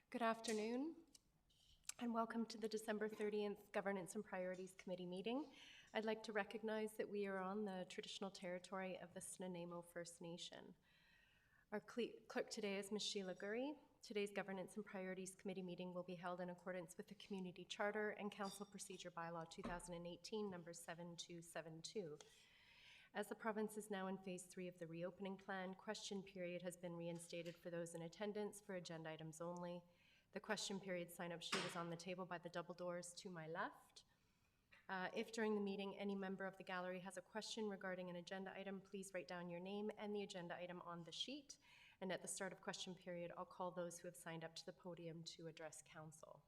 Good afternoon, and welcome to the December 30th Governance and Priorities Committee meeting. I'd like to recognize that we are on the traditional territory of the Nanaimo First Nation. Our clerk today is Ms. Sheila Gurry. Today's Governance and Priorities Committee meeting will be held in accordance with the Community Charter and Council Procedure Bylaw 2018, number 7272. As the province is now in Phase 3 of the reopening plan, question period has been reinstated for those in attendance for agenda items only. The question period sign-up sheet is on the table by the double doors to my left. If during the meeting any member of the gallery has a question regarding an agenda item, please write down your name and the agenda item on the sheet. And at the start of question period, I'll call those who have signed up to the podium to address council.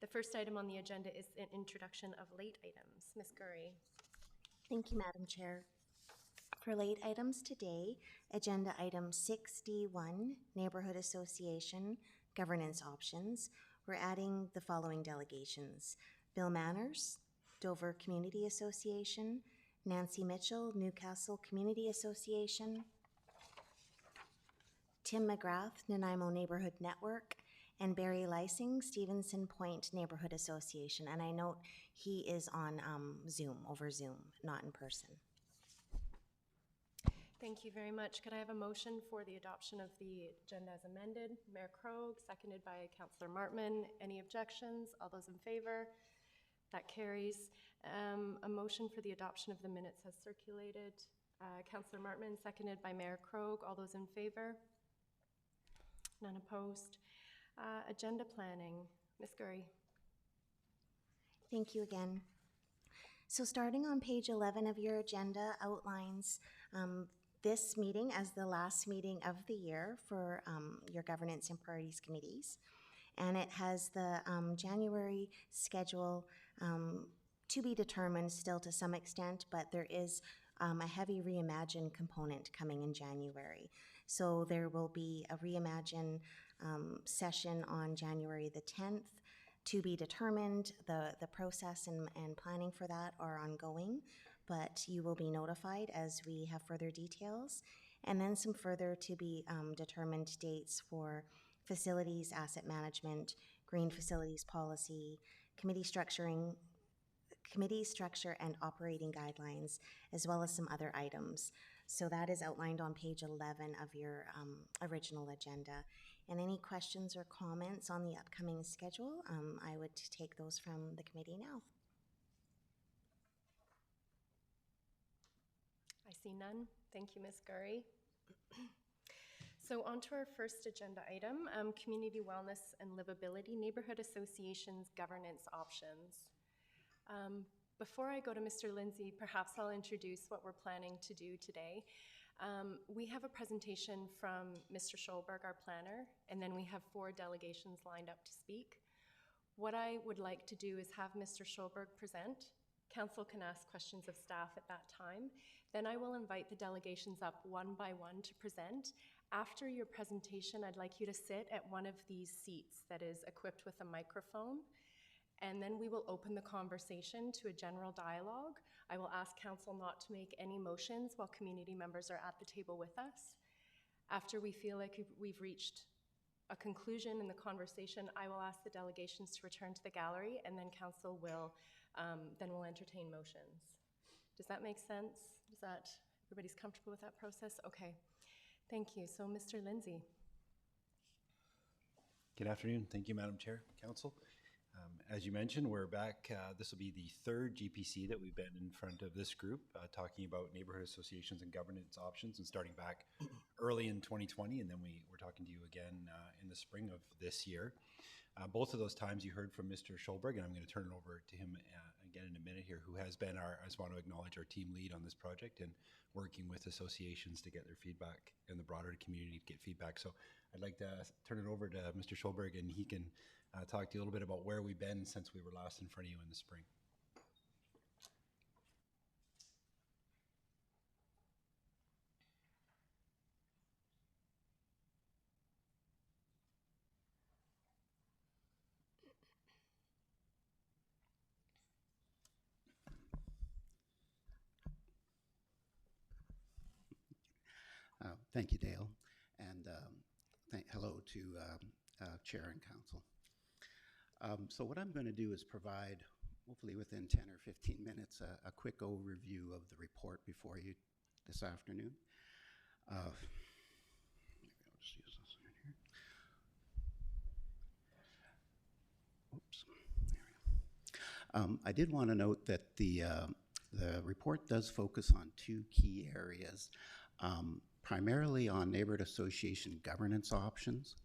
The first item on the agenda is an introduction of late items. Ms. Gurry. Thank you, Madam Chair. For late items today, agenda item 6D1, Neighborhood Association Governance Options, we're adding the following delegations: Bill Manners, Dover Community Association; Nancy Mitchell, Newcastle Community Association; Tim McGrath, Nanaimo Neighborhood Network; and Barry Lysing, Stevenson Point Neighborhood Association. And I note he is on over Zoom, not in person. Thank you very much. Could I have a motion for the adoption of the agenda as amended? Mayor Krogh, seconded by Councillor Martman. Any objections? All those in favor? That carries. A motion for the adoption of the minutes has circulated. Councillor Martman, seconded by Mayor Krogh. All those in favor? None opposed. Agenda planning. Ms. Gurry. Thank you again. So starting on page 11 of your agenda outlines this meeting as the last meeting of the year for your Governance and Priorities Committees. And it has the January schedule to be determined still to some extent, but there is a heavy Reimagine component coming in January. So there will be a Reimagine session on January the 10th to be determined. The process and planning for that are ongoing, but you will be notified as we have further details. And then some further to be determined dates for facilities, asset management, green facilities policy, committee structure and operating guidelines, as well as some other items. So that is outlined on page 11 of your original agenda. And any questions or comments on the upcoming schedule, I would take those from the committee now. I see none. Thank you, Ms. Gurry. So on to our first agenda item, Community Wellness and Livability Neighborhood Associations Governance Options. Before I go to Mr. Lindsay, perhaps I'll introduce what we're planning to do today. We have a presentation from Mr. Schulberg, our planner, and then we have 4 delegations lined up to speak. What I would like to do is have Mr. Schulberg present. Council can ask questions of staff at that time. Then I will invite the delegations up one by one to present. After your presentation, I'd like you to sit at one of these seats that is equipped with a microphone, and then we will open the conversation to a general dialogue. I will ask council not to make any motions while community members are at the table with us. After we feel like we've reached a conclusion in the conversation, I will ask the delegations to return to the gallery, and then council will then we'll entertain motions. Does that make sense? Is that everybody's comfortable with that process? Okay, thank you. So Mr. Lindsay. Good afternoon. Thank you, Madam Chair, Council. As you mentioned, we're back. This will be the 3rd GPC that we've been in front of this group, talking about neighborhood associations and governance options, and starting back early in 2020, and then we're talking to you again in the spring of this year. Both of those times you heard from Mr. Schulberg, and I'm going to turn it over to him again in a minute here, who has been I just want to acknowledge our team lead on this project and working with associations to get their feedback and the broader community to get feedback. So I'd like to turn it over to Mr. Schulberg, and he can talk to you a little bit about where we've been since we were last in front of you in the spring. Thank you, Dale, and hello to Chair and Council. So what I'm going to do is provide, hopefully within 10 or 15 minutes, a quick overview of the report before you this afternoon. Maybe I'll just use this one here. Oops, there we go. I did want to note that the report does focus on two key areas, primarily on neighborhood association governance options,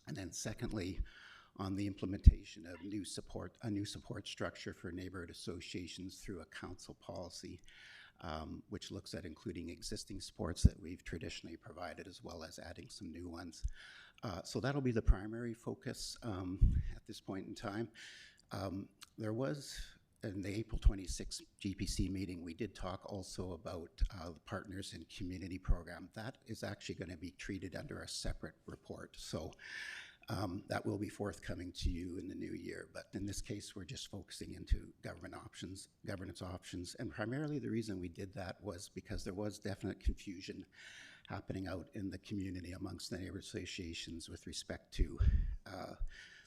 and then secondly, on the implementation of a new support structure for neighborhood associations through a council policy, which looks at including existing supports that we've traditionally provided, as well as adding some new ones. So that'll be the primary focus at this point in time. There was, in the April 26th GPC meeting, we did talk also about the Partners in Community program. That is actually going to be treated under a separate report. So that will be forthcoming to you in the new year. But in this case, we're just focusing into governance options. And primarily the reason we did that was because there was definite confusion happening out in the community amongst the neighborhood associations with respect to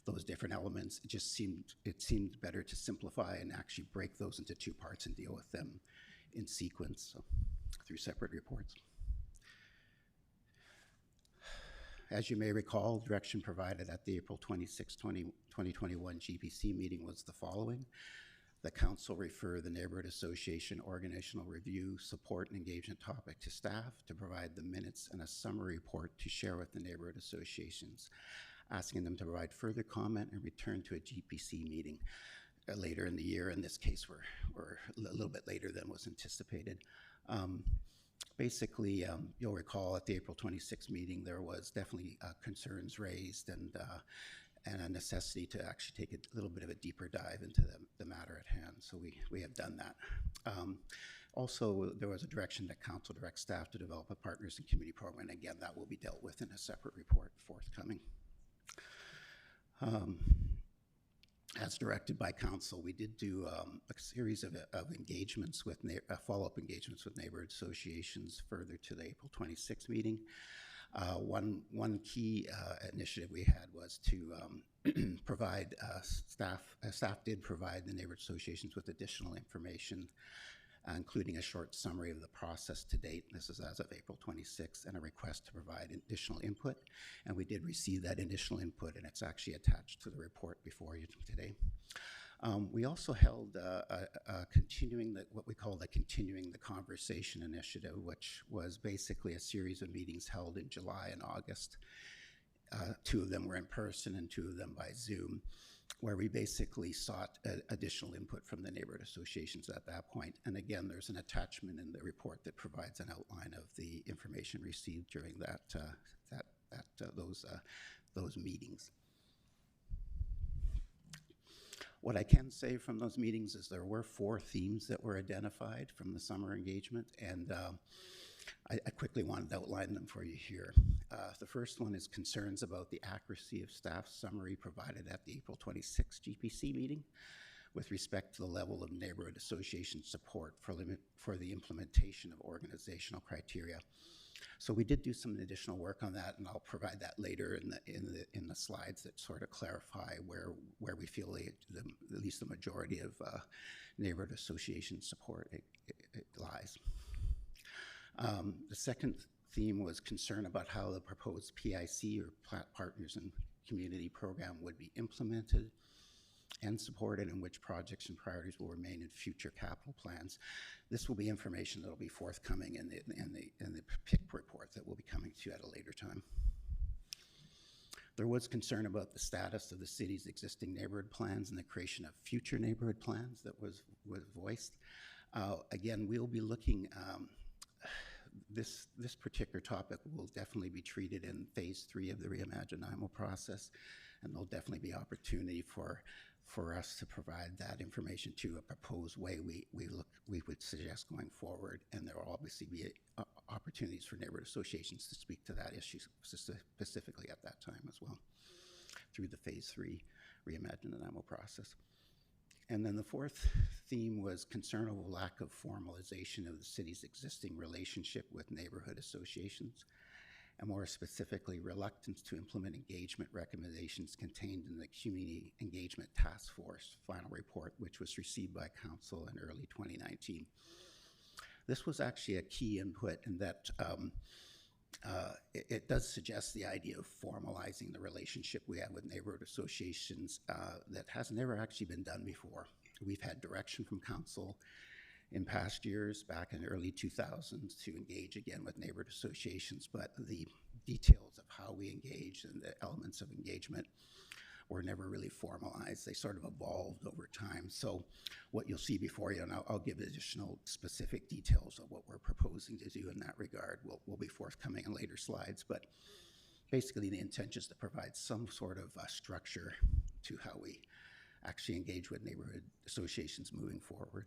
those different elements. It seemed better to simplify and actually break those into two parts and deal with them in sequence, so through separate reports. As you may recall, direction provided at the April 26, 2021 GPC meeting was the following. The council refer the neighborhood association organizational review, support, and engagement topic to staff to provide the minutes and a summary report to share with the neighborhood associations, asking them to provide further comment and return to a GPC meeting later in the year. In this case, we're a little bit later than was anticipated. Basically, you'll recall at the April 26th meeting, there was definitely concerns raised and a necessity to actually take a little bit of a deeper dive into the matter at hand. So we have done that. Also, there was a direction that council directs staff to develop a Partners in Community program. And again, that will be dealt with in a separate report forthcoming. As directed by council, we did do a series of engagements with follow-up engagements with neighborhood associations further to the April 26th meeting. One key initiative we had was to provide staff did provide the neighborhood associations with additional information, including a short summary of the process to date. This is as of April 26th, and a request to provide additional input. And we did receive that additional input, and it's actually attached to the report before you today. We also held what we call the Continuing the Conversation initiative, which was basically a series of meetings held in July and August. 2 of them were in person and 2 of them by Zoom, where we basically sought additional input from the neighborhood associations at that point. And again, there's an attachment in the report that provides an outline of the information received during those meetings. What I can say from those meetings is there were 4 themes that were identified from the summer engagement, and I quickly wanted to outline them for you here. The first one is concerns about the accuracy of staff summary provided at the April 26th GPC meeting with respect to the level of neighborhood association support for the implementation of organizational criteria. So we did do some additional work on that, and I'll provide that later in the slides that sort of clarify where we feel at least the majority of neighborhood association support it lies. The second theme was concern about how the proposed PIC, or Partners in Community program, would be implemented and supported, and which projects and priorities will remain in future capital plans. This will be information that will be forthcoming in the PIC report that will be coming to you at a later time. There was concern about the status of the city's existing neighborhood plans and the creation of future neighborhood plans that was voiced. Again, we'll be looking, this particular topic will definitely be treated in phase 3 of the Reimagine Nanaimo process, and there'll definitely be opportunity for us to provide that information to a proposed way we would suggest going forward. And there will obviously be opportunities for neighborhood associations to speak to that issue specifically at that time as well through the phase 3 Reimagine Nanaimo process. And then the fourth theme was concern over lack of formalization of the city's existing relationship with neighborhood associations. and more specifically, reluctance to implement engagement recommendations contained in the Community Engagement Task Force final report, which was received by Council in early 2019. This was actually a key input in that it does suggest the idea of formalizing the relationship we have with neighborhood associations that has never actually been done before. We've had direction from Council in past years, back in the early 2000s, to engage again with neighborhood associations, but the details of how we engage and the elements of engagement were never really formalized. They sort of evolved over time. So what you'll see before you, and I'll give additional specific details of what we're proposing to do in that regard, will be forthcoming in later slides, but basically the intent is to provide some sort of structure to how we actually engage with neighborhood associations moving forward.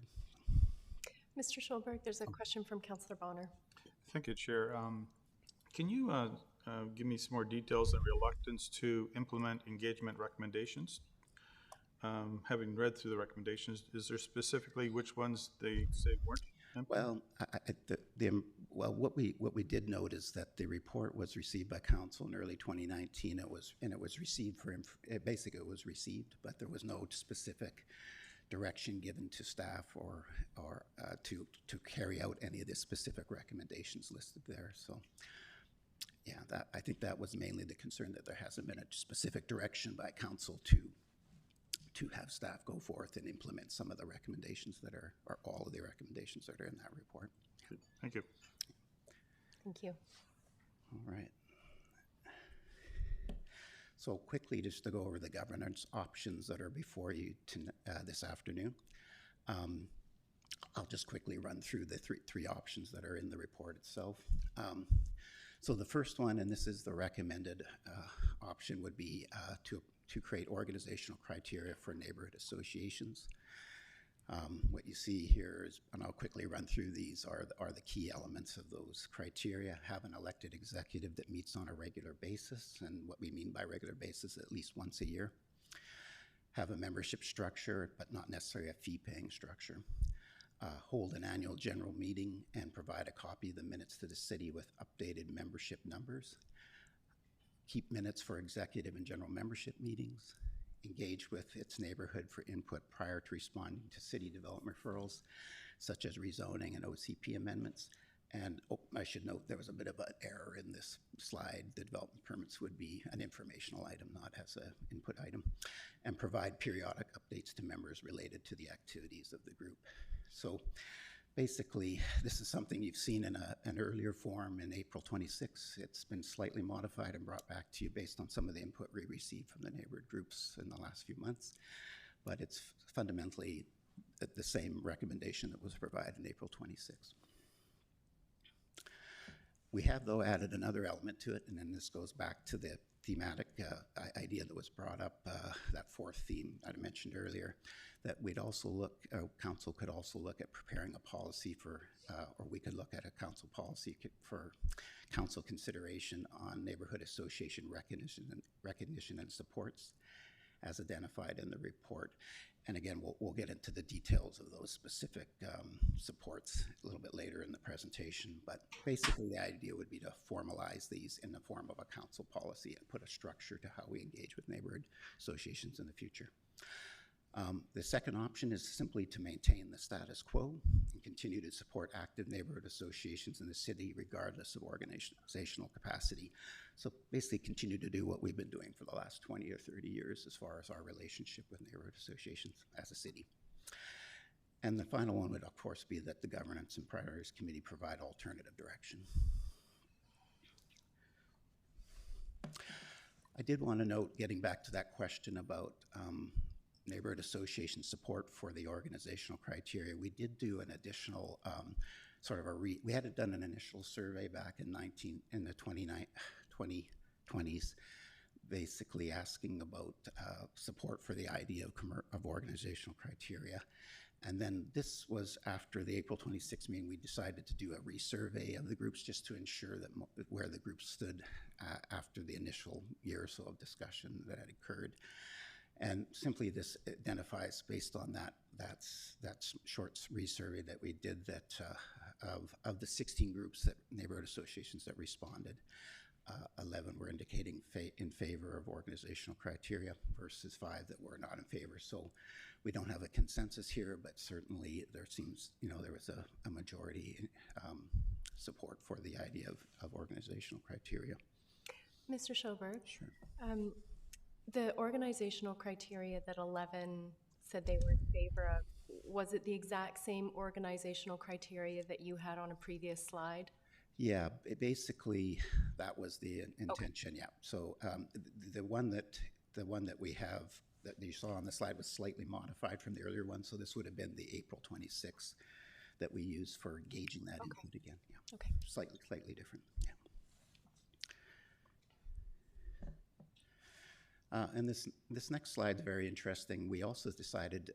Mr. Schulberg, there's a question from Councillor Bonner. Thank you, Chair. Can you give me some more details on reluctance to implement engagement recommendations? Having read through the recommendations, is there specifically which ones they say weren't implemented? Well, what we did note is that the report was received by Council in early 2019. It was received basically it was received, but there was no specific direction given to staff or to carry out any of the specific recommendations listed there. So, yeah, I think that was mainly the concern, that there hasn't been a specific direction by Council to have staff go forth and implement some of the recommendations that are, or all of the recommendations that are in that report. Good. Thank you. Thank you. All right. So quickly, just to go over the governance options that are before you this afternoon. I'll just quickly run through the three options that are in the report itself. So the first one, and this is the recommended option, would be to create organizational criteria for neighborhood associations. What you see here is, and I'll quickly run through these, are the key elements of those criteria. Have an elected executive that meets on a regular basis, and what we mean by regular basis, at least once a year. Have a membership structure, but not necessarily a fee-paying structure. Hold an annual general meeting and provide a copy of the minutes to the city with updated membership numbers. Keep minutes for executive and general membership meetings. Engage with its neighborhood for input prior to responding to city development referrals, such as rezoning and OCP amendments. And I should note there was a bit of an error in this slide. The development permits would be an informational item, not as an input item. And provide periodic updates to members related to the activities of the group. So basically, this is something you've seen in an earlier form in April 26. It's been slightly modified and brought back to you based on some of the input we received from the neighborhood groups in the last few months. But it's fundamentally the same recommendation that was provided in April 26. We have, though, added another element to it, and then this goes back to the thematic idea that was brought up, that fourth theme that I mentioned earlier, that we'd also look, Council could also look at preparing a policy for, or we could look at a Council policy for Council consideration on neighborhood association recognition and supports, as identified in the report. And again, we'll get into the details of those specific supports a little bit later in the presentation. But basically, the idea would be to formalize these in the form of a council policy and put a structure to how we engage with neighborhood associations in the future. The second option is simply to maintain the status quo and continue to support active neighborhood associations in the city regardless of organizational capacity. So basically continue to do what we've been doing for the last 20 or 30 years as far as our relationship with neighborhood associations as a city. And the final one would, of course, be that the Governance and Priorities Committee provide alternative direction. I did want to note, getting back to that question about neighborhood association support for the organizational criteria, we did do an additional we had done an initial survey back in the 2020s, basically asking about support for the idea of organizational criteria. And then this was after the April 26th meeting, we decided to do a resurvey of the groups just to ensure that where the groups stood after the initial year or so of discussion that had occurred. And simply this identifies, based on that short resurvey that we did, that of the 16 groups, that neighborhood associations that responded, 11 were indicating in favor of organizational criteria versus 5 that were not in favor. So we don't have a consensus here, but certainly there seems, there was a majority support for the idea of organizational criteria. Mr. Schoberg? Sure. The organizational criteria that 11 said they were in favor of, was it the exact same organizational criteria that you had on a previous slide? Yeah, basically that was the intention. Okay. Yeah. So the one that we have that you saw on the slide was slightly modified from the earlier one. So this would have been the April 26th that we used for gauging that input again. Yeah. Okay. Slightly different. Yeah. And this next slide is very interesting. We also decided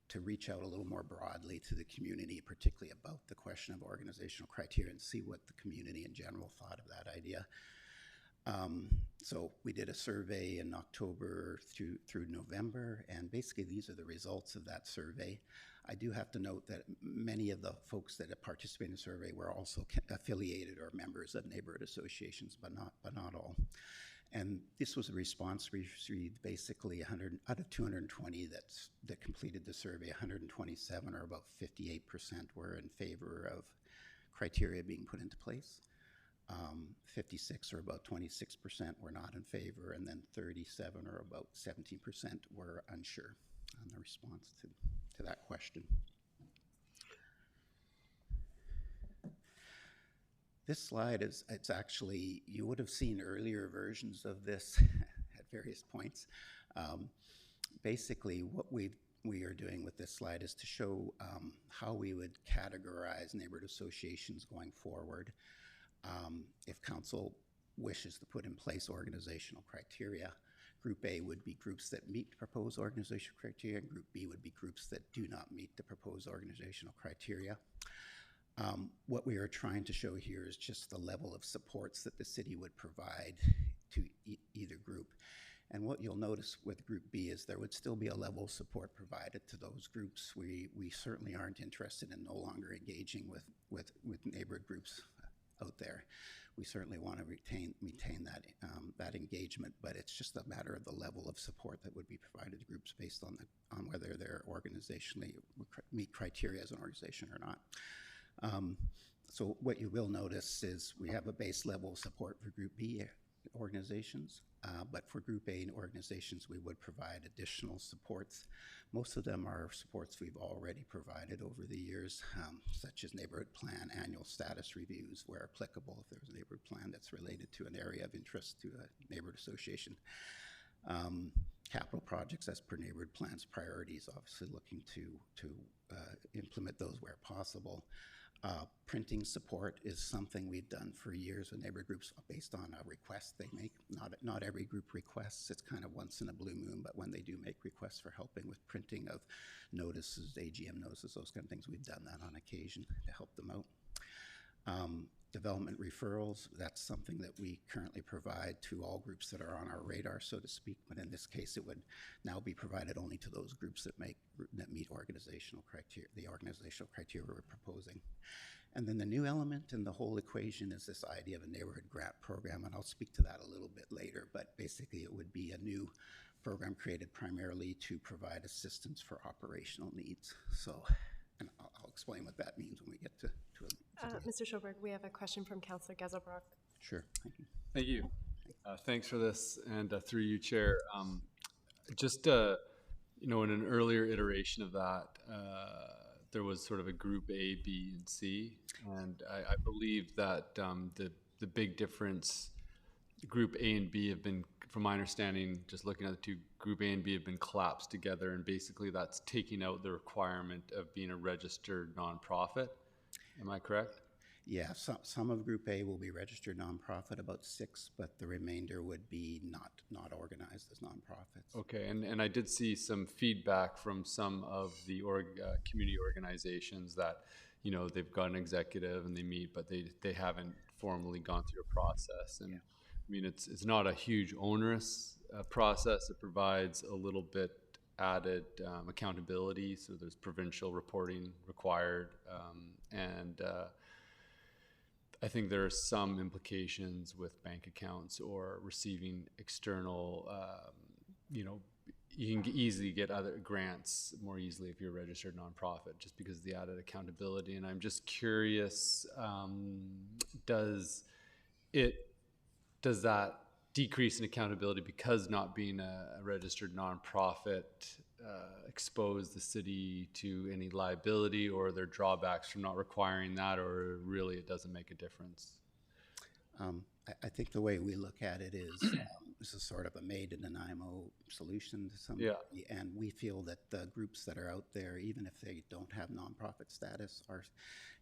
to reach out a little more broadly to the community, particularly about the question of organizational criteria, and see what the community in general thought of that idea. So we did a survey in October through November, and basically these are the results of that survey. I do have to note that many of the folks that have participated in the survey were also affiliated or members of neighborhood associations, but not all. And this was a response we received basically 100 out of 220 that completed the survey. 127, or about 58%, were in favor of criteria being put into place. 56, or about 26%, were not in favor, and then 37, or about 17%, were unsure on the response to that question. This slide it's actually, you would have seen earlier versions of this at various points. Basically, what we are doing with this slide is to show how we would categorize neighborhood associations going forward if council wishes to put in place organizational criteria. Group A would be groups that meet proposed organizational criteria, and Group B would be groups that do not meet the proposed organizational criteria. What we are trying to show here is just the level of supports that the city would provide to either group. And what you'll notice with Group B is there would still be a level of support provided to those groups. We certainly aren't interested in no longer engaging with neighborhood groups out there. We certainly want to maintain that engagement, but it's just a matter of the level of support that would be provided to groups based on whether they're organizationally meet criteria as an organization or not. So what you will notice is we have a base level of support for Group B organizations, but for Group A organizations, we would provide additional supports. Most of them are supports we've already provided over the years, such as neighborhood plan, annual status reviews, where applicable, if there's a neighborhood plan that's related to an area of interest to a neighborhood association. Capital projects as per neighborhood plans priorities, obviously looking to implement those where possible. Printing support is something we've done for years with neighborhood groups based on a request they make. Not every group requests, it's kind of once in a blue moon, but when they do make requests for helping with printing of notices, AGM notices, those kind of things, we've done that on occasion to help them out. Development referrals, that's something that we currently provide to all groups that are on our radar, so to speak, but in this case it would now be provided only to those groups that meet organizational criteria, the organizational criteria we're proposing. And then the new element in the whole equation is this idea of a neighborhood grant program, and I'll speak to that a little bit later, but basically it would be a new program created primarily to provide assistance for operational needs. So, and I'll explain what that means when we get to it. Mr. Schoberg, we have a question from Councillor Geselbrock. Sure, thank you. Thank you. Thanks for this, and through you, Chair. In an earlier iteration of that, there was sort of a Group A, B, and C, and I believe that the big difference, Group A and B have been, from my understanding, just looking at the two, Group A and B have been collapsed together, and basically that's taking out the requirement of being a registered nonprofit. Am I correct? Yeah, some of Group A will be registered nonprofit, about 6, but the remainder would be not organized as nonprofits. Okay, and I did see some feedback from some of the community organizations that, they've got an executive and they meet, but they haven't formally gone through a process. And yeah. I mean, it's not a huge onerous process. It provides a little bit added accountability, so there's provincial reporting required, and I think there are some implications with bank accounts or receiving external, you know, you can easily get other grants more easily if you're a registered nonprofit, just because of the added accountability. And I'm just curious, does that decrease in accountability because not being a registered nonprofit expose the city to any liability, or are there drawbacks from not requiring that, or really it doesn't make a difference? I think the way we look at it is this is sort of a made in Nanaimo solution to some Yeah. degree, and we feel that the groups that are out there, even if they don't have nonprofit status, are,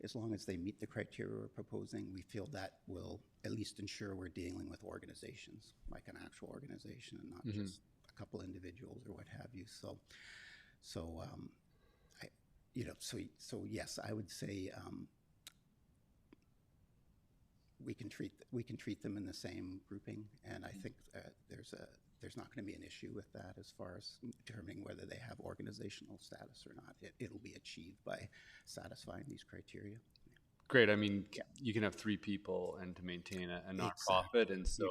as long as they meet the criteria we're proposing, we feel that will at least ensure we're dealing with organizations, like an actual organization, and not just a couple individuals or what have you. So yes, I would say we can treat them in the same grouping, and I think there's not going to be an issue with that as far as determining whether they have organizational status or not. It'll be achieved by satisfying these criteria. Great. I mean, you can have 3 people and to maintain a nonprofit, and so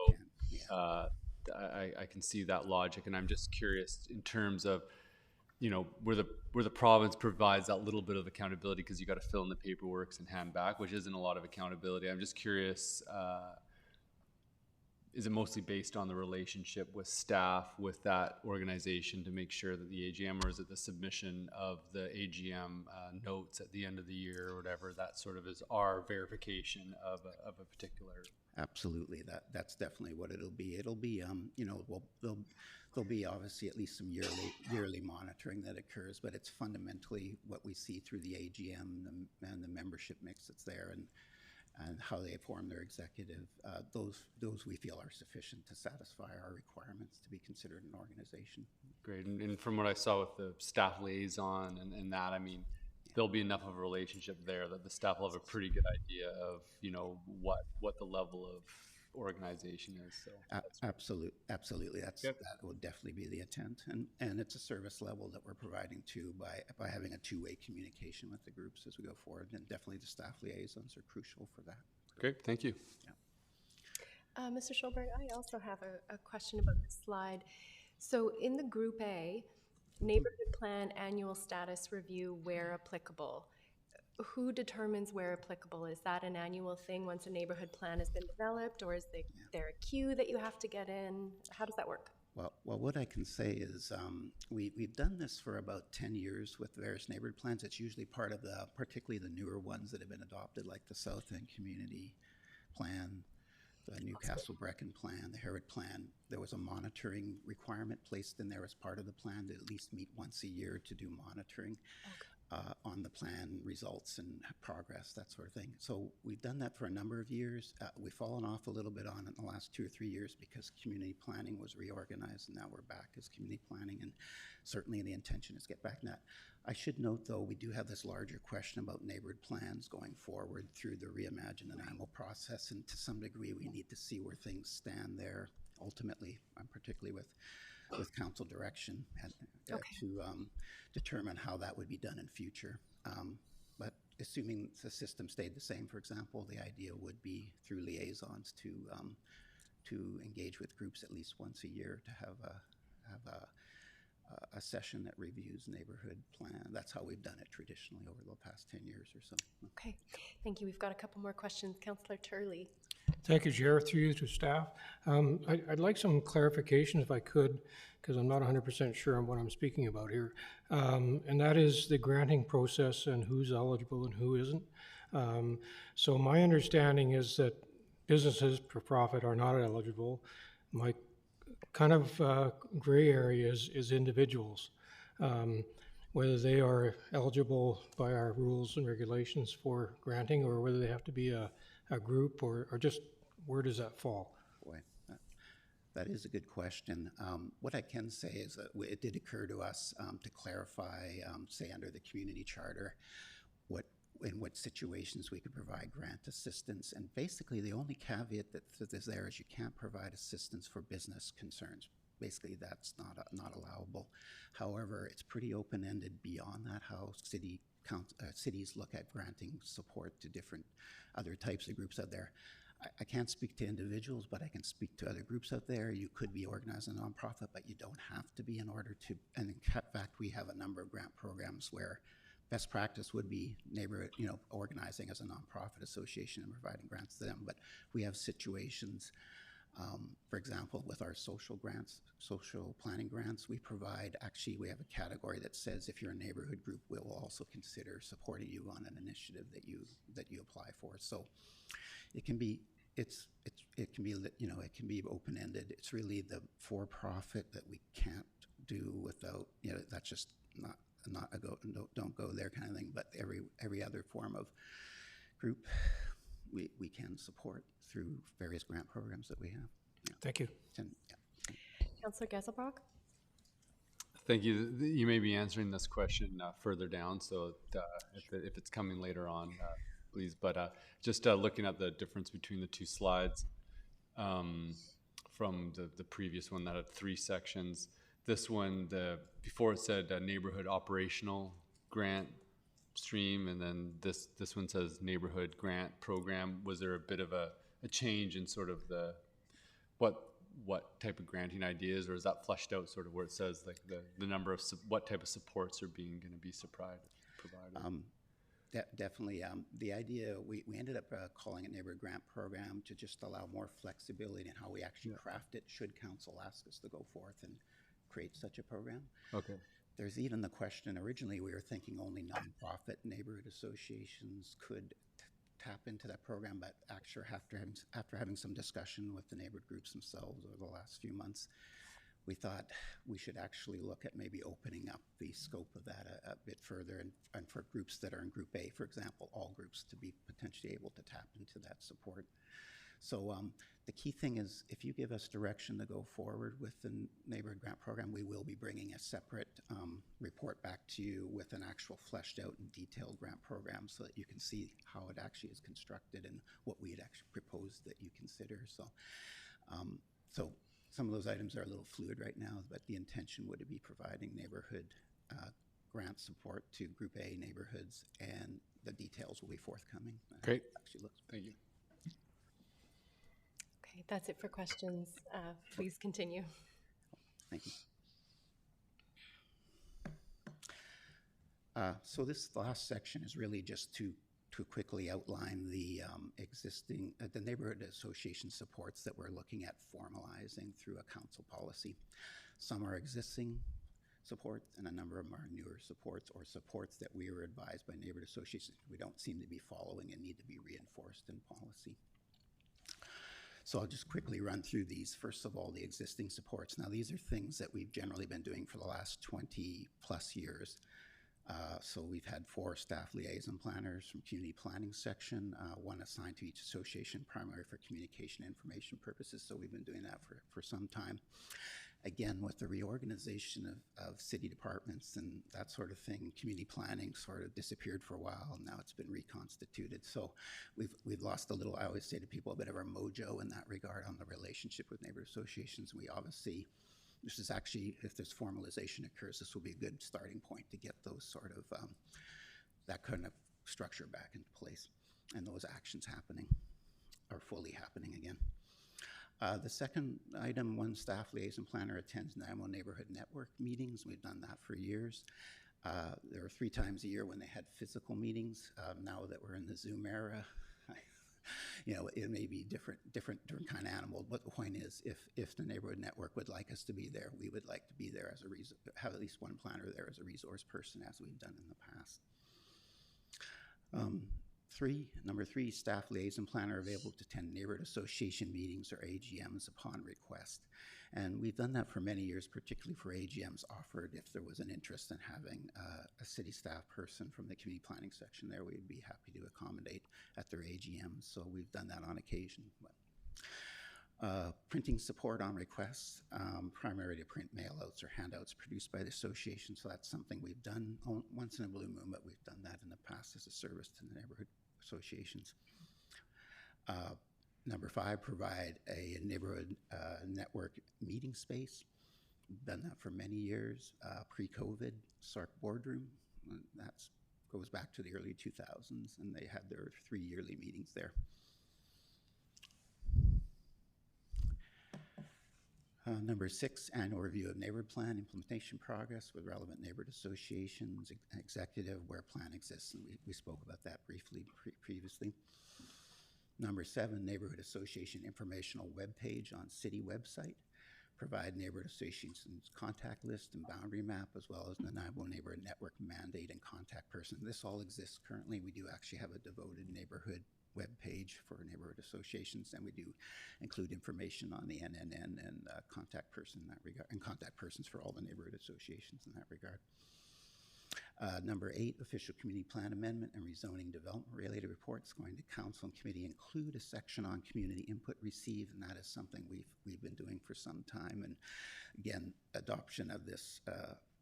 You can, yeah. I can see that logic. And I'm just curious in terms of, you know, where the province provides that little bit of accountability, because you got to fill in the paperwork and hand back, which isn't a lot of accountability. I'm just curious, is it mostly based on the relationship with staff with that organization to make sure that the AGM, or is it the submission of the AGM notes at the end of the year or whatever, that sort of is our verification of a particular? Absolutely, that's definitely what it'll be. It'll be, you know, there'll be obviously at least some yearly monitoring that occurs, but it's fundamentally what we see through the AGM and the membership mix that's there, and how they form their executive. Those we feel are sufficient to satisfy our requirements to be considered an organization. Great, and from what I saw with the staff liaison and that, I mean, there'll be enough of a relationship there that the staff will have a pretty good idea of, you know, what the level of organization is. So Absolutely, that will definitely be the intent, and it's a service level that we're providing too by having a two-way communication with the groups as we go forward, and definitely the staff liaisons are crucial for that. Great, thank you. Yeah. Mr. Schulberg, I also have a question about this slide. So in the Group A, neighborhood plan annual status review where applicable. Who determines where applicable? Is that an annual thing once a neighborhood plan has been developed, or is there a queue that you have to get in? How does that work? Well, what I can say is we've done this for about 10 years with various neighborhood plans. It's usually part of particularly the newer ones that have been adopted, like the South End Community Plan, the Newcastle Brecon Plan, the Herod Plan. There was a monitoring requirement placed in there as part of the plan to at least meet once a year to do monitoring. On the plan results and progress, that sort of thing. So we've done that for a number of years. We've fallen off a little bit on it in the last 2 or 3 years because community planning was reorganized, and now we're back as community planning, and certainly the intention is to get back in that. I should note, though, we do have this larger question about neighborhood plans going forward through the Reimagine Nanaimo process, and to some degree we need to see where things stand there ultimately, particularly with council direction and, to determine how that would be done in future. But assuming the system stayed the same, for example, the idea would be through liaisons to engage with groups at least once a year to have a session that reviews neighborhood plan. That's how we've done it traditionally over the past 10 years or so. Okay, thank you. We've got a couple more questions. Councillor Turley. Thank you, Chair. Through you to staff. I'd like some clarification if I could, because I'm not 100% sure on what I'm speaking about here. And that is the granting process and who's eligible and who isn't. So my understanding is that businesses for profit are not eligible. My kind of gray area is individuals, whether they are eligible by our rules and regulations for granting, or whether they have to be a group, or just where does that fall? Boy, that is a good question. What I can say is that it did occur to us to clarify, say under the community charter, in what situations we could provide grant assistance. And basically the only caveat that is there is you can't provide assistance for business concerns. Basically that's not allowable. However, it's pretty open-ended beyond that, how city cities look at granting support to different other types of groups out there. I can't speak to individuals, but I can speak to other groups out there. You could be organized as a nonprofit, but you don't have to be in order to, and in fact, we have a number of grant programs where best practice would be neighborhood, organizing as a nonprofit association and providing grants to them. But we have situations, for example, with our social grants, social planning grants, we have a category that says if you're a neighborhood group, we'll also consider supporting you on an initiative that you apply for. So it can be it can be open-ended. It's really the for-profit that we can't do without, that's just not a don't go there kind of thing. But every other form of group we can support through various grant programs that we have. Yeah. Thank you. And, Councillor Geselbrock? Thank you. You may be answering this question further down, so if it's coming later on, please. But just looking at the difference between the two slides from the previous one that had 3 sections. This one, before it said neighborhood operational grant stream, and then this one says neighborhood grant program. Was there a bit of a change in sort of what type of granting ideas, or is that fleshed out sort of where it says like the number of what type of supports are going to be provided? Definitely. The idea, we ended up calling it neighborhood grant program to just allow more flexibility in how we actually craft it should council ask us to go forth and create such a program. Okay. There's even the question, originally we were thinking only nonprofit neighborhood associations could tap into that program, but actually after having some discussion with the neighborhood groups themselves over the last few months, we thought we should actually look at maybe opening up the scope of that a bit further, and for groups that are in Group A, for example, all groups to be potentially able to tap into that support. So the key thing is, if you give us direction to go forward with the neighborhood grant program, we will be bringing a separate report back to you with an actual fleshed out and detailed grant program so that you can see how it actually is constructed and what we had actually proposed that you consider. So, so some of those items are a little fluid right now, but the intention would be providing neighborhood grant support to Group A neighborhoods, and the details will be forthcoming. Great. Actually looks. Thank you. Okay, that's it for questions. Please continue. Thank you. So this last section is really just to quickly outline the existing, the neighborhood association supports that we're looking at formalizing through a council policy. Some are existing supports, and a number of them are newer supports, or supports that we were advised by neighborhood associations we don't seem to be following and need to be reinforced in policy. So I'll just quickly run through these. First of all, the existing supports. Now, these are things that we've generally been doing for the last 20 plus years. So we've had 4 staff liaison planners from community planning section, 1 assigned to each association, primarily for communication information purposes. So we've been doing that for some time. Again, with the reorganization of city departments and that sort of thing, community planning sort of disappeared for a while, and now it's been reconstituted. So we've lost a little, I always say to people, a bit of our mojo in that regard on the relationship with neighborhood associations. We obviously, this is actually, if this formalization occurs, this will be a good starting point to get those sort of, that kind of structure back into place and those actions happening, or fully happening again. The second item, 1 staff liaison planner attends Nanaimo Neighborhood Network meetings. We've done that for years. There were 3 times a year when they had physical meetings. Now that we're in the Zoom era, it may be different kind of animal, but the point is, if the neighborhood network would like us to be there, we would like to be there as a have at least 1 planner there as a resource person, as we've done in the past. Number 3, staff liaison planner available to attend neighborhood association meetings or AGMs upon request. And we've done that for many years, particularly for AGMs offered. If there was an interest in having a city staff person from the community planning section there, we'd be happy to accommodate at their AGMs. So we've done that on occasion. Printing support on requests, primarily to print mailouts or handouts produced by the association. So that's something we've done once in a blue moon, but we've done that in the past as a service to the neighborhood associations. Number 5, provide a neighborhood network meeting space. We've done that for many years. Pre-COVID, SARC boardroom. That's goes back to the early 2000s, and they had their 3 yearly meetings there. Number 6, annual review of neighborhood plan implementation progress with relevant neighborhood associations, executive where plan exists, and we spoke about that briefly previously. Number 7, neighborhood association informational webpage on city website. Provide neighborhood associations contact list and boundary map, as well as Nanaimo neighborhood network mandate and contact person. This all exists currently. We do actually have a devoted neighborhood web page for neighborhood associations, and we do include information on the NNN and contact person in that regard, and contact persons for all the neighborhood associations in that regard. Number 8, official community plan amendment and rezoning development related reports going to council and committee include a section on community input received, and that is something we've been doing for some time. And again, adoption of this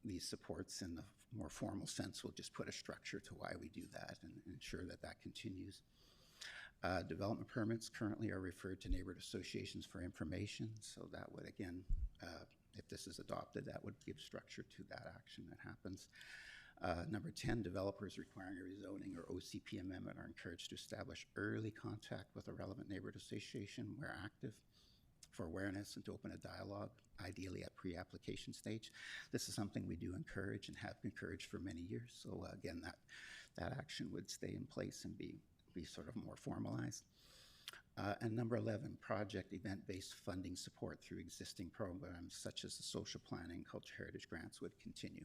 these supports in the more formal sense will just put a structure to why we do that and ensure that that continues. Development permits currently are referred to neighborhood associations for information, so that would again, if this is adopted, that would give structure to that action that happens. Number 10, developers requiring a rezoning or OCP amendment are encouraged to establish early contact with a relevant neighborhood association where active for awareness and to open a dialogue, ideally at pre-application stage. This is something we do encourage and have encouraged for many years. So again, that action would stay in place and be sort of more formalized. And number 11, project event-based funding support through existing programs such as the social planning, culture heritage grants would continue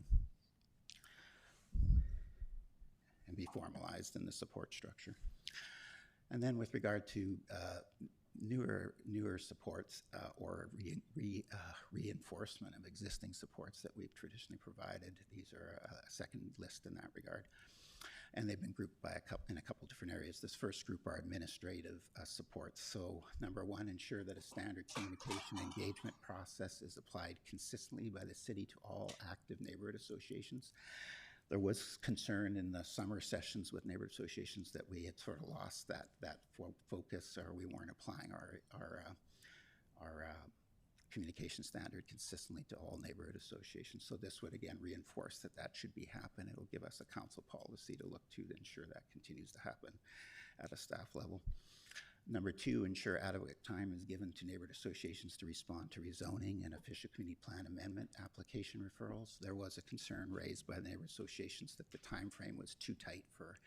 and be formalized in the support structure. And then with regard to newer supports or reinforcement of existing supports that we've traditionally provided, these are a second list in that regard. And they've been grouped by in a couple different areas. This first group are administrative supports. So number 1, ensure that a standard communication engagement process is applied consistently by the city to all active neighborhood associations. There was concern in the summer sessions with neighborhood associations that we had sort of lost that focus, or we weren't applying our communication standard consistently to all neighborhood associations. So this would again reinforce that should be happen. It'll give us a council policy to look to ensure that continues to happen at a staff level. Number 2, ensure adequate time is given to neighborhood associations to respond to rezoning and official community plan amendment application referrals. There was a concern raised by the neighborhood associations that the time frame was too tight for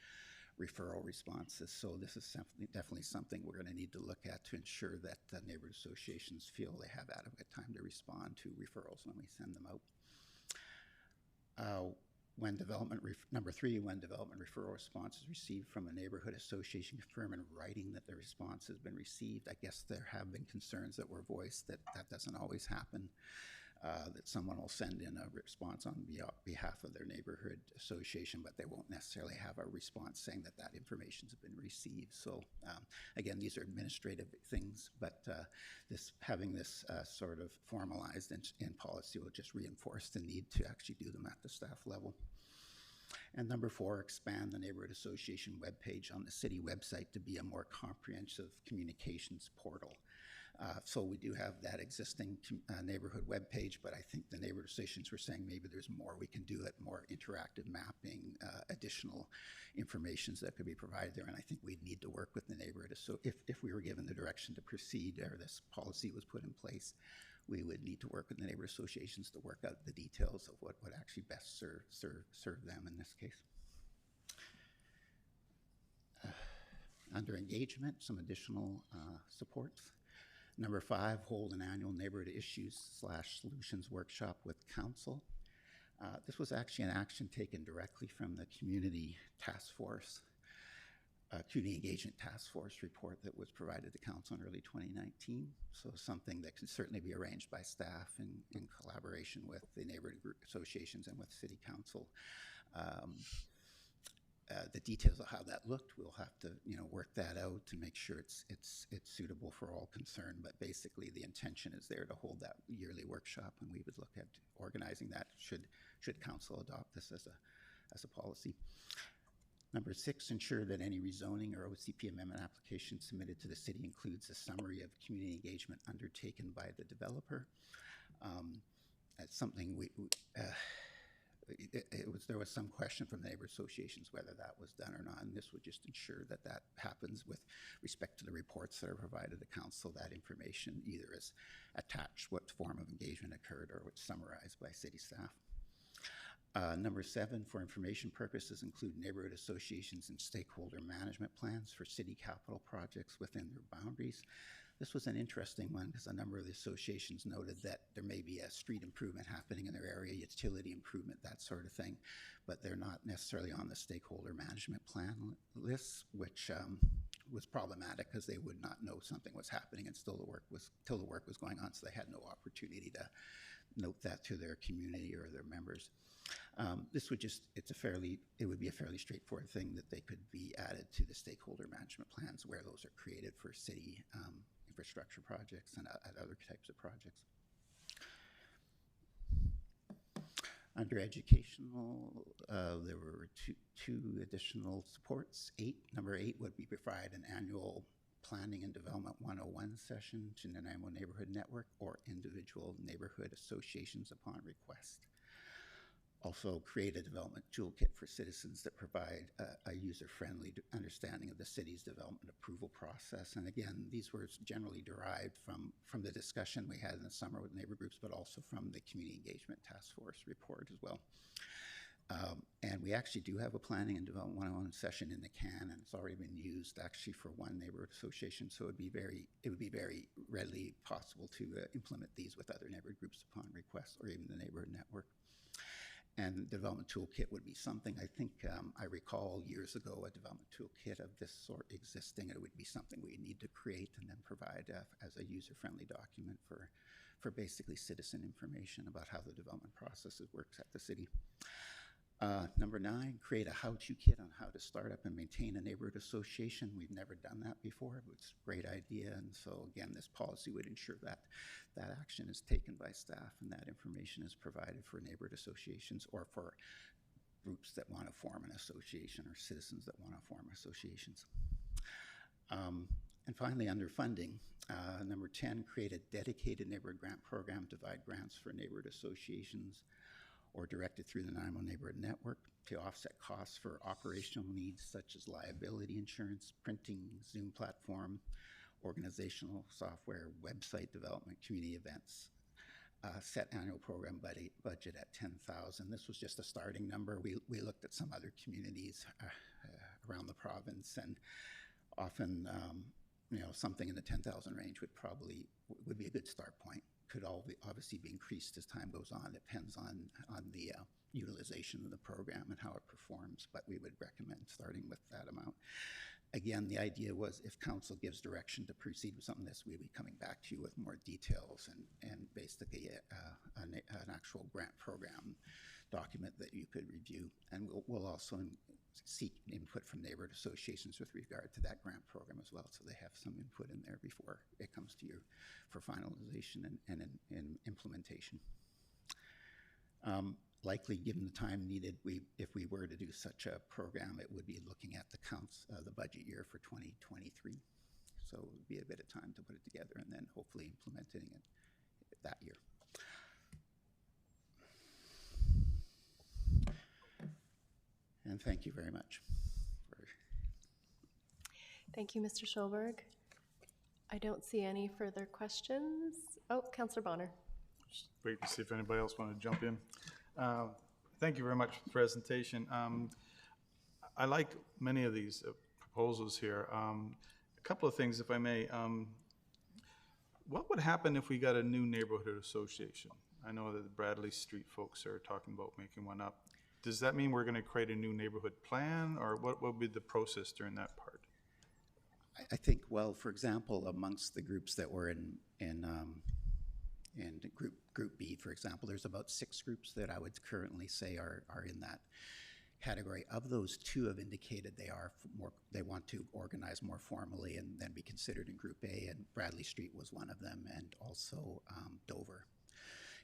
referral responses. So this is definitely something we're going to need to look at to ensure that the neighborhood associations feel they have adequate time to respond to referrals when we send them out. Number 3, when development referral response is received from a neighborhood association, confirm in writing that the response has been received. I guess there have been concerns that were voiced that doesn't always happen, that someone will send in a response on behalf of their neighborhood association, but they won't necessarily have a response saying that information's been received. So again, these are administrative things, but having this sort of formalized in policy will just reinforce the need to actually do them at the staff level. And number 4, expand the neighborhood association webpage on the city website to be a more comprehensive communications portal. So we do have that existing neighborhood webpage, but I think the neighborhood associations were saying maybe there's more we can do it, more interactive mapping, additional informations that could be provided there. And I think we'd need to work with the neighborhood. So if we were given the direction to proceed or this policy was put in place, we would need to work with the neighborhood associations to work out the details of what would actually best serve them in this case. Under engagement, some additional supports. Number 5, hold an annual neighborhood issues/solutions workshop with council. This was actually an action taken directly from the community task force, community engagement task force report that was provided to council in early 2019. So something that can certainly be arranged by staff in collaboration with the neighborhood group associations and with city council. The details of how that looked, we'll have to work that out to make sure it's suitable for all concerned. But basically, the intention is there to hold that yearly workshop, and we would look at organizing that should council adopt this as a policy. Number 6, ensure that any rezoning or OCP amendment application submitted to the city includes a summary of community engagement undertaken by the developer. That's something there was some question from the neighbor associations whether that was done or not, and this would just ensure that that happens with respect to the reports that are provided to council. That information either is attached, what form of engagement occurred, or it's summarized by city staff. Number 7, for information purposes, include neighborhood associations and stakeholder management plans for city capital projects within their boundaries. This was an interesting one because a number of the associations noted that there may be a street improvement happening in their area, utility improvement, that sort of thing, but they're not necessarily on the stakeholder management plan list, which was problematic because they would not know something was happening and still the work was going on, so they had no opportunity to note that to their community or their members. This would it would be a fairly straightforward thing that they could be added to the stakeholder management plans where those are created for city infrastructure projects and other types of projects. Under educational, there were two additional supports. Number 8 would be provide an annual Planning and Development 101 session to Nanaimo Neighborhood Network or individual neighborhood associations upon request. Also create a development toolkit for citizens that provide a user-friendly understanding of the city's development approval process. And again, these were generally derived from the discussion we had in the summer with neighbor groups, but also from the Community Engagement Task Force report as well. And we actually do have a Planning and Development 101 session in the can, and it's already been used actually for one neighborhood association. So it would be very readily possible to implement these with other neighborhood groups upon request, or even the neighborhood network. And the development toolkit would be something, I think, I recall years ago a development toolkit of this sort existing. It would be something we need to create and then provide as a user-friendly document for basically citizen information about how the development process works at the city. Number 9, create a how-to kit on how to start up and maintain a neighborhood association. We've never done that before, but it's a great idea. And so again, this policy would ensure that that action is taken by staff and that information is provided for neighborhood associations or for groups that want to form an association or citizens that want to form associations. And finally, under funding, number 10, create a dedicated neighborhood grant program to provide grants for neighborhood associations or directed through the Nanaimo Neighborhood Network to offset costs for operational needs such as liability insurance, printing, Zoom platform, organizational software, website development, community events. Set annual program budget at $10,000. This was just a starting number. We looked at some other communities around the province, and often something in the 10,000 range would be a good start point. Could obviously be increased as time goes on. It depends on the utilization of the program and how it performs, but we would recommend starting with that amount. Again, the idea was if council gives direction to proceed with something like this, we'd be coming back to you with more details and basically an actual grant program document that you could review. And we'll also seek input from neighborhood associations with regard to that grant program as well, so they have some input in there before it comes to you for finalization and implementation. Likely, given the time needed, if we were to do such a program, it would be looking at the budget year for 2023. So it would be a bit of time to put it together and then hopefully implementing it that year. And thank you very much. Thank you, Mr. Schulberg. I don't see any further questions. Oh, Councillor Bonner. Just wait to see if anybody else want to jump in. Thank you very much for the presentation. I like many of these proposals here. A couple of things, if I may. What would happen if we got a new neighborhood association? I know that the Bradley Street folks are talking about making one up. Does that mean we're going to create a new neighborhood plan, or what would be the process during that part? I think, well, for example, amongst the groups that were in Group B, for example, there's about 6 groups that I would currently say are in that category. Of those, 2 have indicated they want to organize more formally and then be considered in Group A, and Bradley Street was one of them, and also Dover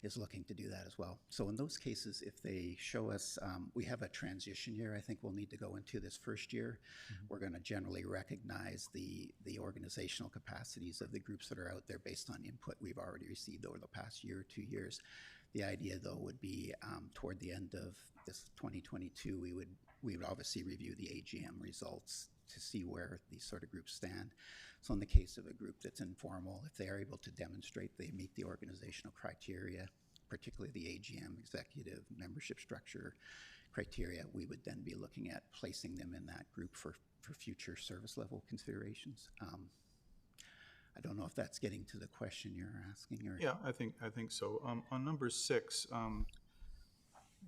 is looking to do that as well. So in those cases, if they show us, we have a transition year I think we'll need to go into this first year. Mm-hmm. We're going to generally recognize the organizational capacities of the groups that are out there based on input we've already received over the past year or 2 years. The idea, though, would be toward the end of this 2022, we would obviously review the AGM results to see where these sort of groups stand. So in the case of a group that's informal, if they are able to demonstrate they meet the organizational criteria, particularly the AGM executive membership structure criteria, we would then be looking at placing them in that group for future service level considerations. I don't know if that's getting to the question you're asking, or Yeah, I think so. On number 6,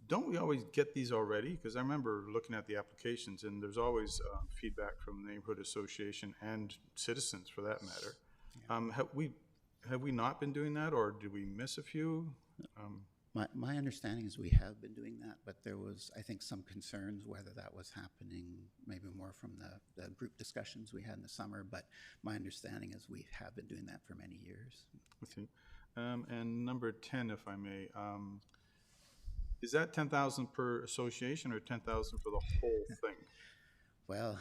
don't we always get these already? Because I remember looking at the applications, and there's always feedback from the neighborhood association and citizens, for that matter. Have we not been doing that, or did we miss a few? My understanding is we have been doing that, but there was, I think, some concerns whether that was happening, maybe more from the group discussions we had in the summer, but my understanding is we have been doing that for many years. Okay. And number 10, if I may, is that 10,000 per association or 10,000 for the whole thing? Well,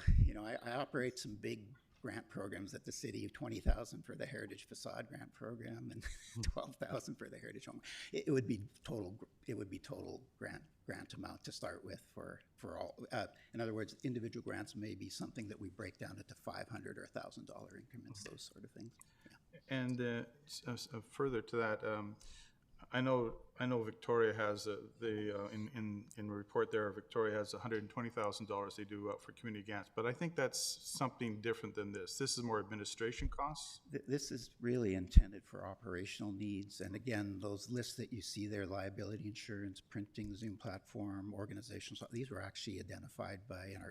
I operate some big grant programs at the city, 20,000 for the Heritage Facade Grant Program and 12,000 for the Heritage Home. It would be total grant amount to start with for all. In other words, individual grants may be something that we break down into $500 or $1,000 increments, those sort of things. Yeah. And further to that, I know Victoria has in the report there. Victoria has $120,000 they do for community grants, but I think that's something different than this. This is more administration costs. This is really intended for operational needs, and again, those lists that you see there: liability insurance, printing, Zoom platform, organizations. These were actually identified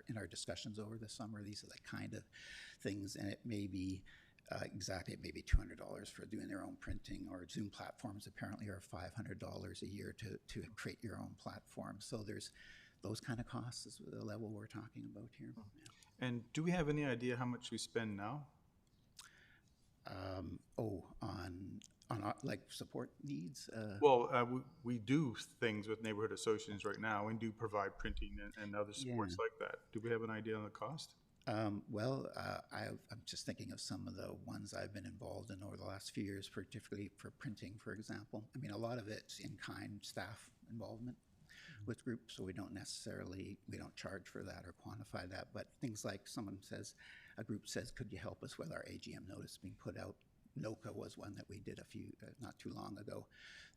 in our discussions over the summer. These are the kind of things, and it may be. Exactly, it may be $200 for doing their own printing, or Zoom platforms apparently are $500 a year to create your own platform. So there's those kind of costs is the level we're talking about here. Yeah. And do we have any idea how much we spend now? On like support needs? We do things with neighborhood associations right now and do provide printing and other supports like that. Do we have an idea on the cost? I'm just thinking of some of the ones I've been involved in over the last few years, particularly for printing, for example. I mean, a lot of it's in-kind staff involvement with groups, so we don't charge for that or quantify that. But things like a group says, could you help us with our AGM notice being put out? NOCA was one that we did not too long ago.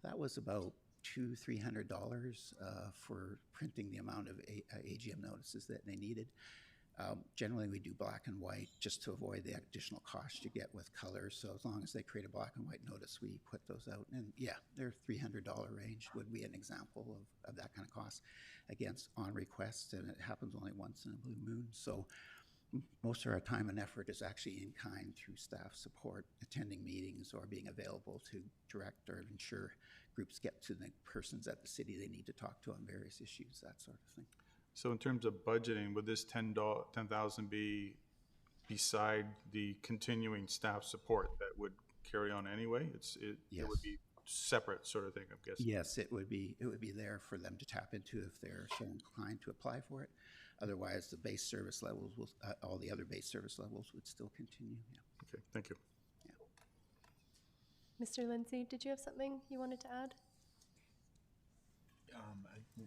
That was about $200-300 for printing the amount of AGM notices that they needed. Generally, we do black and white just to avoid the additional cost you get with colors. So as long as they create a black and white notice, we put those out. And yeah, their $300 range would be an example of that kind of cost. Again, on request, and it happens only once in a blue moon. So most of our time and effort is actually in kind through staff support, attending meetings, or being available to direct or ensure groups get to the persons at the city they need to talk to on various issues, that sort of thing. So in terms of budgeting, would this 10,000 be beside the continuing staff support that would carry on anyway? Yes. It would be separate sort of thing, I'm guessing. Yes, it would be there for them to tap into if they're so inclined to apply for it. Otherwise, the base service levels all the other base service levels would still continue. Yeah. Okay, thank you. Yeah. Mr. Lindsay, did you have something you wanted to add?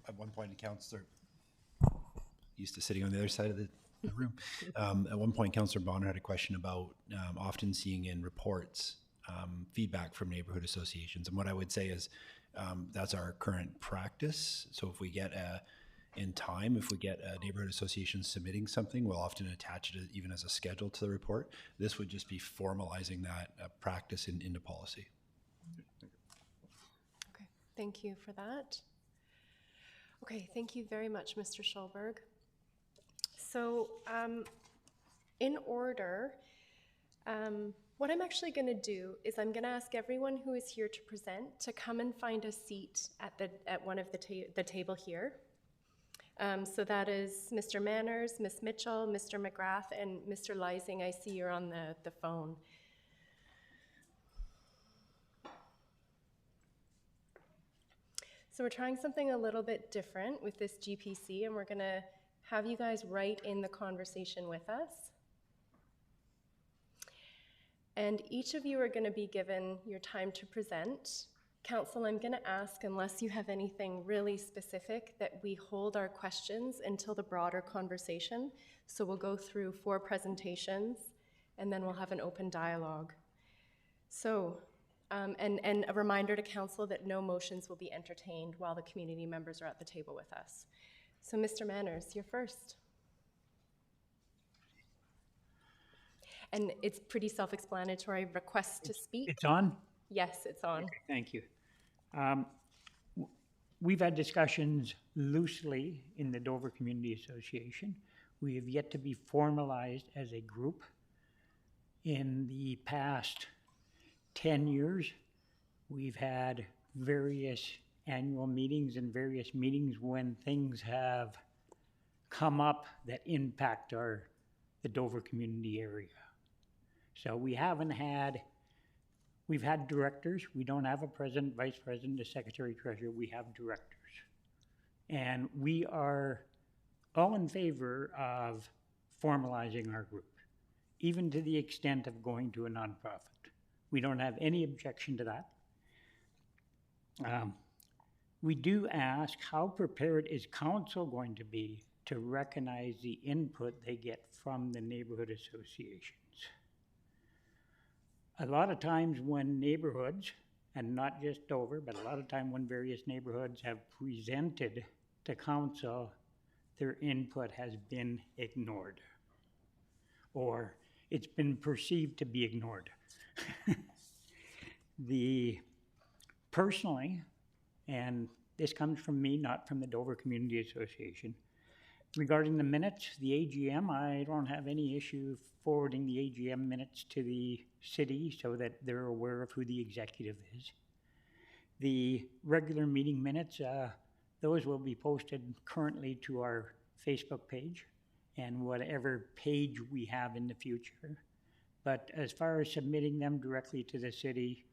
At one point, a councillor used to sitting on the other side of the room. At one point, Councillor Bonner had a question about often seeing in reports feedback from neighborhood associations. And what I would say is that's our current practice. So if we get a neighborhood association submitting something, we'll often attach it even as a schedule to the report. This would just be formalizing that practice into policy. Okay, thank you for that. Okay, thank you very much, Mr. Schulberg. So in order, what I'm actually going to do is I'm going to ask everyone who is here to present to come and find a seat at one of the table here. So that is Mr. Manners, Ms. Mitchell, Mr. McGrath, and Mr. Lysing. I see you're on the phone. So we're trying something a little bit different with this GPC, and we're going to have you guys write in the conversation with us. And each of you are going to be given your time to present. Council, I'm going to ask, unless you have anything really specific, that we hold our questions until the broader conversation. So we'll go through 4 presentations, and then we'll have an open dialogue. So, and a reminder to Council that no motions will be entertained while the community members are at the table with us. So, Mr. Manners, you're first. And it's pretty self-explanatory. Request to speak. It's on? Yes, it's on. Okay, thank you. We've had discussions loosely in the Dover Community Association. We have yet to be formalized as a group. In the past 10 years, we've had various annual meetings and various meetings when things have come up that impact the Dover community area. So we've had directors. We don't have a president, vice president, a secretary, treasurer. We have directors. And we are all in favor of formalizing our group, even to the extent of going to a nonprofit. We don't have any objection to that. We do ask, how prepared is council going to be to recognize the input they get from the neighborhood associations? A lot of times when neighborhoods, and not just Dover, but a lot of time when various neighborhoods have presented to council, their input has been ignored, or it's been perceived to be ignored. Personally, and this comes from me, not from the Dover Community Association, regarding the minutes, the AGM, I don't have any issue forwarding the AGM minutes to the city so that they're aware of who the executive is. The regular meeting minutes, those will be posted currently to our Facebook page and whatever page we have in the future. But as far as submitting them directly to the city,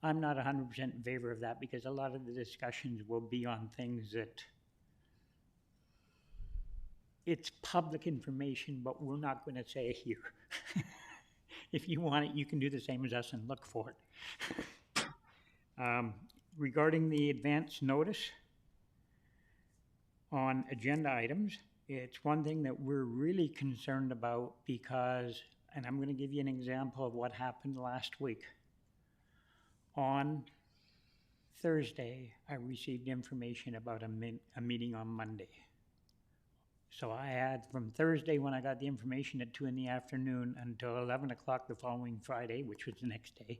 I'm not 100% in favor of that, because a lot of the discussions will be on things that it's public information, but we're not going to say here. If you want it, you can do the same as us and look for it. Regarding the advance notice on agenda items, it's one thing that we're really concerned about because, and I'm going to give you an example of what happened last week. On Thursday, I received information about a meeting on Monday. So I had from Thursday, when I got the information at 2 in the afternoon, until 11 o'clock the following Friday, which was the next day,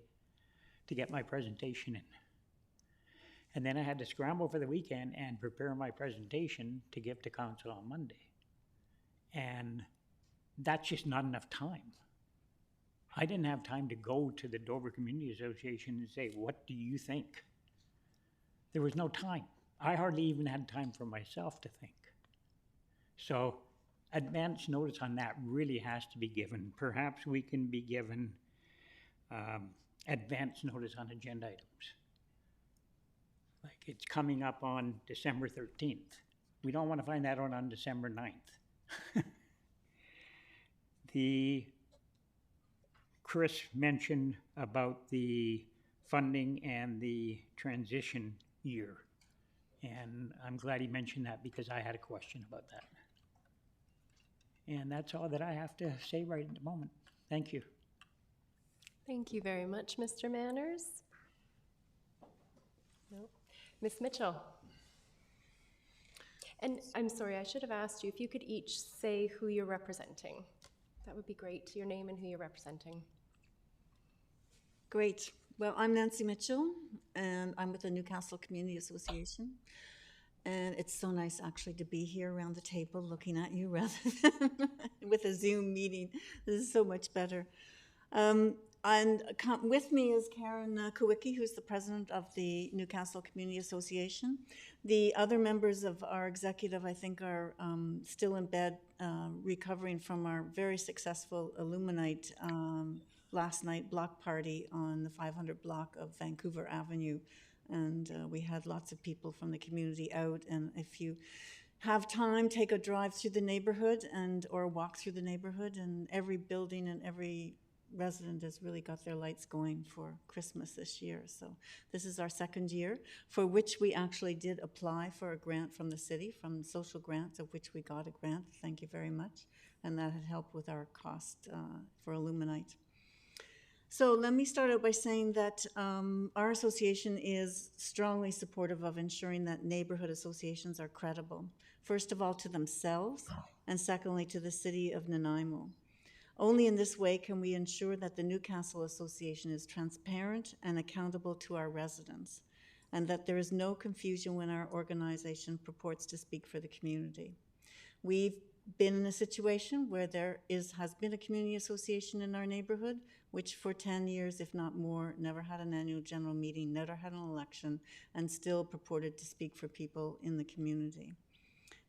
to get my presentation in. And then I had to scramble for the weekend and prepare my presentation to give to council on Monday. And that's just not enough time. I didn't have time to go to the Dover Community Association and say, what do you think? There was no time. I hardly even had time for myself to think. So advance notice on that really has to be given. Perhaps we can be given advance notice on agenda items. Like, it's coming up on December 13th. We don't want to find that out on December 9th. Chris mentioned about the funding and the transition year. And I'm glad he mentioned that, because I had a question about that. And that's all that I have to say right at the moment. Thank you. Thank you very much, Mr. Manners. No. Ms. Mitchell. And I'm sorry, I should have asked you if you could each say who you're representing. That would be great, your name and who you're representing. Great. Well, I'm Nancy Mitchell, and I'm with the Newcastle Community Association. And it's so nice actually to be here around the table looking at you rather than with a Zoom meeting. This is so much better. And with me is Karen Kowicki, who's the president of the Newcastle Community Association. The other members of our executive, I think, are still in bed recovering from our very successful Illuminite last night block party on the 500 block of Vancouver Avenue. And we had lots of people from the community out. And if you have time, take a drive through the neighborhood or walk through the neighborhood, and every building and every resident has really got their lights going for Christmas this year. So this is our second year, for which we actually did apply for a grant from the city, from social grants, of which we got a grant. Thank you very much. And that had helped with our cost for Illuminite. So let me start out by saying that our association is strongly supportive of ensuring that neighborhood associations are credible, first of all to themselves, and secondly to the city of Nanaimo. Only in this way can we ensure that the Newcastle Association is transparent and accountable to our residents, and that there is no confusion when our organization purports to speak for the community. We've been in a situation where there has been a community association in our neighborhood, which for 10 years, if not more, never had an annual general meeting, never had an election, and still purported to speak for people in the community.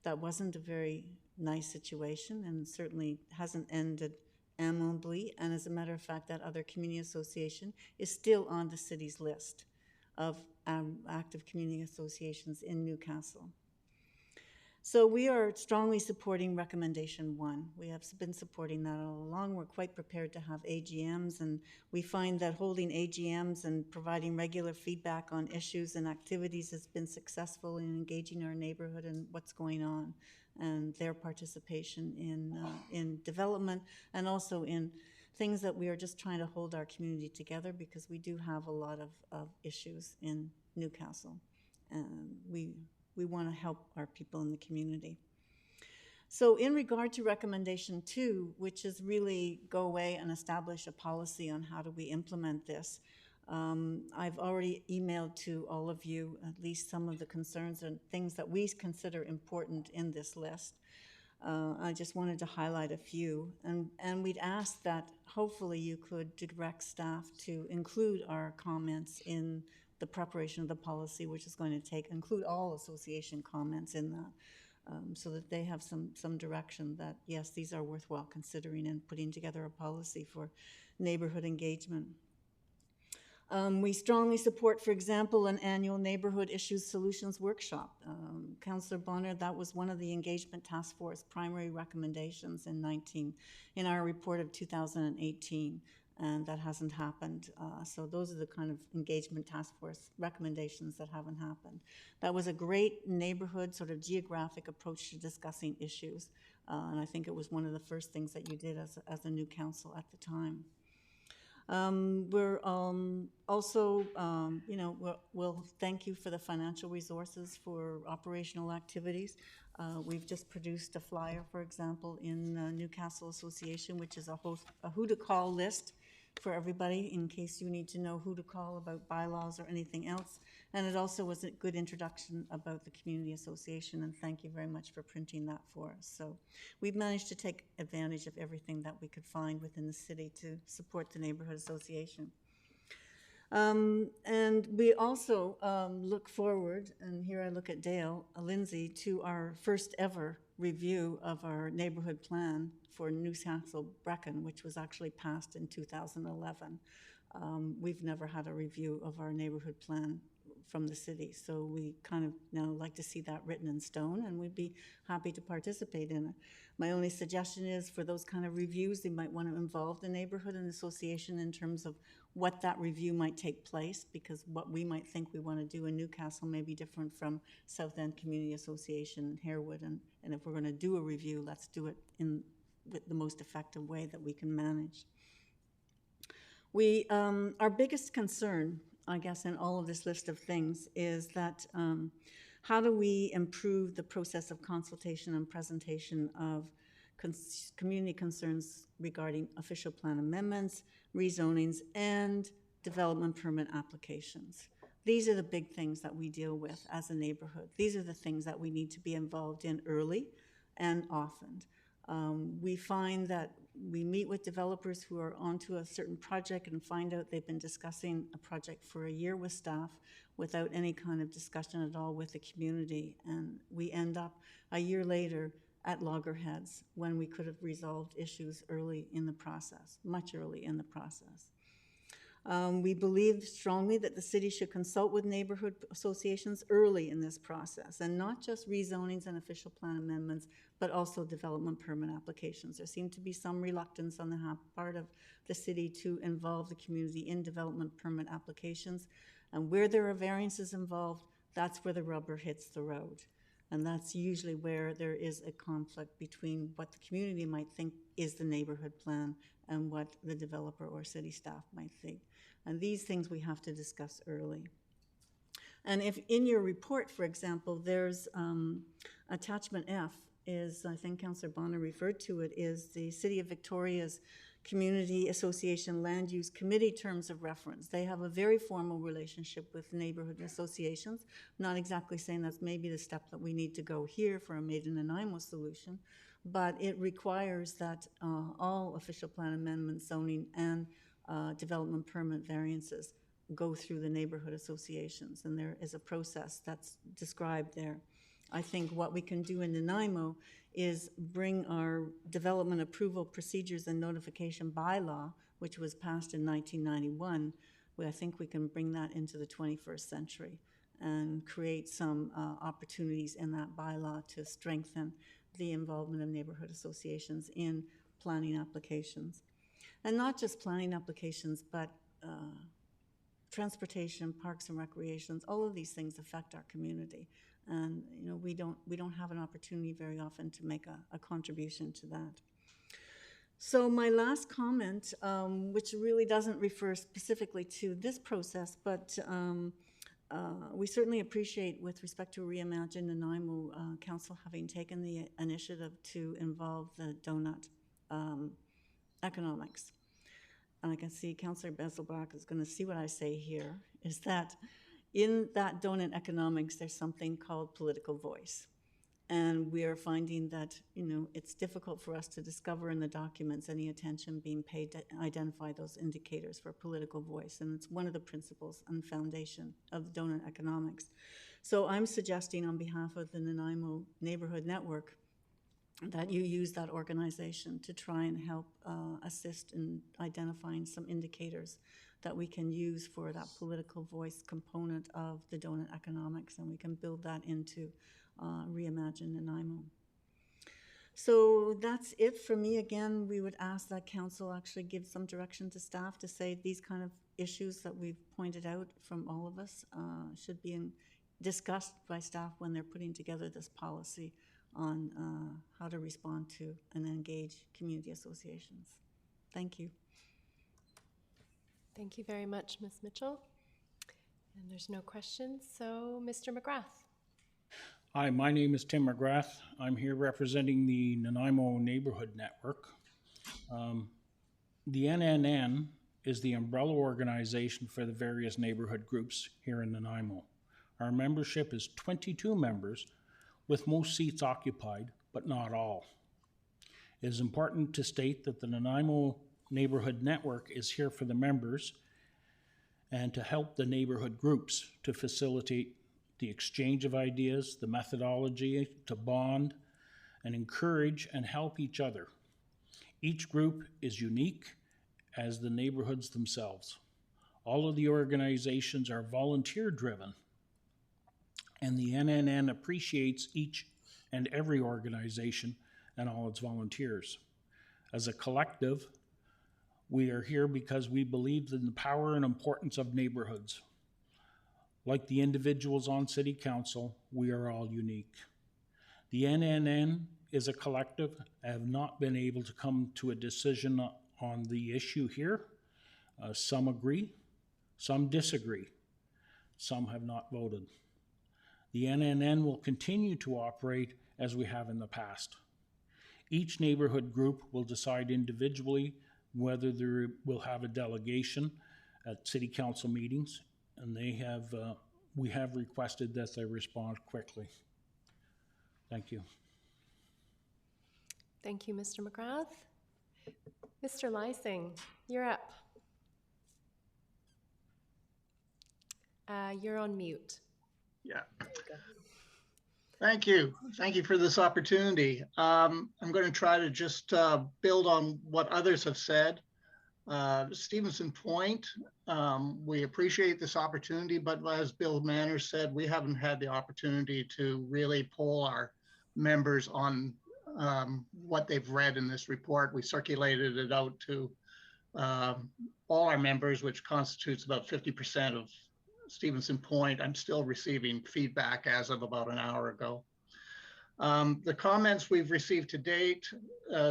That wasn't a very nice situation, and certainly hasn't ended amicably. And as a matter of fact, that other community association is still on the city's list of active community associations in Newcastle. So we are strongly supporting recommendation 1. We have been supporting that all along. We're quite prepared to have AGMs, and we find that holding AGMs and providing regular feedback on issues and activities has been successful in engaging our neighborhood and what's going on, and their participation in development, and also in things that we are just trying to hold our community together, because we do have a lot of issues in Newcastle, and we want to help our people in the community. So in regard to recommendation 2, which is really go away and establish a policy on how do we implement this, I've already emailed to all of you at least some of the concerns and things that we consider important in this list. I just wanted to highlight a few, and we'd ask that hopefully you could direct staff to include our comments in the preparation of the policy, which is going to include all association comments in that, so that they have some direction that, yes, these are worthwhile considering and putting together a policy for neighborhood engagement. We strongly support, for example, an annual neighborhood issues solutions workshop. Councillor Bonner, that was one of the engagement task force primary recommendations in our report of 2018. And that hasn't happened. So those are the kind of engagement task force recommendations that haven't happened. That was a great neighborhood sort of geographic approach to discussing issues. And I think it was one of the first things that you did as a new council at the time. We're also, we'll thank you for the financial resources for operational activities. We've just produced a flyer, for example, in Newcastle Association, which is a who to call list for everybody in case you need to know who to call about bylaws or anything else. And it also was a good introduction about the community association, and thank you very much for printing that for us. So we've managed to take advantage of everything that we could find within the city to support the neighborhood association. And we also look forward, and here I look at Dale, Lindsay, to our first ever review of our neighborhood plan for Newcastle Brecon, which was actually passed in 2011. We've never had a review of our neighborhood plan from the city, so we kind of now like to see that written in stone, and we'd be happy to participate in it. My only suggestion is for those kind of reviews, they might want to involve the neighborhood and association in terms of what that review might take place, because what we might think we want to do in Newcastle may be different from South End Community Association and Harewood, and if we're going to do a review, let's do it with the most effective way that we can manage. Our biggest concern, I guess, in all of this list of things is that how do we improve the process of consultation and presentation of community concerns regarding official plan amendments, rezonings, and development permit applications. These are the big things that we deal with as a neighborhood. These are the things that we need to be involved in early and often. We find that we meet with developers who are onto a certain project and find out they've been discussing a project for a year with staff without any kind of discussion at all with the community. And we end up a year later at loggerheads when we could have resolved issues early in the process, much early in the process. We believe strongly that the city should consult with neighborhood associations early in this process, and not just rezonings and official plan amendments, but also development permit applications. There seemed to be some reluctance on the part of the city to involve the community in development permit applications. And where there are variances involved, that's where the rubber hits the road. And that's usually where there is a conflict between what the community might think is the neighborhood plan and what the developer or city staff might think. And these things we have to discuss early. And if in your report, for example, there's attachment F is, I think Councillor Bonner referred to it, is the City of Victoria's Community Association Land Use Committee terms of reference. They have a very formal relationship with neighborhood associations. I'm not exactly saying that's maybe the step that we need to go here for a Made in Nanaimo solution, but it requires that all official plan amendments, zoning, and development permit variances go through the neighborhood associations, and there is a process that's described there. I think what we can do in Nanaimo is bring our development approval procedures and notification bylaw, which was passed in 1991, I think we can bring that into the 21st century and create some opportunities in that bylaw to strengthen the involvement of neighborhood associations in planning applications. And not just planning applications, but transportation, parks and recreations, all of these things affect our community. And you know, we don't have an opportunity very often to make a contribution to that. So my last comment, which really doesn't refer specifically to this process, but we certainly appreciate, with respect to Reimagine Nanaimo Council, having taken the initiative to involve the donut economics. And I can see Councillor Bezelbach is going to see what I say here, is that in that donut economics, there's something called political voice. And we are finding that, you know, it's difficult for us to discover in the documents any attention being paid to identify those indicators for political voice. And it's one of the principles and foundation of donut economics. So I'm suggesting on behalf of the Nanaimo Neighborhood Network that you use that organization to try and help assist in identifying some indicators that we can use for that political voice component of the donut economics, and we can build that into Reimagine Nanaimo. So that's it for me. Again, we would ask that council actually give some direction to staff to say these kind of issues that we've pointed out from all of us should be discussed by staff when they're putting together this policy on how to respond to and engage community associations. Thank you. Thank you very much, Ms. Mitchell. And there's no questions, so Mr. McGrath. Hi, my name is Tim McGrath. I'm here representing the Nanaimo Neighborhood Network. The NNN is the umbrella organization for the various neighborhood groups here in Nanaimo. Our membership is 22 members, with most seats occupied, but not all. It is important to state that the Nanaimo Neighborhood Network is here for the members and to help the neighborhood groups to facilitate the exchange of ideas, the methodology to bond and encourage and help each other. Each group is unique as the neighborhoods themselves. All of the organizations are volunteer driven, and the NNN appreciates each and every organization and all its volunteers. As a collective, we are here because we believe in the power and importance of neighborhoods. Like the individuals on City Council, we are all unique. The NNN is a collective. I have not been able to come to a decision on the issue here. Some agree, some disagree, some have not voted. The NNN will continue to operate as we have in the past. Each neighborhood group will decide individually whether they will have a delegation at City Council meetings, and we have requested that they respond quickly. Thank you. Thank you, Mr. McGrath. Mr. Lysing, you're up. You're on mute. Yeah. Thank you. Thank you for this opportunity. I'm going to try to just build on what others have said. Stevenson Point, we appreciate this opportunity, but as Bill Manners said, we haven't had the opportunity to really poll our members on what they've read in this report. We circulated it out to all our members, which constitutes about 50% of Stevenson Point. I'm still receiving feedback as of about an hour ago. The comments we've received to date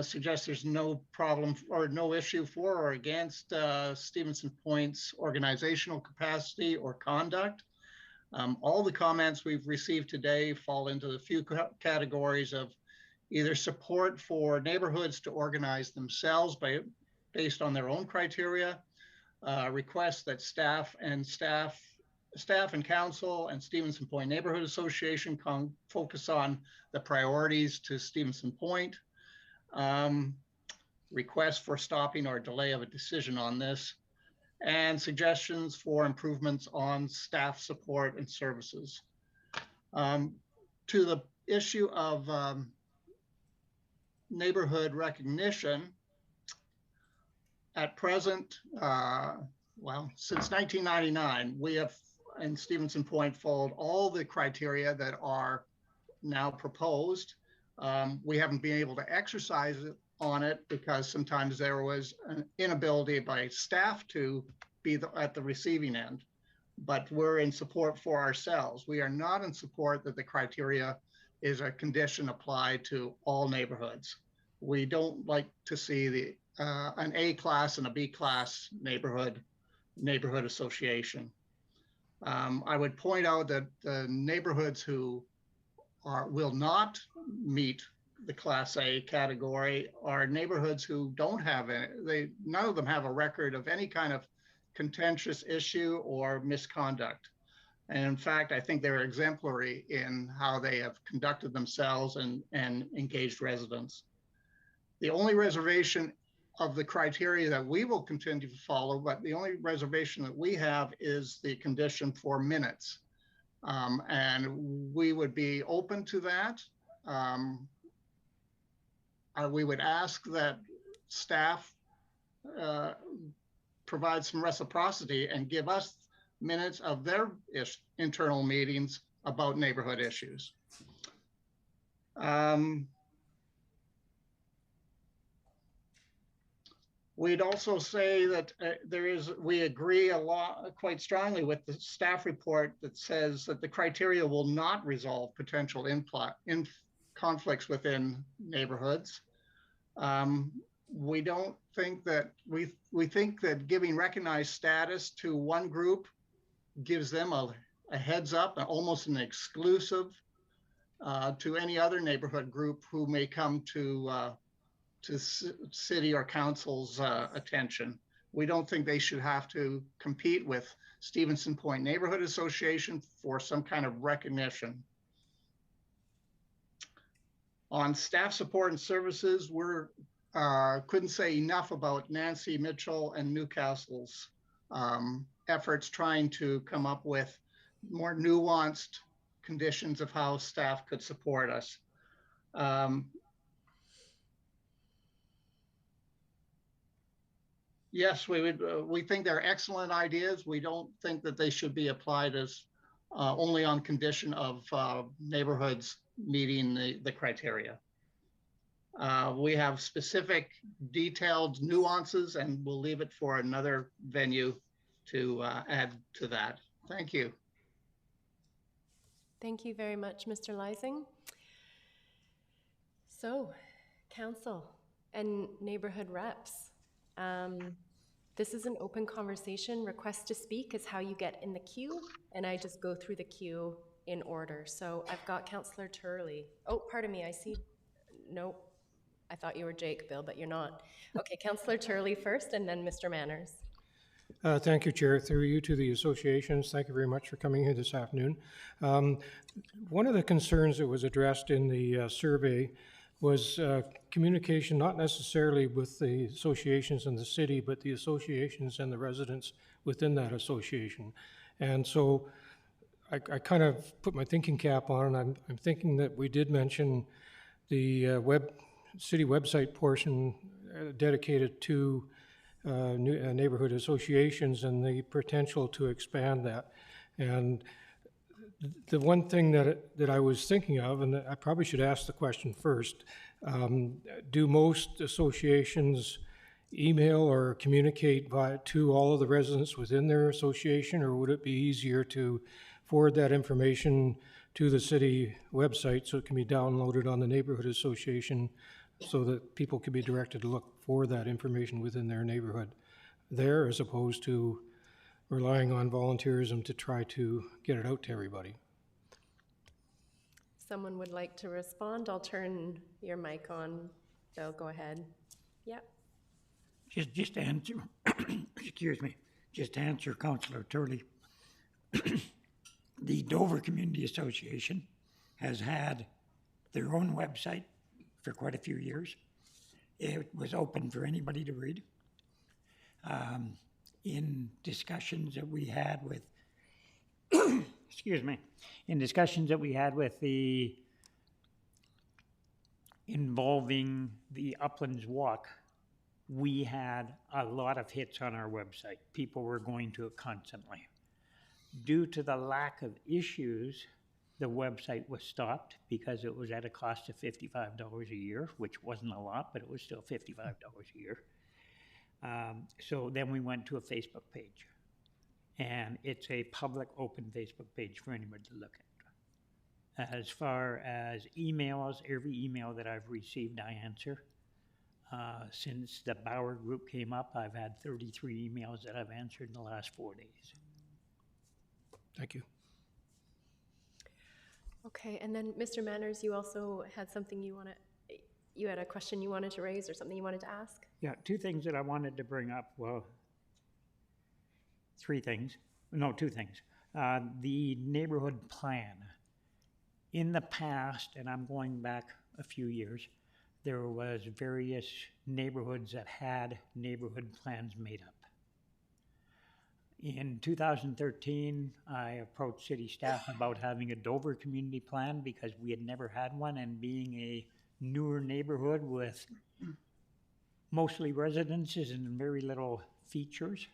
suggest there's no problem or no issue for or against Stevenson Point's organizational capacity or conduct. All the comments we've received today fall into the few categories of either support for neighborhoods to organize themselves based on their own criteria, requests that staff and council and Stevenson Point Neighborhood Association focus on the priorities to Stevenson Point, requests for stopping or delay of a decision on this, and suggestions for improvements on staff support and services. To the issue of neighborhood recognition, at present, well, since 1999, we have in Stevenson Point followed all the criteria that are now proposed. We haven't been able to exercise on it because sometimes there was an inability by staff to be at the receiving end, but we're in support for ourselves. We are not in support that the criteria is a condition applied to all neighborhoods. We don't like to see an A class and a B class neighborhood association. I would point out that the neighborhoods who will not meet the Class A category are neighborhoods who don't have none of them have a record of any kind of contentious issue or misconduct. And in fact, I think they're exemplary in how they have conducted themselves and engaged residents. The only reservation of the criteria that we will continue to follow, but the only reservation that we have is the condition for minutes. And we would be open to that. We would ask that staff provide some reciprocity and give us minutes of their internal meetings about neighborhood issues. We'd also say that we agree quite strongly with the staff report that says that the criteria will not resolve potential conflicts within neighborhoods. We don't think that, we think that giving recognized status to one group gives them a heads up, almost an exclusive to any other neighborhood group who may come to city or council's attention. We don't think they should have to compete with Stevenson Point Neighborhood Association for some kind of recognition. On staff support and services, we're couldn't say enough about Nancy Mitchell and Newcastle's efforts trying to come up with more nuanced conditions of how staff could support us. Yes, we think they're excellent ideas. We don't think that they should be applied as only on condition of neighborhoods meeting the criteria. We have specific detailed nuances, and we'll leave it for another venue to add to that. Thank you. Thank you very much, Mr. Lysing. So, council and neighborhood reps. This is an open conversation. Request to speak is how you get in the queue, and I just go through the queue in order. So I've got Councillor Turley. Oh, pardon me, I see, no, I thought you were Jake, Bill, but you're not. Okay, Councillor Turley first, and then Mr. Manners. Thank you, Chair. Through you to the associations, thank you very much for coming here this afternoon. One of the concerns that was addressed in the survey was communication, not necessarily with the associations in the city, but the associations and the residents within that association. And so I kind of put my thinking cap on, and I'm thinking that we did mention the city website portion dedicated to neighborhood associations and the potential to expand that. And the one thing that I was thinking of, and I probably should ask the question first, do most associations email or communicate to all of the residents within their association, or would it be easier to forward that information to the city website so it can be downloaded on the neighborhood association so that people can be directed to look for that information within their neighborhood there, as opposed to relying on volunteerism to try to get it out to everybody? Someone would like to respond? I'll turn your mic on. Bill, go ahead. Yeah. Just to answer, excuse me, just to answer Councillor Turley. The Dover Community Association has had their own website for quite a few years. It was open for anybody to read. In discussions that we had with, excuse me, in discussions that we had with the involving the Uplands Walk, we had a lot of hits on our website. People were going to it constantly. Due to the lack of issues, the website was stopped because it was at a cost of $55 a year, which wasn't a lot, but it was still $55 a year. So then we went to a Facebook page, and it's a public open Facebook page for anybody to look at. As far as emails, every email that I've received, I answer. Since the Bauer group came up, I've had 33 emails that I've answered in the last 4 days. Thank you. Okay, and then Mr. Manners, you also had something you had a question you wanted to raise or something you wanted to ask? Yeah, two things that I wanted to bring up. Well, two things. The neighborhood plan. In the past, and I'm going back a few years, there was various neighborhoods that had neighborhood plans made up. In 2013, I approached city staff about having a Dover community plan because we had never had one, and being a newer neighborhood with mostly residences and very little features,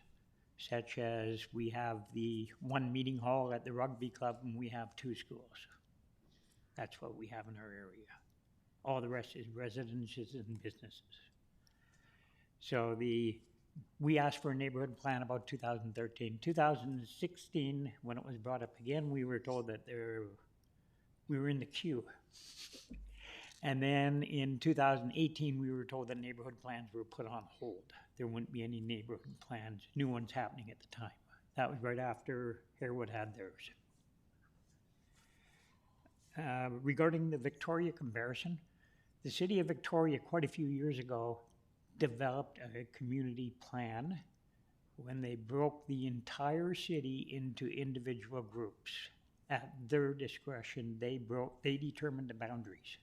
such as we have the one meeting hall at the rugby club and we have 2 schools. That's what we have in our area. All the rest is residences and businesses. So we asked for a neighborhood plan about 2013. 2016, when it was brought up again, we were told that we were in the queue. And then in 2018, we were told that neighborhood plans were put on hold. There wouldn't be any neighborhood plans, new ones happening at the time. That was right after Harewood had theirs. Regarding the Victoria comparison, the city of Victoria quite a few years ago developed a community plan when they broke the entire city into individual groups. At their discretion, they determined the boundaries.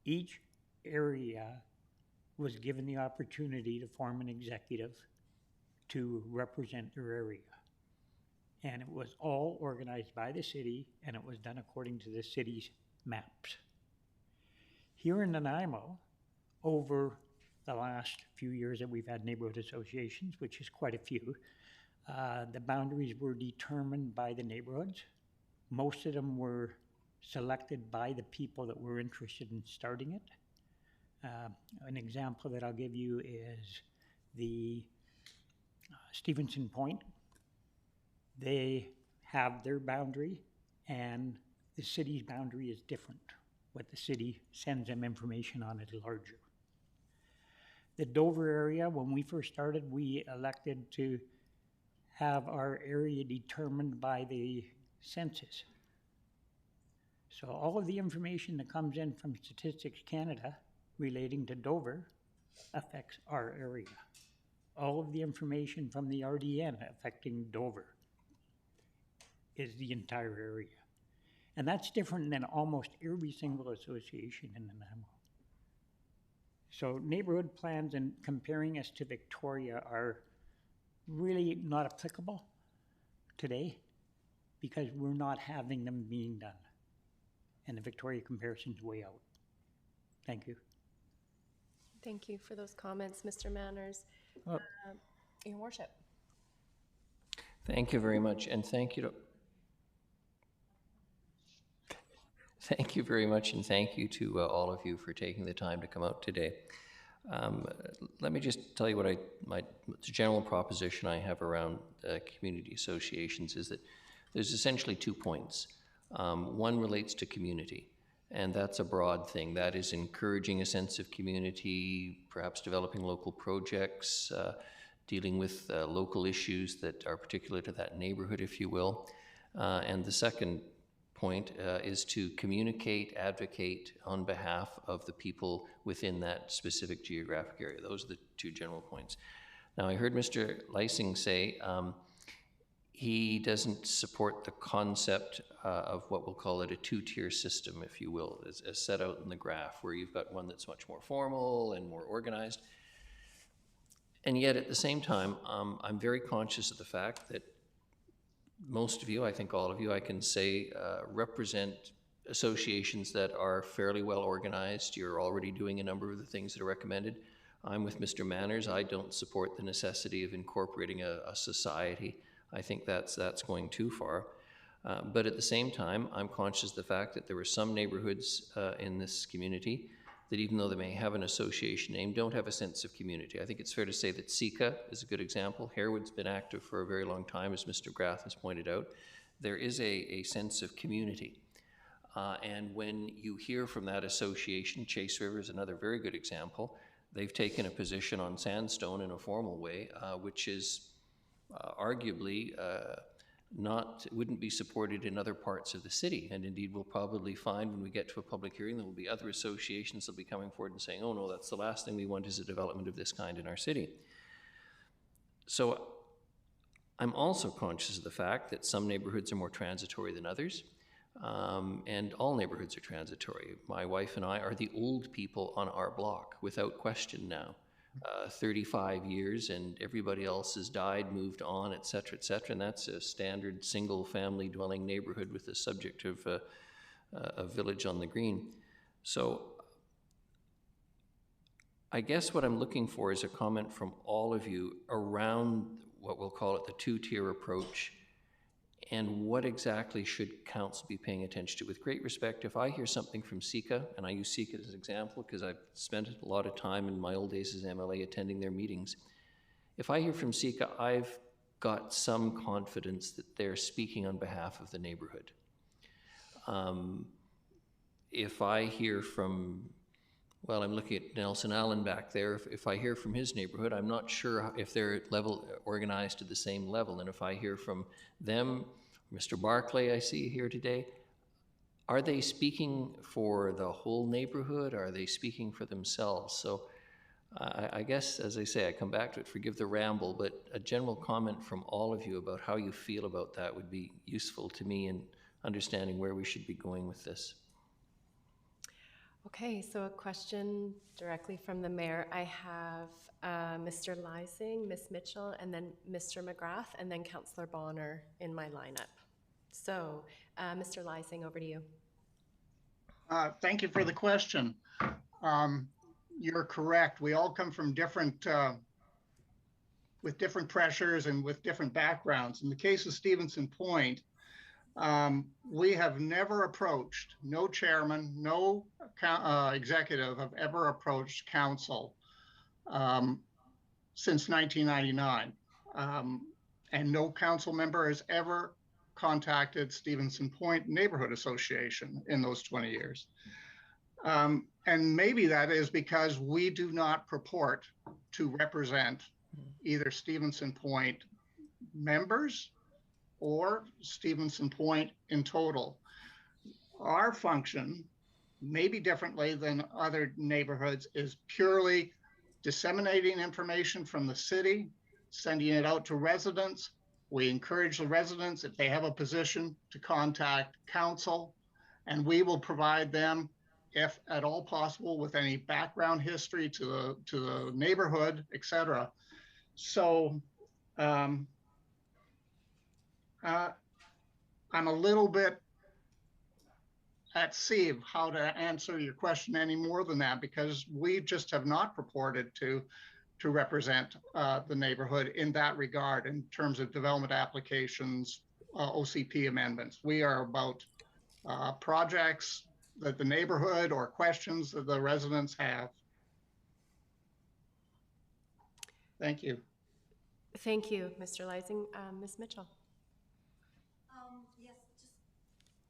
Each area was given the opportunity to form an executive to represent their area. And it was all organized by the city, and it was done according to the city's maps. Here in Nanaimo, over the last few years that we've had neighborhood associations, which is quite a few, the boundaries were determined by the neighborhoods. Most of them were selected by the people that were interested in starting it. An example that I'll give you is the Stevenson Point. They have their boundary, and the city's boundary is different. What the city sends them information on is larger. The Dover area, when we first started, we elected to have our area determined by the census. So all of the information that comes in from Statistics Canada relating to Dover affects our area. All of the information from the RDN affecting Dover is the entire area. And that's different than almost every single association in Nanaimo. So neighborhood plans and comparing us to Victoria are really not applicable today because we're not having them being done. And the Victoria comparison's way out. Thank you. Thank you for those comments, Mr. Manners. Oh. Your Worship. Thank you very much, and thank you very much, and thank you to all of you for taking the time to come out today. Let me just tell you what the general proposition I have around community associations is that there's essentially 2 points. One relates to community, and that's a broad thing. That is encouraging a sense of community, perhaps developing local projects, dealing with local issues that are particular to that neighborhood, if you will. And the second point is to communicate, advocate on behalf of the people within that specific geographic area. Those are the 2 general points. Now, I heard Mr. Lysing say he doesn't support the concept of what we'll call it a 2-tier system, if you will, as set out in the graph, where you've got one that's much more formal and more organized. And yet, at the same time, I'm very conscious of the fact that most of you, I think all of you, I can say, represent associations that are fairly well organized. You're already doing a number of the things that are recommended. I'm with Mr. Manners. I don't support the necessity of incorporating a society. I think that's going too far. But at the same time, I'm conscious of the fact that there are some neighborhoods in this community that, even though they may have an association name, don't have a sense of community. I think it's fair to say that Sika is a good example. Harewood's been active for a very long time, as Mr. Grath has pointed out. There is a sense of community. And when you hear from that association, Chase River is another very good example. They've taken a position on Sandstone in a formal way, which is arguably wouldn't be supported in other parts of the city. And indeed, we'll probably find when we get to a public hearing, there will be other associations that will be coming forward and saying, oh no, that's the last thing we want is a development of this kind in our city. So I'm also conscious of the fact that some neighborhoods are more transitory than others, and all neighborhoods are transitory. My wife and I are the old people on our block, without question now. 35 years, and everybody else has died, moved on, et cetera, and that's a standard single-family dwelling neighborhood with the subject of a village on the green. So I guess what I'm looking for is a comment from all of you around what we'll call it the 2-tier approach, and what exactly should council be paying attention to. With great respect, if I hear something from Sika, and I use Sika as an example because I've spent a lot of time in my old days as MLA attending their meetings. If I hear from Sika, I've got some confidence that they're speaking on behalf of the neighborhood. If I hear from, well, I'm looking at Nelson Allen back there. If I hear from his neighborhood, I'm not sure if they're organized to the same level. And if I hear from them, Mr. Barclay I see here today, are they speaking for the whole neighborhood? Are they speaking for themselves? So I guess, as I say, I come back to it, forgive the ramble, but a general comment from all of you about how you feel about that would be useful to me in understanding where we should be going with this. Okay, so a question directly from the mayor. I have Mr. Lysing, Ms. Mitchell, and then Mr. McGrath, and then Councillor Bonner in my lineup. So, Mr. Lysing, over to you. Thank you for the question. You're correct. We all come from different, with different pressures and with different backgrounds. In the case of Stevenson Point, we have never approached, no chairman, no executive have ever approached council since 1999. And no council member has ever contacted Stevenson Point Neighborhood Association in those 20 years. And maybe that is because we do not purport to represent either Stevenson Point members or Stevenson Point in total. Our function, maybe differently than other neighborhoods, is purely disseminating information from the city, sending it out to residents. We encourage the residents, if they have a position, to contact council, and we will provide them, if at all possible, with any background history to the neighborhood, etc. So I'm a little bit at sea of how to answer your question any more than that, because we just have not purported to represent the neighborhood in that regard in terms of development applications, OCP amendments. We are about projects that the neighborhood or questions that the residents have. Thank you. Thank you, Mr. Lysing. Ms. Mitchell. Yes, just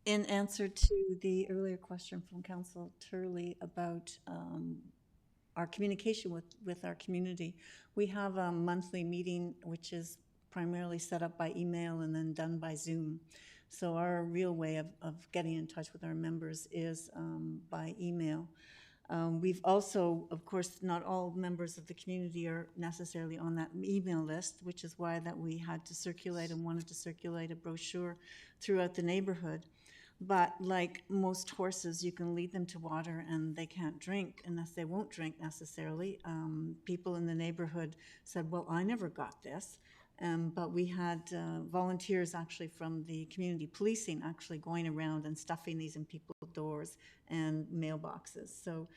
in answer to the earlier question from Council Turley about our communication with our community, we have a monthly meeting which is primarily set up by email and then done by Zoom. So our real way of getting in touch with our members is by email. We've also, of course, not all members of the community are necessarily on that email list, which is why that we had to circulate and wanted to circulate a brochure throughout the neighborhood. But like most horses, you can lead them to water and they can't drink unless they won't drink necessarily. People in the neighborhood said, well, I never got this. But we had volunteers actually from the community policing actually going around and stuffing these in people's doors and mailboxes. So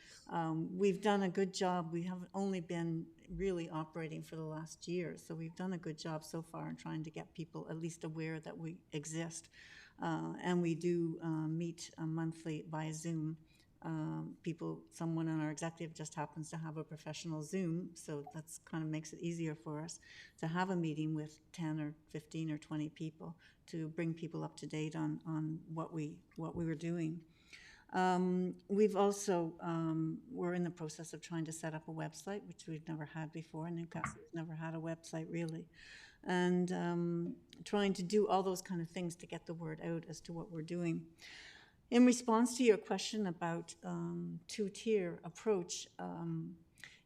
we've done a good job. We haven't only been really operating for the last year. So we've done a good job so far in trying to get people at least aware that we exist. And we do meet monthly by Zoom. Someone on our executive just happens to have a professional Zoom, so that's kind of makes it easier for us to have a meeting with 10 or 15 or 20 people to bring people up to date on what we were doing. We've also, we're in the process of trying to set up a website, which we've never had before. Newcastle's never had a website really. And trying to do all those kind of things to get the word out as to what we're doing. In response to your question about two-tier approach,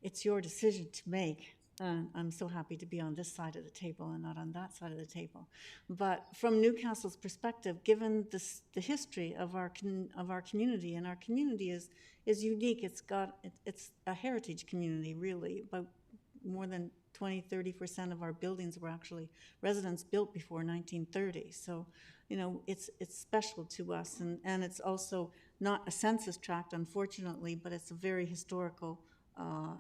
it's your decision to make. I'm so happy to be on this side of the table and not on that side of the table. But from Newcastle's perspective, given the history of our community, and our community is unique. It's a heritage community, really. About more than 20-30% of our buildings were actually residents built before 1930. So, you know, it's special to us, and it's also not a census tract, unfortunately, but it's a very historical,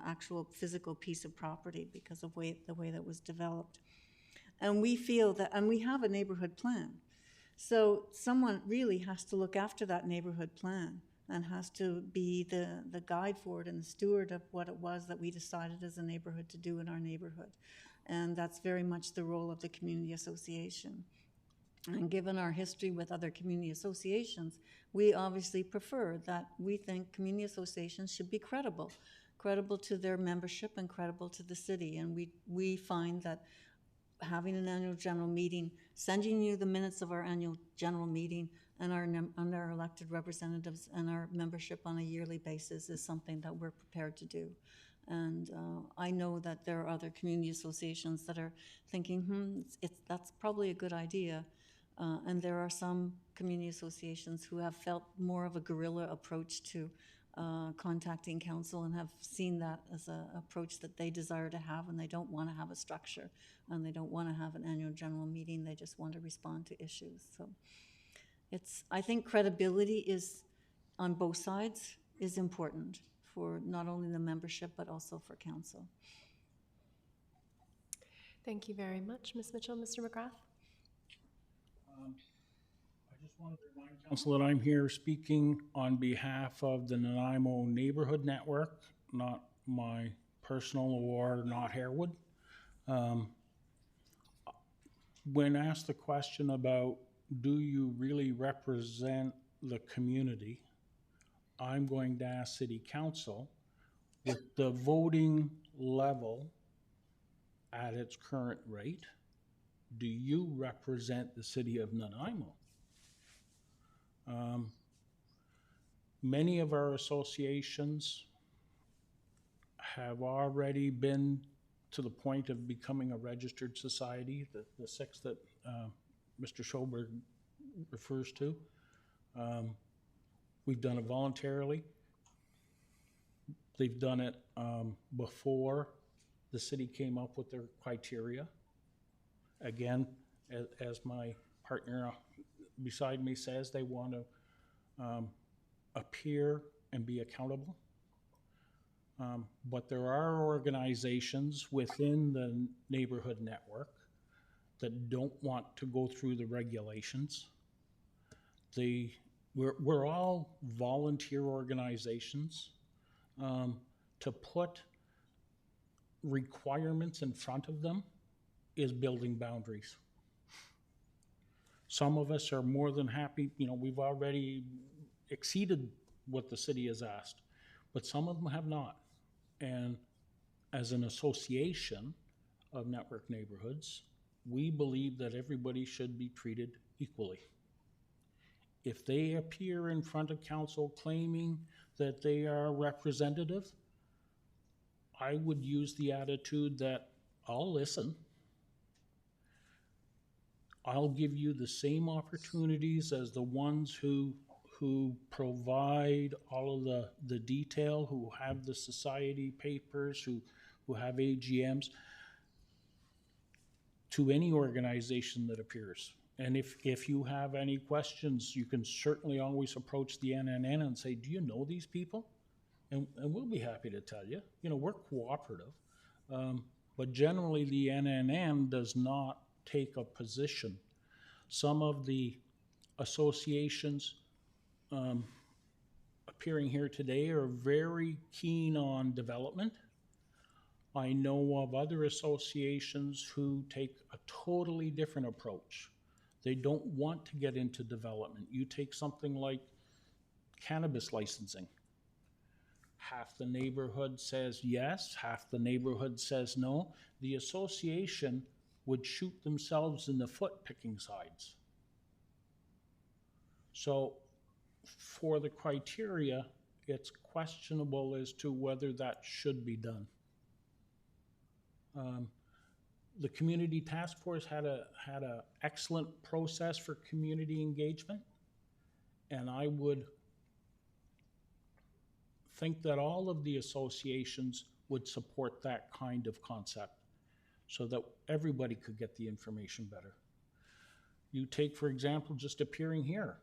actual physical piece of property because of the way that was developed. And we feel that, and we have a neighborhood plan. So someone really has to look after that neighborhood plan and has to be the guide for it and the steward of what it was that we decided as a neighborhood to do in our neighborhood. And that's very much the role of the community association. And given our history with other community associations, we obviously prefer that. We think community associations should be credible to their membership and credible to the city. And we find that having an annual general meeting, sending you the minutes of our annual general meeting and our elected representatives and our membership on a yearly basis is something that we're prepared to do. And I know that there are other community associations that are thinking, that's probably a good idea. And there are some community associations who have felt more of a guerrilla approach to contacting council and have seen that as an approach that they desire to have, and they don't want to have a structure and they don't want to have an annual general meeting. They just want to respond to issues. So I think credibility is on both sides is important for not only the membership but also for council. Thank you very much, Ms. Mitchell. Mr. McGrath? I just wanted to remind council that I'm here speaking on behalf of the Nanaimo Neighborhood Network, not my personal or not Harewood. When asked the question about, do you really represent the community? I'm going to ask City Council, with the voting level at its current rate, do you represent the city of Nanaimo? Many of our associations have already been to the point of becoming a registered society, the six that Mr. Schoberg refers to. We've done it voluntarily. They've done it before the city came up with their criteria. Again, as my partner beside me says, they want to appear and be accountable. But there are organizations within the neighborhood network that don't want to go through the regulations. We're all volunteer organizations. To put requirements in front of them is building boundaries. Some of us are more than happy, we've already exceeded what the city has asked, but some of them have not. And as an association of network neighborhoods, we believe that everybody should be treated equally. If they appear in front of council claiming that they are representative, I would use the attitude that I'll listen. I'll give you the same opportunities as the ones who provide all of the detail, who have the society papers, who have AGMs, to any organization that appears. And if you have any questions, you can certainly always approach the NNN and say, do you know these people? And we'll be happy to tell you. We're cooperative. But generally, the NNN does not take a position. Some of the associations appearing here today are very keen on development. I know of other associations who take a totally different approach. They don't want to get into development. You take something like cannabis licensing. Half the neighborhood says yes, half the neighborhood says no. The association would shoot themselves in the foot picking sides. So for the criteria, it's questionable as to whether that should be done. The community task force had a excellent process for community engagement, and I would think that all of the associations would support that kind of concept so that everybody could get the information better. You take, for example, just appearing here.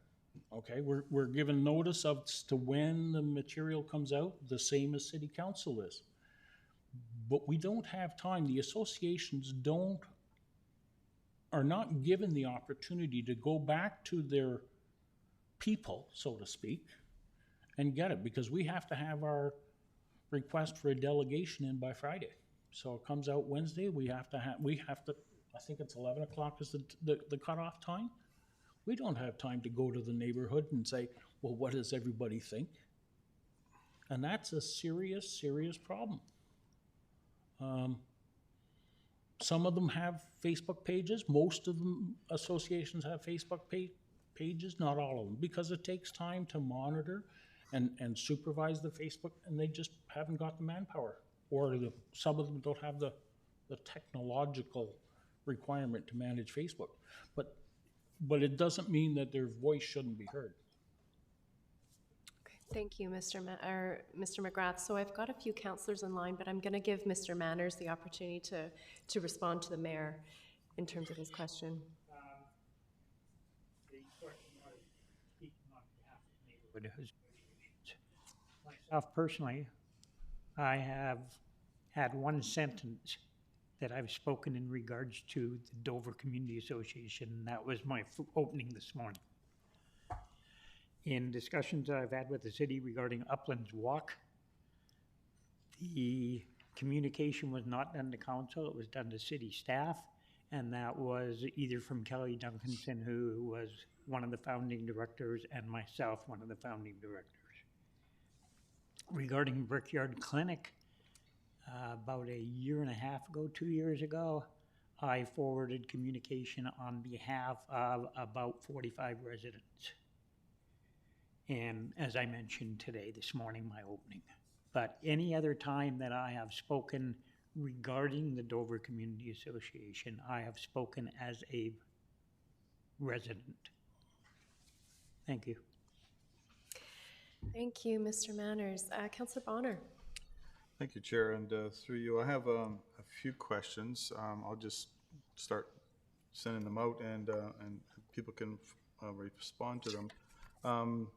Okay, we're given notice as to when the material comes out, the same as city council is. But we don't have time. The associations are not given the opportunity to go back to their people, so to speak, and get it, because we have to have our request for a delegation in by Friday. So it comes out Wednesday. We have to, I think it's 11 o'clock is the cutoff time. We don't have time to go to the neighborhood and say, well, what does everybody think? And that's a serious, serious problem. Some of them have Facebook pages. Most of them associations have Facebook pages, not all of them, because it takes time to monitor and supervise the Facebook, and they just haven't got the manpower. Or some of them don't have the technological requirement to manage Facebook. But it doesn't mean that their voice shouldn't be heard. Okay, thank you, Mr. McGrath. So I've got a few councillors in line, but I'm going to give Mr. Manners the opportunity to respond to the mayor in terms of his question. The question was speaking on behalf of the neighborhood associations. Myself personally, I have had one sentence that I've spoken in regards to the Dover Community Association, and that was my opening this morning. In discussions I've had with the city regarding Uplands Walk, the communication was not done to council, it was done to city staff, and that was either from Kelly Duncanson, who was one of the founding directors, and myself, one of the founding directors. Regarding Brickyard Clinic, about a year and a half ago, 2 years ago, I forwarded communication on behalf of about 45 residents. And as I mentioned today, this morning, my opening. But any other time that I have spoken regarding the Dover Community Association, I have spoken as a resident. Thank you. Thank you, Mr. Manners. Councillor Bonner. Thank you, Chair, and through you, I have a few questions. I'll just start sending them out, and people can respond to them.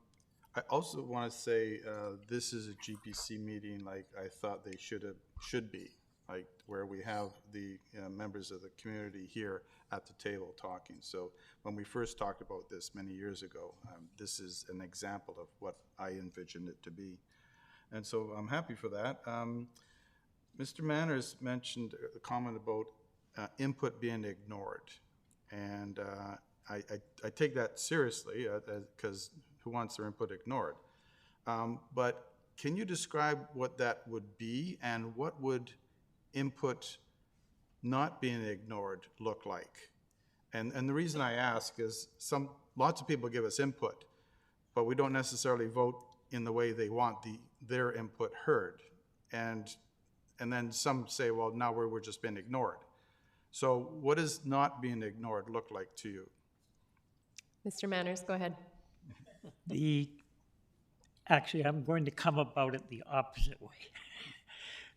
I also want to say, this is a GPC meeting like I thought they should be, like where we have the members of the community here at the table talking. So when we first talked about this many years ago, this is an example of what I envisioned it to be. And so I'm happy for that. Mr. Manners mentioned a comment about input being ignored. And I take that seriously because who wants their input ignored? But can you describe what that would be and what would input not being ignored look like? And the reason I ask is lots of people give us input, but we don't necessarily vote in the way they want their input heard. And then some say, well, now we're just being ignored. So what does not being ignored look like to you? Mr. Manners, go ahead. Actually, I'm going to come about it the opposite way.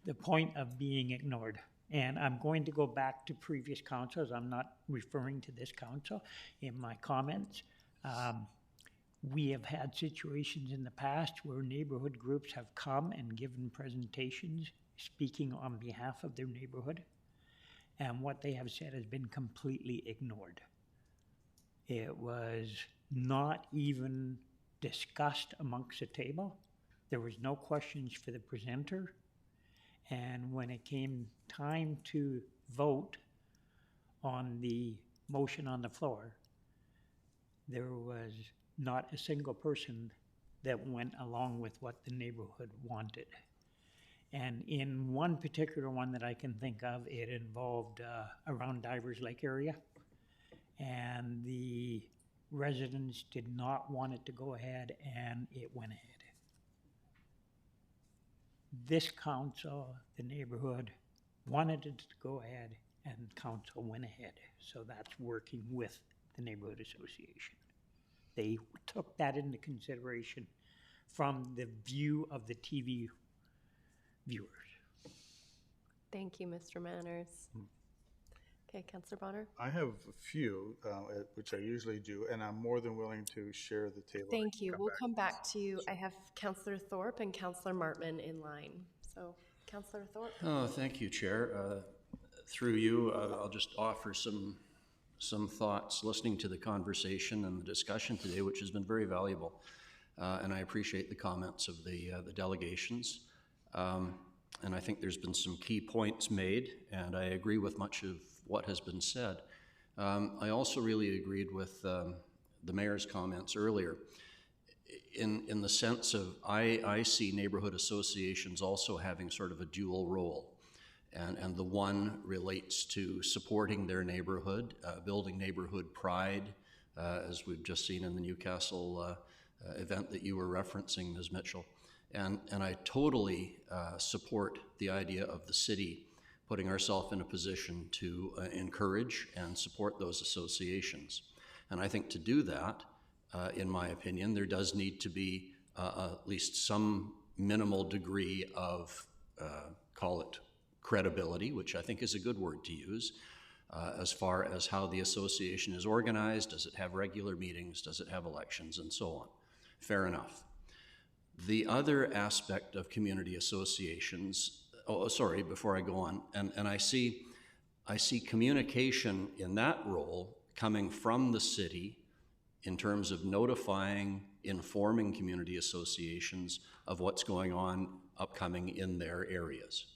The point of being ignored. And I'm going to go back to previous councils. I'm not referring to this council in my comments. We have had situations in the past where neighborhood groups have come and given presentations speaking on behalf of their neighborhood, and what they have said has been completely ignored. It was not even discussed amongst the table. There was no questions for the presenter. And when it came time to vote on the motion on the floor, there was not a single person that went along with what the neighborhood wanted. And in one particular one that I can think of, it involved around Divers Lake area. And the residents did not want it to go ahead, and it went ahead. This council, the neighborhood, wanted it to go ahead, and council went ahead. So that's working with the neighborhood association. They took that into consideration from the view of the TV viewers. Thank you, Mr. Manners. Okay, Councillor Bonner. I have a few, which I usually do, and I'm more than willing to share the table. Thank you. We'll come back to you. I have Councillor Thorpe and Councillor Martman in line. So, Councillor Thorpe. Oh, thank you, Chair. Through you, I'll just offer some thoughts listening to the conversation and the discussion today, which has been very valuable. And I appreciate the comments of the delegations. And I think there's been some key points made, and I agree with much of what has been said. I also really agreed with the mayor's comments earlier in the sense of I see neighborhood associations also having sort of a dual role. And the one relates to supporting their neighborhood, building neighborhood pride, as we've just seen in the Newcastle event that you were referencing, Ms. Mitchell. And I totally support the idea of the city putting ourselves in a position to encourage and support those associations. And I think to do that, in my opinion, there does need to be at least some minimal degree of, call it credibility, which I think is a good word to use, as far as how the association is organized. Does it have regular meetings? Does it have elections? And so on. Fair enough. The other aspect of community associations, before I go on, and I see communication in that role coming from the city in terms of notifying, informing community associations of what's going on upcoming in their areas.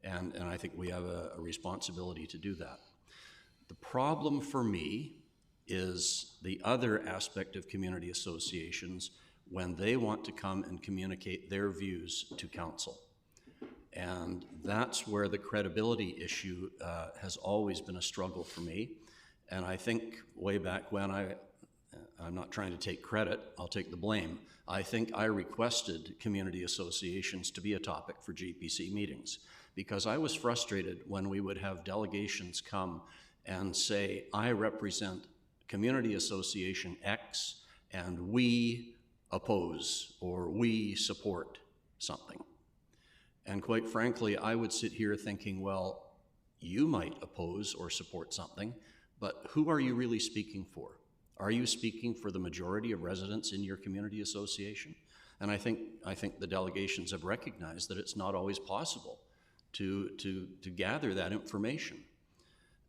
And I think we have a responsibility to do that. The problem for me is the other aspect of community associations when they want to come and communicate their views to council. And that's where the credibility issue has always been a struggle for me. And I think way back when, I'm not trying to take credit, I'll take the blame. I think I requested community associations to be a topic for GPC meetings because I was frustrated when we would have delegations come and say, I represent community association X and we oppose or we support something. And quite frankly, I would sit here thinking, well, you might oppose or support something, but who are you really speaking for? Are you speaking for the majority of residents in your community association? And I think the delegations have recognized that it's not always possible to gather that information.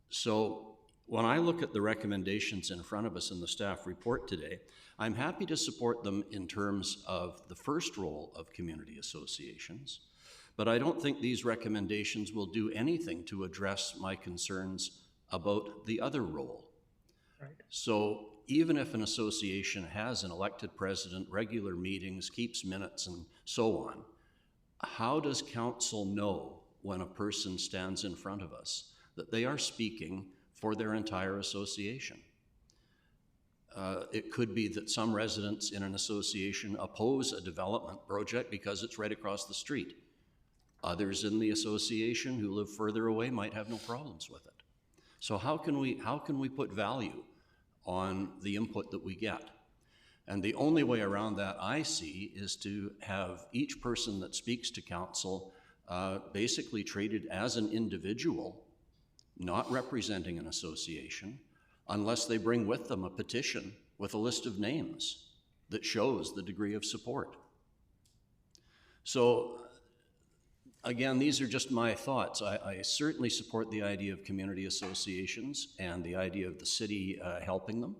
So when I look at the recommendations in front of us in the staff report today, I'm happy to support them in terms of the first role of community associations, but I don't think these recommendations will do anything to address my concerns about the other role. Right. So even if an association has an elected president, regular meetings, keeps minutes, and so on, how does council know when a person stands in front of us that they are speaking for their entire association? It could be that some residents in an association oppose a development project because it's right across the street. Others in the association who live further away might have no problems with it. So how can we put value on the input that we get? And the only way around that I see is to have each person that speaks to council basically treated as an individual, not representing an association, unless they bring with them a petition with a list of names that shows the degree of support. So again, these are just my thoughts. I certainly support the idea of community associations and the idea of the city helping them,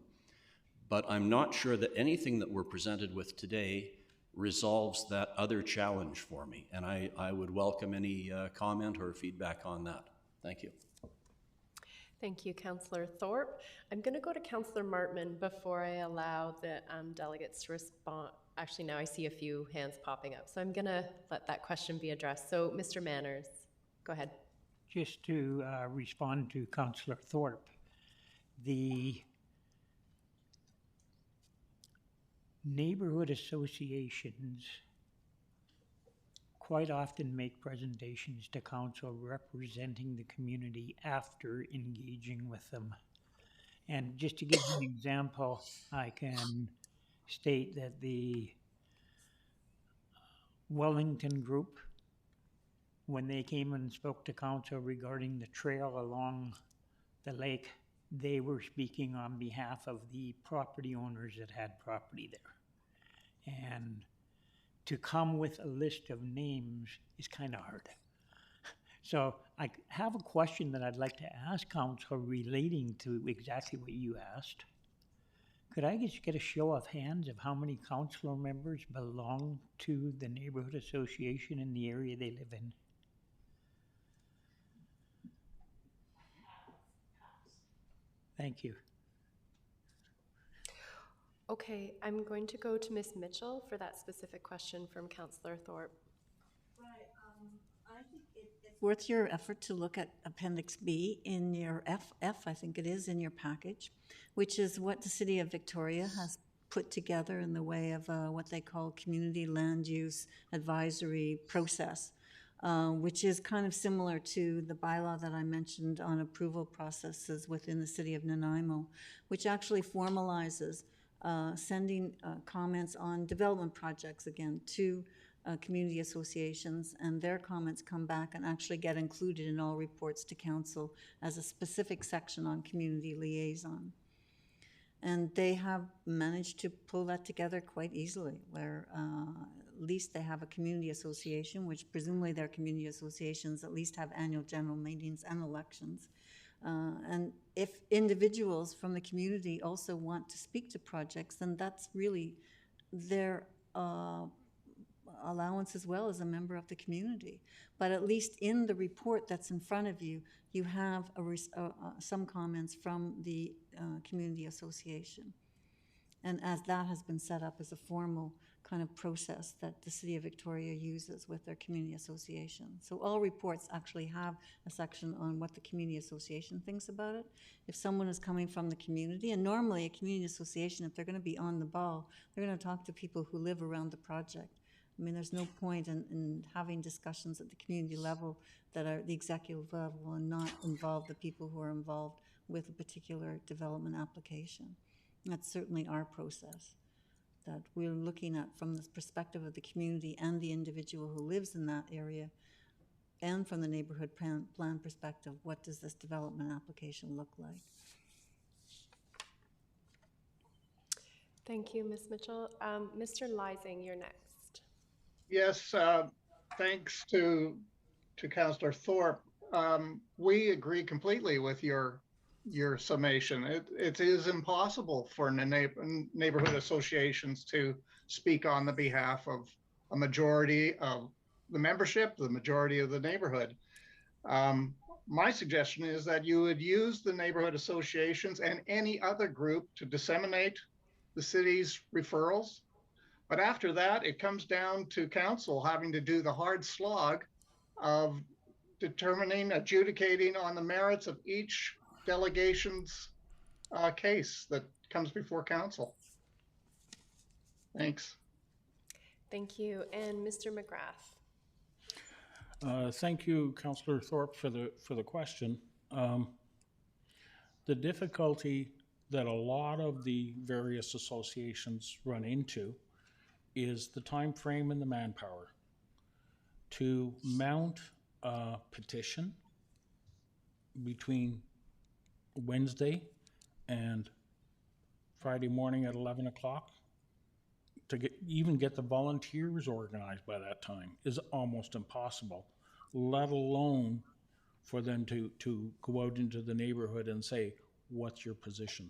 but I'm not sure that anything that we're presented with today resolves that other challenge for me, and I would welcome any comment or feedback on that. Thank you. Thank you, Councillor Thorpe. I'm going to go to Councillor Martman before I allow the delegates to respond. Actually, now I see a few hands popping up, so I'm going to let that question be addressed. So, Mr. Manners, go ahead. Just to respond to Councillor Thorpe, the neighborhood associations quite often make presentations to council representing the community after engaging with them. And just to give you an example, I can state that the Wellington group, when they came and spoke to council regarding the trail along the lake, they were speaking on behalf of the property owners that had property there. And to come with a list of names is kind of hard. So I have a question that I'd like to ask council relating to exactly what you asked. Could I just get a show of hands of how many council members belong to the neighborhood association in the area they live in? Thank you. Okay, I'm going to go to Ms. Mitchell for that specific question from Councillor Thorpe. Right. I think it's worth your effort to look at Appendix B in your F, I think it is, in your package, which is what the City of Victoria has put together in the way of what they call Community Land Use Advisory Process, which is kind of similar to the bylaw that I mentioned on approval processes within the City of Nanaimo, which actually formalizes sending comments on development projects, again, to community associations, and their comments come back and actually get included in all reports to council as a specific section on community liaison. And they have managed to pull that together quite easily, where at least they have a community association, which presumably their community associations at least have annual general meetings and elections. And if individuals from the community also want to speak to projects, then that's really their allowance as well as a member of the community. But at least in the report that's in front of you, you have some comments from the community association. And as that has been set up as a formal kind of process that the City of Victoria uses with their community association. So all reports actually have a section on what the community association thinks about it. If someone is coming from the community, and normally a community association, if they're going to be on the ball, they're going to talk to people who live around the project. I mean, there's no point in having discussions at the community level that are the executive level and not involve the people who are involved with a particular development application. And that's certainly our process, that we're looking at from the perspective of the community and the individual who lives in that area, and from the neighborhood plan perspective, what does this development application look like? Thank you, Ms. Mitchell. Mr. Lysing, you're next. Yes, thanks to Councillor Thorpe. We agree completely with your summation. It is impossible for neighborhood associations to speak on the behalf of a majority of the membership, the majority of the neighborhood. My suggestion is that you would use the neighborhood associations and any other group to disseminate the city's referrals. But after that, it comes down to council having to do the hard slog of determining, adjudicating on the merits of each delegation's case that comes before council. Thanks. Thank you. And Mr. McGrath. Thank you, Councillor Thorpe, for the question. The difficulty that a lot of the various associations run into is the time frame and the manpower to mount a petition between Wednesday and Friday morning at 11 o'clock to even get the volunteers organized by that time is almost impossible, let alone for them to go out into the neighborhood and say, what's your position?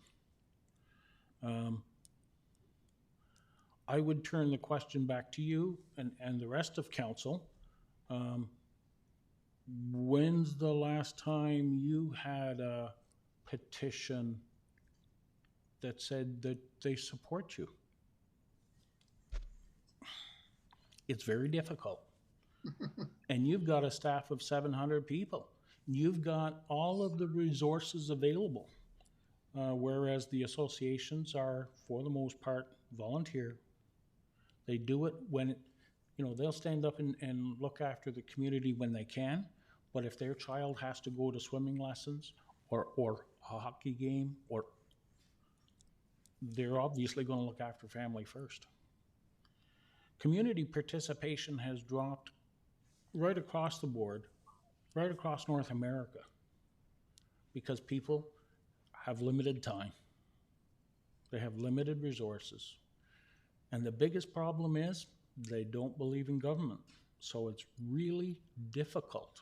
I would turn the question back to you and the rest of council. When's the last time you had a petition that said that they support you? It's very difficult. And you've got a staff of 700 people. You've got all of the resources available, whereas the associations are, for the most part, volunteer. They do it when, they'll stand up and look after the community when they can, but if their child has to go to swimming lessons or a hockey game, they're obviously going to look after family first. Community participation has dropped right across the board, right across North America, because people have limited time. They have limited resources. And the biggest problem is they don't believe in government. So it's really difficult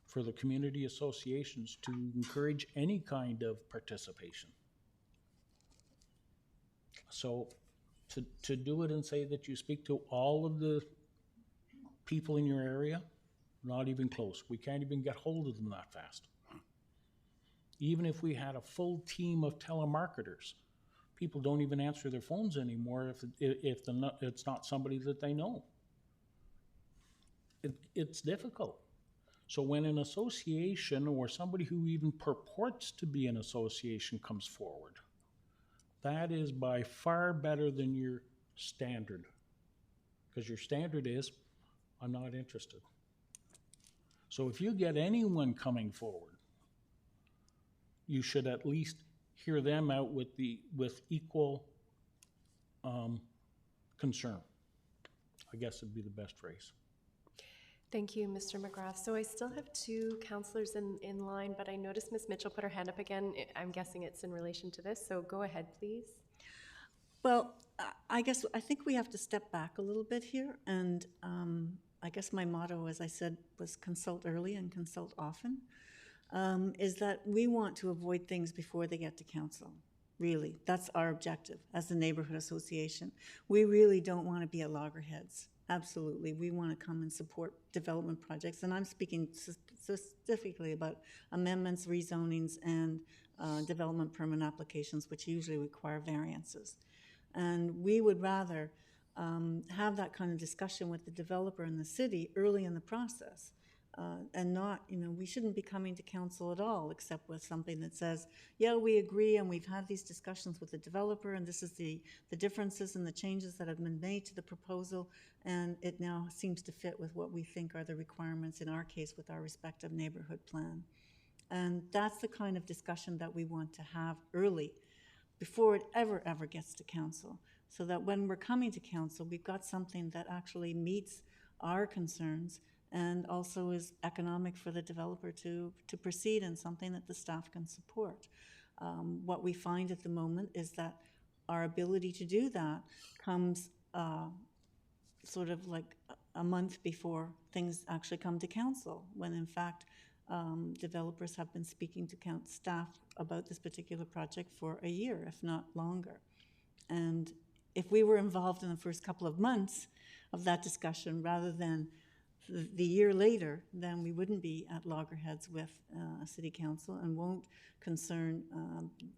for the community associations to encourage any kind of participation. So to do it and say that you speak to all of the people in your area, not even close. We can't even get hold of them that fast. Even if we had a full team of telemarketers, people don't even answer their phones anymore if it's not somebody that they know. It's difficult. So when an association or somebody who even purports to be an association comes forward, that is by far better than your standard. Because your standard is, I'm not interested. So if you get anyone coming forward, you should at least hear them out with equal concern. I guess would be the best phrase. Thank you, Mr. McGrath. So I still have two councillors in line, but I noticed Ms. Mitchell put her hand up again. I'm guessing it's in relation to this, so go ahead, please. Well, I think we have to step back a little bit here, and I guess my motto, as I said, was consult early and consult often, is that we want to avoid things before they get to council. Really, that's our objective as a neighborhood association. We really don't want to be at loggerheads. Absolutely, we want to come and support development projects, and I'm speaking specifically about amendments, rezonings, and development permit applications, which usually require variances. And we would rather have that kind of discussion with the developer and the city early in the process, and not, we shouldn't be coming to council at all except with something that says, yeah, we agree and we've had these discussions with the developer and this is the differences and the changes that have been made to the proposal, and it now seems to fit with what we think are the requirements in our case with our respective neighborhood plan. And that's the kind of discussion that we want to have early before it ever gets to council, so that when we're coming to council, we've got something that actually meets our concerns and also is economic for the developer to proceed, and something that the staff can support. What we find at the moment is that our ability to do that comes sort of like a month before things actually come to council, when in fact developers have been speaking to staff about this particular project for a year, if not longer. And if we were involved in the first couple of months of that discussion rather than the year later, then we wouldn't be at loggerheads with a city council and won't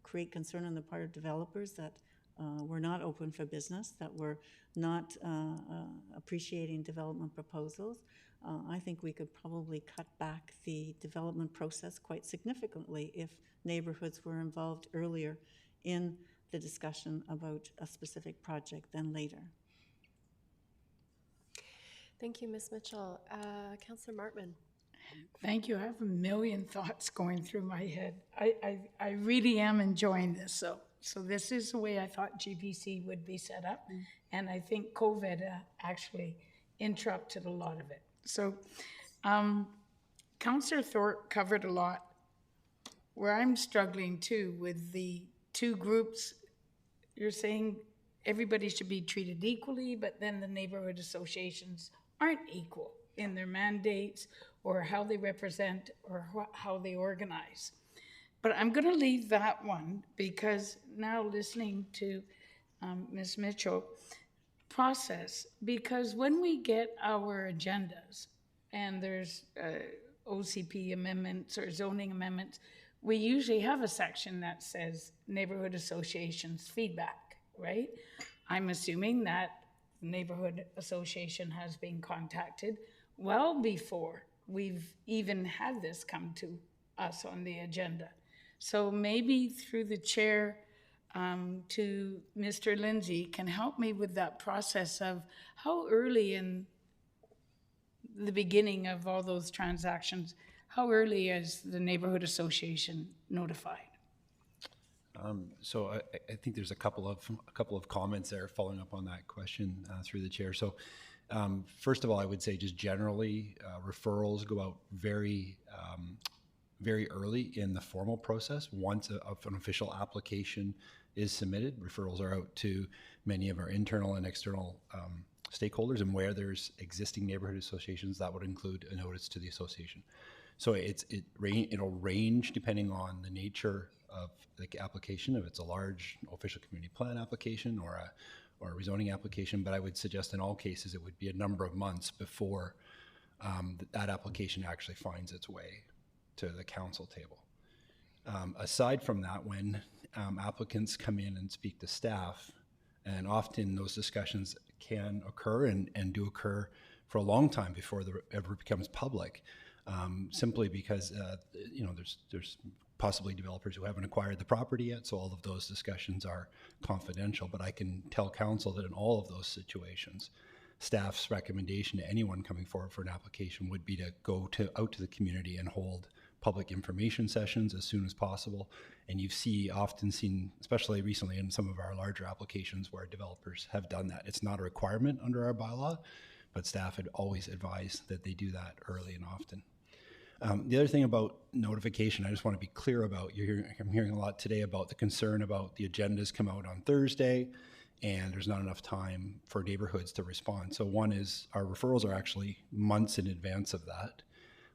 create concern on the part of developers that we're not open for business, that we're not appreciating development proposals. I think we could probably cut back the development process quite significantly if neighborhoods were involved earlier in the discussion about a specific project than later. Thank you, Ms. Mitchell. Councillor Martman. Thank you. I have a million thoughts going through my head. I really am enjoying this. So this is the way I thought GPC would be set up. And I think COVID actually interrupted a lot of it. So Councillor Thorpe covered a lot. Where I'm struggling too with the two groups, you're saying everybody should be treated equally, but then the neighborhood associations aren't equal in their mandates or how they represent or how they organize. But I'm going to leave that one because now listening to Ms. Mitchell, process, because when we get our agendas and there's OCP amendments or zoning amendments, we usually have a section that says neighborhood associations feedback, right? I'm assuming that the neighborhood association has been contacted well before we've even had this come to us on the agenda. So maybe through the chair to Mr. Lindsay can help me with that process of how early in the beginning of all those transactions, how early is the neighborhood association notified? So I think there's a couple of comments there following up on that question through the chair. So first of all, I would say just generally referrals go out very early in the formal process. Once an official application is submitted, referrals are out to many of our internal and external stakeholders, and where there's existing neighborhood associations, that would include a notice to the association. So it'll range depending on the nature of the application, if it's a large official community plan application or a rezoning application, but I would suggest in all cases it would be a number of months before that application actually finds its way to the council table. Aside from that, when applicants come in and speak to staff, and often those discussions can occur and do occur for a long time before it ever becomes public, simply because there's possibly developers who haven't acquired the property yet, so all of those discussions are confidential. But I can tell council that in all of those situations, staff's recommendation to anyone coming forward for an application would be to go out to the community and hold public information sessions as soon as possible. And you've often seen, especially recently in some of our larger applications, where developers have done that. It's not a requirement under our bylaw, but staff had always advised that they do that early and often. The other thing about notification, I just want to be clear about, I'm hearing a lot today about the concern about the agendas come out on Thursday and there's not enough time for neighborhoods to respond. So one is our referrals are actually months in advance of that.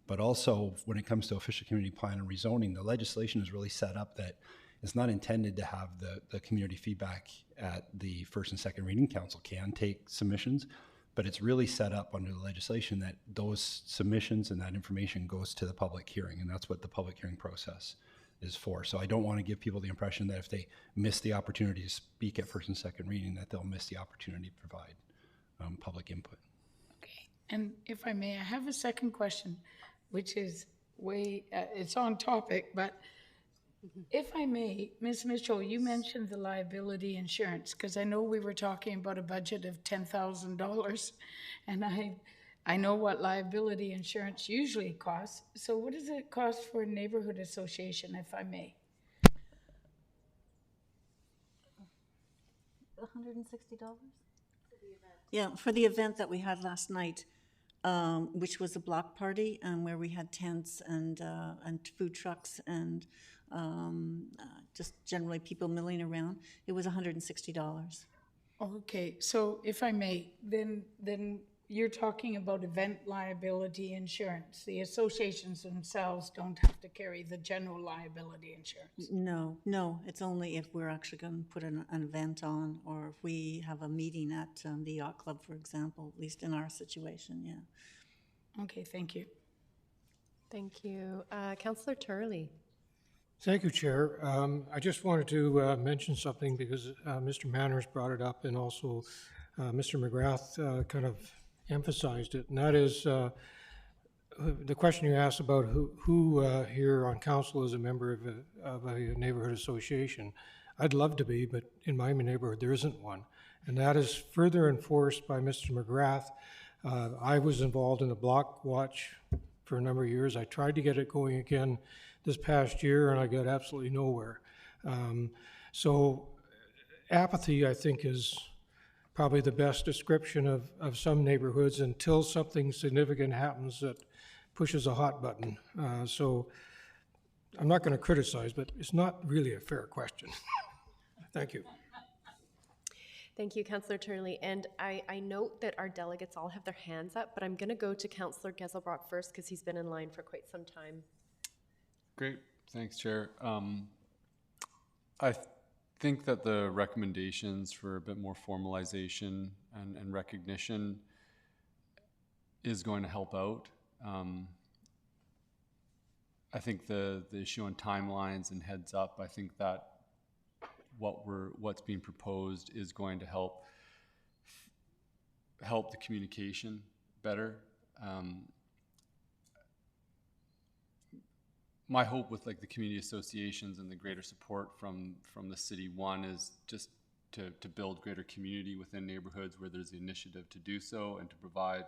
But also when it comes to official community plan and rezoning, the legislation is really set up that it's not intended to have the community feedback at the first and second reading. Council can take submissions, but it's really set up under the legislation that those submissions and that information goes to the public hearing, and that's what the public hearing process is for. So I don't want to give people the impression that if they miss the opportunity to speak at first and second reading, that they'll miss the opportunity to provide public input. Okay, and if I may, I have a second question, which is it's on topic, but if I may, Ms. Mitchell, you mentioned the liability insurance, because I know we were talking about a budget of $10,000, and I know what liability insurance usually costs. So what does it cost for a neighborhood association, if I may? $160? Yeah, for the event that we had last night, which was a block party, where we had tents and food trucks and just generally people milling around, it was $160. Okay, so if I may, then you're talking about event liability insurance. The associations themselves don't have to carry the general liability insurance. No, it's only if we're actually going to put an event on, or if we have a meeting at the yacht club, for example, at least in our situation, yeah. Okay, thank you. Thank you. Councillor Turley. Thank you, Chair. I just wanted to mention something because Mr. Manners brought it up and also Mr. McGrath kind of emphasized it, and that is the question you asked about who here on council is a member of a neighborhood association. I'd love to be, but in my neighborhood there isn't one, and that is further enforced by Mr. McGrath. I was involved in the block watch for a number of years. I tried to get it going again this past year, and I got absolutely nowhere. So apathy, I think, is probably the best description of some neighborhoods until something significant happens that pushes a hot button. So I'm not going to criticize, but it's not really a fair question. Thank you. Thank you, Councillor Turley. And I note that our delegates all have their hands up, but I'm going to go to Councillor Geselbrock first because he's been in line for quite some time. Great, thanks, Chair. I think that the recommendations for a bit more formalization and recognition is going to help out. I think the issue on timelines and heads up, I think that what's being proposed is going to help the communication better. My hope with like the community associations and the greater support from the city, one is just to build greater community within neighborhoods where there's the initiative to do so, and to provide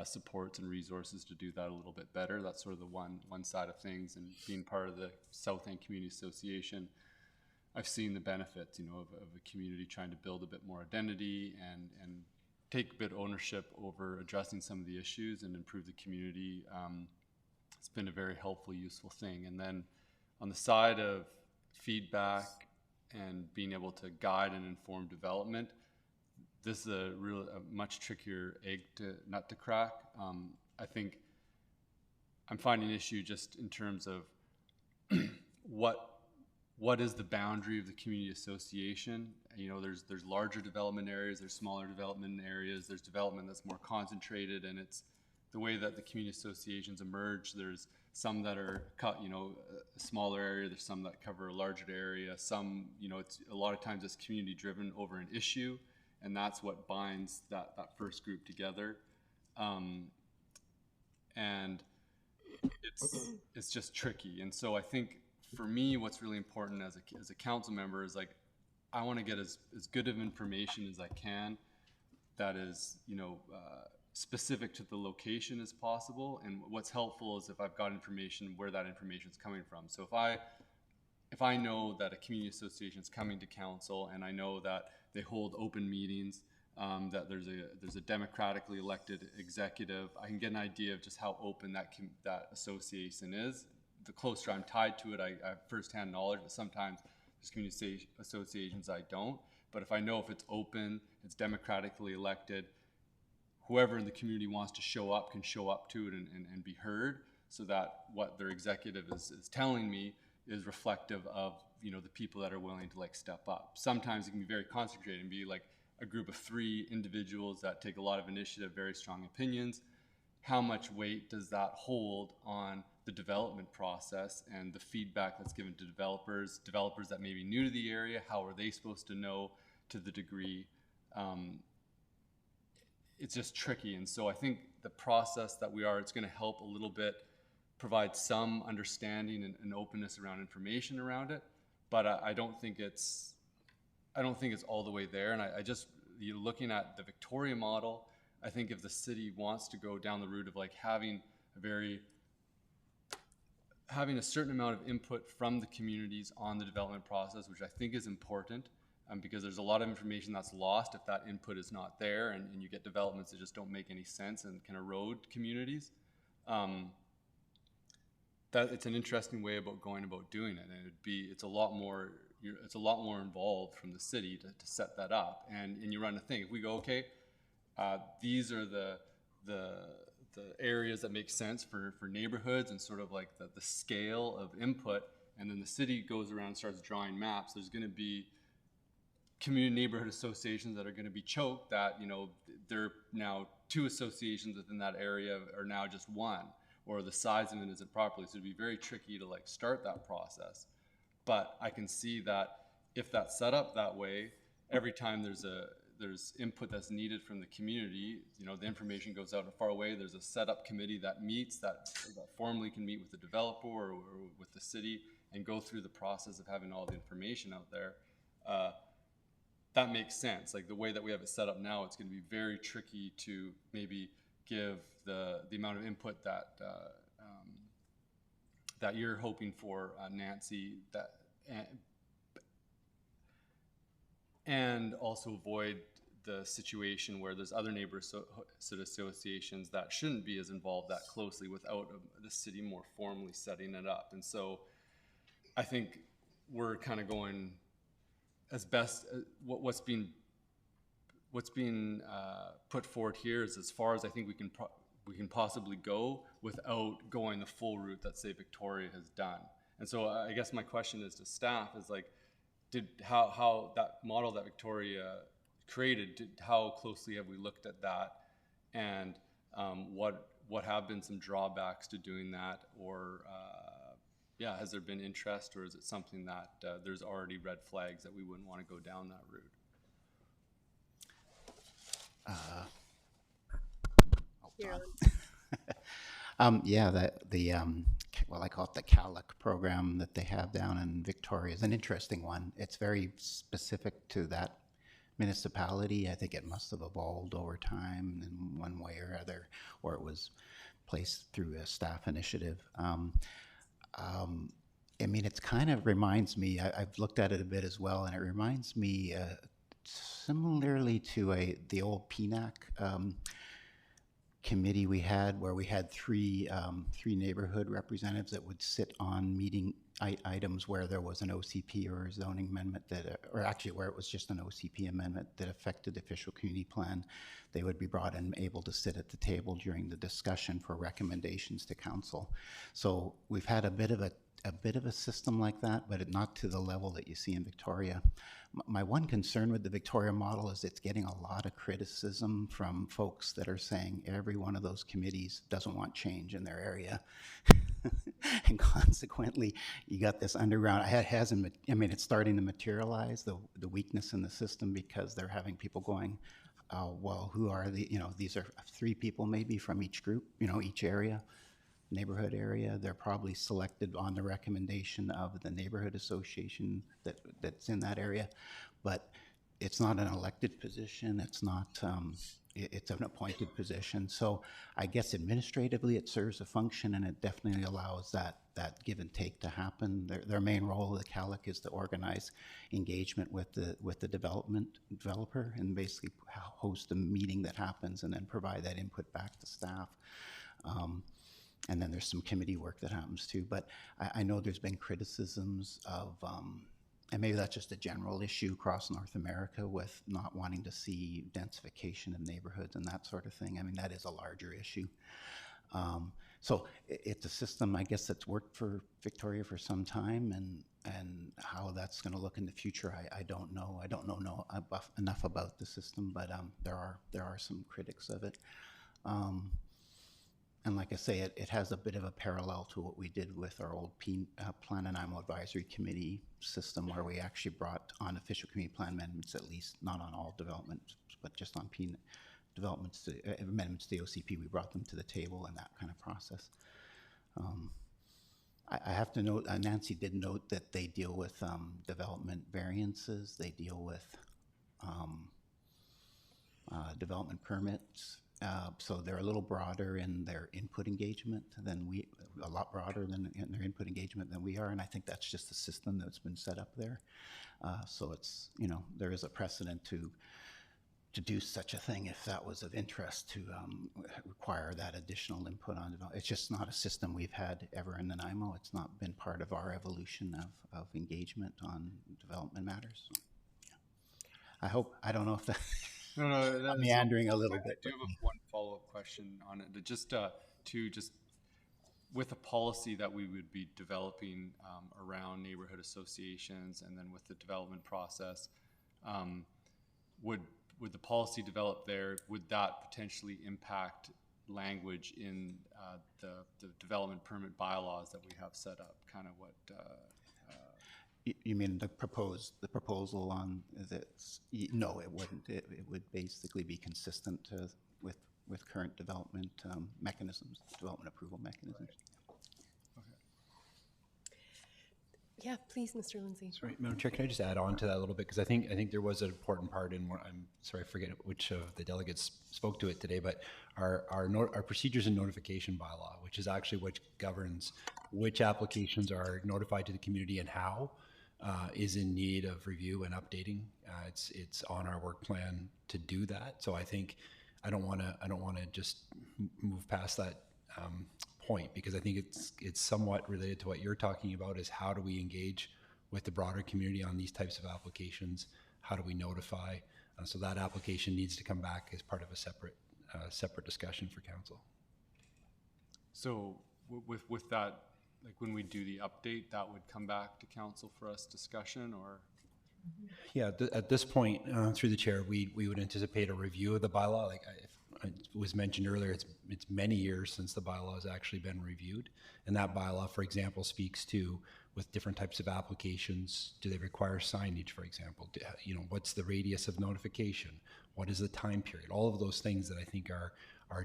supports and resources to do that a little bit better. That's sort of the one side of things. And being part of the South End Community Association, I've seen the benefits, of a community trying to build a bit more identity and take a bit of ownership over addressing some of the issues and improve the community. It's been a very helpful, useful thing. And then on the side of feedback and being able to guide and inform development, this is a much trickier nut to crack. I think I'm finding an issue just in terms of what is the boundary of the community association. There's larger development areas, there's smaller development areas, there's development that's more concentrated, and it's the way that the community associations emerge. There's some that are cut, a smaller area, there's some that cover a larger area, some, it's a lot of times it's community driven over an issue, and that's what binds that first group together. And it's just tricky. And so I think for me, what's really important as a council member is, like, I want to get as good of information as I can that is, specific to the location as possible. And what's helpful is if I've got information where that information is coming from. So if I know that a community association is coming to council, and I know that they hold open meetings, that there's a democratically elected executive, I can get an idea of just how open that association is. The closer I'm tied to it, I have firsthand knowledge, but sometimes there's community associations I don't. But if I know if it's open, it's democratically elected, whoever in the community wants to show up can show up to it and be heard, so that what their executive is telling me is reflective of the people that are willing to step up. Sometimes it can be very concentrated and be like a group of 3 individuals that take a lot of initiative, very strong opinions. How much weight does that hold on the development process and the feedback that's given to developers that may be new to the area? How are they supposed to know to the degree? It's just tricky. And so I think the process that it's going to help a little bit provide some understanding and openness around information around it. But I don't think it's all the way there. And you're looking at the Victoria model, I think if the city wants to go down the route of having a certain amount of input from the communities on the development process, which I think is important, because there's a lot of information that's lost if that input is not there, and you get developments that just don't make any sense and can erode communities. that it's an interesting way about going about doing it, and it's a lot more involved from the city to set that up, and you run a thing. If we go, okay, these are the areas that make sense for neighborhoods and sort of like the scale of input, and then the city goes around and starts drawing maps, there's going to be community neighborhood associations that are going to be choked that, you know, there are now 2 associations within that area are now just 1, or the size of it isn't properly. So it'd be very tricky to like start that process. But I can see that if that's set up that way, every time there's input that's needed from the community, you know, the information goes out far away. There's a setup committee that meets that formally can meet with the developer or with the city and go through the process of having all the information out there. That makes sense. Like the way that we have it set up now, it's going to be very tricky to maybe give the amount of input that that you're hoping for, Nancy, and also avoid the situation where there's other neighborhood associations that shouldn't be as involved that closely without the city more formally setting it up. And so I think we're kind of going as best what's being put forward here is as far as I think we can possibly go without going the full route that, say, Victoria has done. And so I guess my question is to staff is like, how that model that Victoria created, how closely have we looked at that, and what have been some drawbacks to doing that, or has there been interest, or is it something that there's already red flags that we wouldn't want to go down that route? Well, I call it the CALIC program that they have down in Victoria is an interesting one. It's very specific to that municipality. I think it must have evolved over time in one way or other, or it was placed through a staff initiative. I mean, it's kind of reminds me, I've looked at it a bit as well, and it reminds me similarly to the old PNAC committee we had, where we had three neighborhood representatives that would sit on meeting items where there was an OCP or a zoning amendment or actually where it was just an OCP amendment that affected the official community plan. They would be brought in, able to sit at the table during the discussion for recommendations to council. So we've had a bit of a system like that, but not to the level that you see in Victoria. My one concern with the Victoria model is it's getting a lot of criticism from folks that are saying every one of those committees doesn't want change in their area. And consequently, you got this underground, it's starting to materialize, the weakness in the system, because they're having people going, well, who are these are 3 people maybe from each group, each area. Neighborhood area. They're probably selected on the recommendation of the neighborhood association that's in that area, but it's not an elected position. It's not. It's an appointed position. So I guess administratively it serves a function, and it definitely allows that give and take to happen. Their main role of the CALIC is to organize engagement with the developer, and basically host a meeting that happens, and then provide that input back to staff. And then there's some committee work that happens too. But I know there's been criticisms of, and maybe that's just a general issue across North America with not wanting to see densification in neighborhoods and that sort of thing. I mean, that is a larger issue. So it's a system, I guess, that's worked for Victoria for some time, and how that's going to look in the future, I don't know. I don't know enough about the system, but there are some critics of it. And like I say, it has a bit of a parallel to what we did with our old Plan Nanaimo Advisory Committee system, where we actually brought on official community plan amendments, at least not on all developments, but just on amendments to the OCP. We brought them to the table in that kind of process. I have to note, Nancy did note that they deal with development variances. They deal with development permits. So they're a little broader in their input engagement a lot broader in their input engagement than we are, and I think that's just the system that's been set up there. So it's, there is a precedent to do such a thing if that was of interest to require that additional input on development. It's just not a system we've had ever in Nanaimo. It's not been part of our evolution of engagement on development matters. So, yeah. I don't know if that, I'm meandering a little bit. I do have one follow-up question on it. Just with the policy that we would be developing around neighborhood associations and then with the development process, would the policy developed there, would that potentially impact language in the development permit bylaws that we have set up? Kind of what? You mean the proposal on this? No, it wouldn't. It would basically be consistent with current development mechanisms, development approval mechanisms. Yeah, please, Mr. Lindsay. Sorry, Madam Chair, can I just add on to that a little bit? Because I think there was an important part in what, I'm sorry, I forget which of the delegates spoke to it today, but our procedures and notification bylaw, which is actually what governs which applications are notified to the community and how, is in need of review and updating. It's on our work plan to do that. So I think I don't want to just move past that point, because I think it's somewhat related to what you're talking about, is how do we engage with the broader community on these types of applications? How do we notify? So that application needs to come back as part of a separate discussion for council. So with that, like when we do the update, that would come back to council for us discussion, or? Yeah, at this point, through the chair, we would anticipate a review of the bylaw. Like it was mentioned earlier, it's many years since the bylaw has actually been reviewed. And that bylaw, for example, speaks to, with different types of applications, do they require signage, for example? What's the radius of notification? What is the time period? All of those things that I think are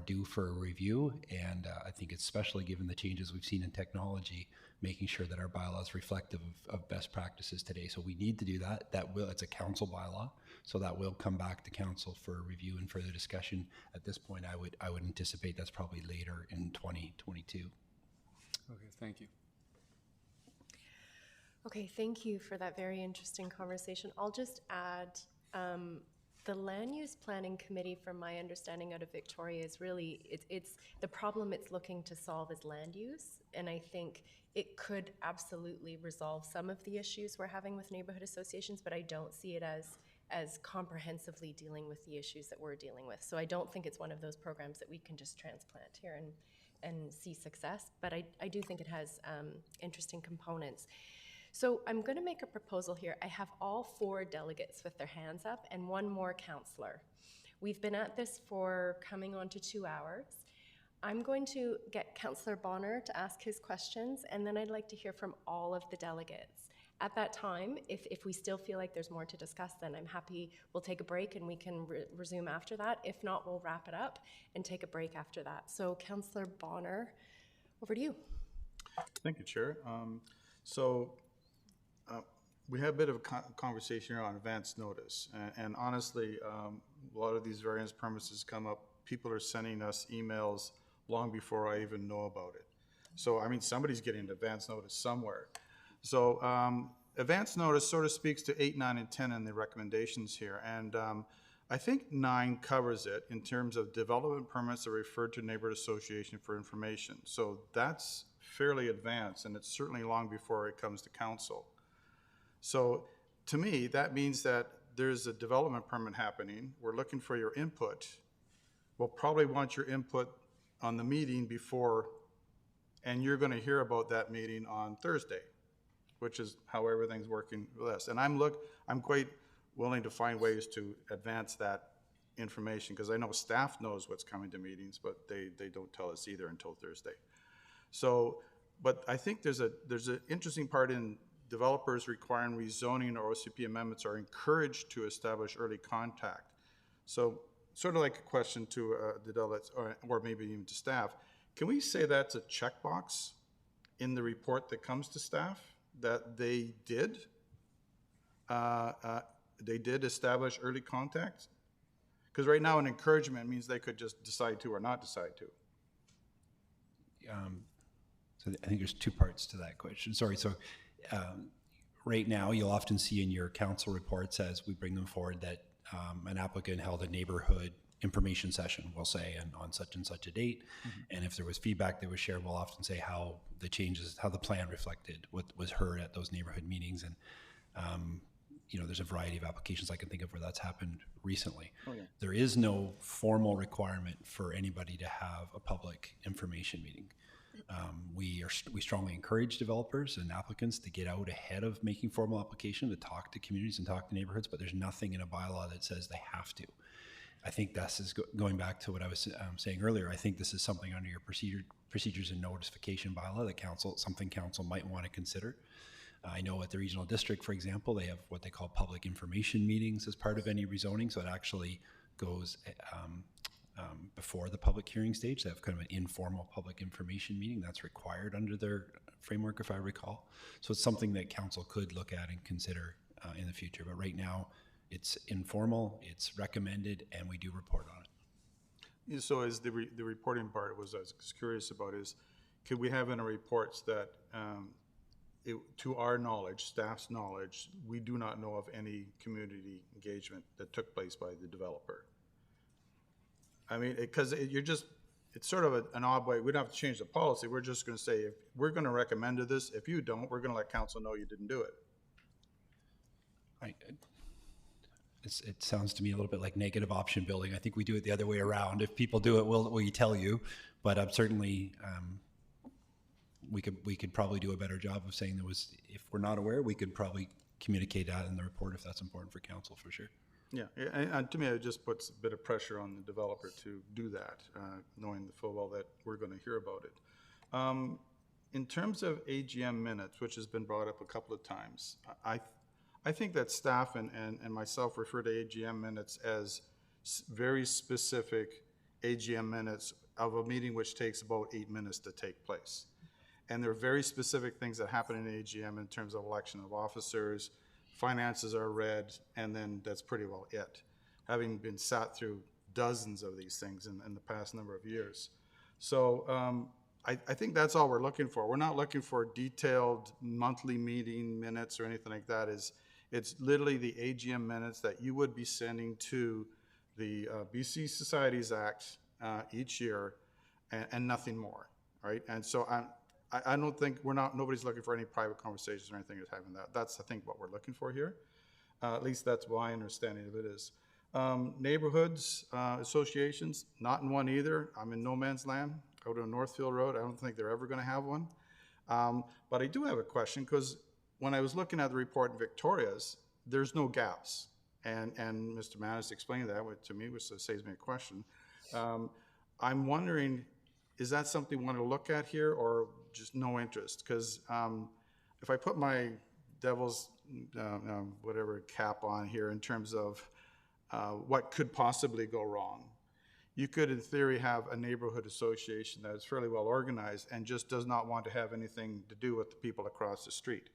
due for a review. And I think especially given the changes we've seen in technology, making sure that our bylaw is reflective of best practices today. So we need to do that. It's a council bylaw, so that will come back to council for review and further discussion. At this point, I would anticipate that's probably later in 2022. Okay, thank you. Okay, thank you for that very interesting conversation. I'll just add, the Land Use Planning Committee, from my understanding out of Victoria, is really, it's the problem it's looking to solve is land use, and I think it could absolutely resolve some of the issues we're having with neighborhood associations, but I don't see it as comprehensively dealing with the issues that we're dealing with. So I don't think it's one of those programs that we can just transplant here and see success, but I do think it has interesting components. So I'm going to make a proposal here. I have all 4 delegates with their hands up and 1 more councillor. We've been at this for coming on to 2 hours. I'm going to get Councillor Bonner to ask his questions, and then I'd like to hear from all of the delegates. At that time, if we still feel like there's more to discuss, then I'm happy, we'll take a break and we can resume after that. If not, we'll wrap it up and take a break after that. So Councillor Bonner, over to you. Thank you, Chair. We had a bit of a conversation here on advance notice, and honestly, a lot of these variance permits come up. People are sending us emails long before I even know about it. So, I mean, somebody's getting an advance notice somewhere. So, advance notice sort of speaks to 8, 9, and 10 in the recommendations here, and I think 9 covers it in terms of development permits that are referred to neighborhood association for information. So that's fairly advanced, and it's certainly long before it comes to council. So to me, that means that there's a development permit happening. We're looking for your input. We'll probably want your input on the meeting before, and you're going to hear about that meeting on Thursday, which is how everything's working with us. And I'm quite willing to find ways to advance that information, because I know staff knows what's coming to meetings, but they don't tell us either until Thursday. So, but I think there's an interesting part in developers requiring rezoning or OCP amendments are encouraged to establish early contact. So sort of like a question to the delegates, or maybe even to staff, can we say that's a checkbox in the report that comes to staff, that they did establish early contact? Because right now an encouragement means they could just decide to or not decide to. So I think there's 2 parts to that question. Sorry, so right now you'll often see in your council reports as we bring them forward that an applicant held a neighborhood information session, we'll say, and on such and such a date. And if there was feedback that was shared, we'll often say how the changes, how the plan reflected what was heard at those neighborhood meetings. And, you know, there's a variety of applications I can think of where that's happened recently. Oh, yeah. There is no formal requirement for anybody to have a public information meeting. We strongly encourage developers and applicants to get out ahead of making formal application, to talk to communities and talk to neighborhoods, but there's nothing in a bylaw that says they have to. I think this is going back to what I was saying earlier. I think this is something under your procedures and notification bylaw that something council might want to consider. I know at the regional district, for example, they have what they call public information meetings as part of any rezoning, so it actually goes before the public hearing stage. They have kind of an informal public information meeting that's required under their framework, if I recall. So it's something that council could look at and consider in the future. But right now, it's informal, it's recommended, and we do report on it. Yeah, so is the reporting part I was curious about is, could we have in our reports that to our knowledge, staff's knowledge, we do not know of any community engagement that took place by the developer? I mean, because it's sort of an odd way. We don't have to change the policy. We're just going to say, if we're going to recommend this, if you don't, we're going to let council know you didn't do it. It sounds to me a little bit like negative option building. I think we do it the other way around. If people do it, we tell you. But certainly, we could probably do a better job of saying if we're not aware, we could probably communicate that in the report if that's important for council, for sure. Yeah, and to me, it just puts a bit of pressure on the developer to do that, knowing full well that we're going to hear about it. In terms of AGM minutes, which has been brought up a couple of times, I think that staff and myself refer to AGM minutes as very specific AGM minutes of a meeting which takes about 8 minutes to take place. And there are very specific things that happen in AGM in terms of election of officers, finances are read, and then that's pretty well it, having been sat through dozens of these things in the past number of years. So I think that's all we're looking for. We're not looking for detailed monthly meeting minutes or anything like that. It's literally the AGM minutes that you would be sending to the BC Societies Act each year, and nothing more, right? And so I don't think nobody's looking for any private conversations or anything that's having that. That's, I think, what we're looking for here. At least that's my understanding of it is. Neighborhoods, associations, not in one either. I'm in no man's land out on Northfield Road. I don't think they're ever going to have one. But I do have a question, because when I was looking at the report in Victoria's, there's no gaps. And Mr. Manis explained that to me, which saves me a question. I'm wondering, is that something we want to look at here, or just no interest? Because if I put my devil's whatever cap on here in terms of what could possibly go wrong, you could in theory have a neighborhood association that is fairly well organized and just does not want to have anything to do with the people across the street.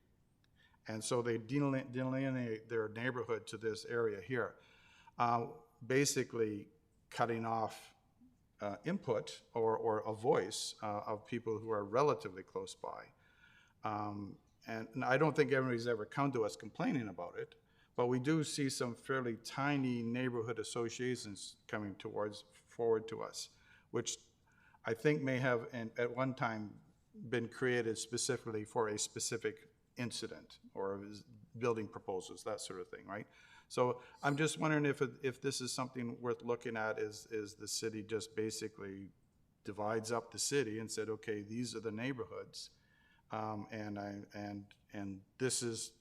And so they delineate their neighborhood to this area here, basically cutting off input or a voice of people who are relatively close by. And I don't think everybody's ever come to us complaining about it, but we do see some fairly tiny neighborhood associations coming forward to us, which I think may have at one time been created specifically for a specific incident or building proposals, that sort of thing, right? So I'm just wondering if this is something worth looking at. Is the city just basically divides up the city and said, okay, these are the neighborhoods, and this is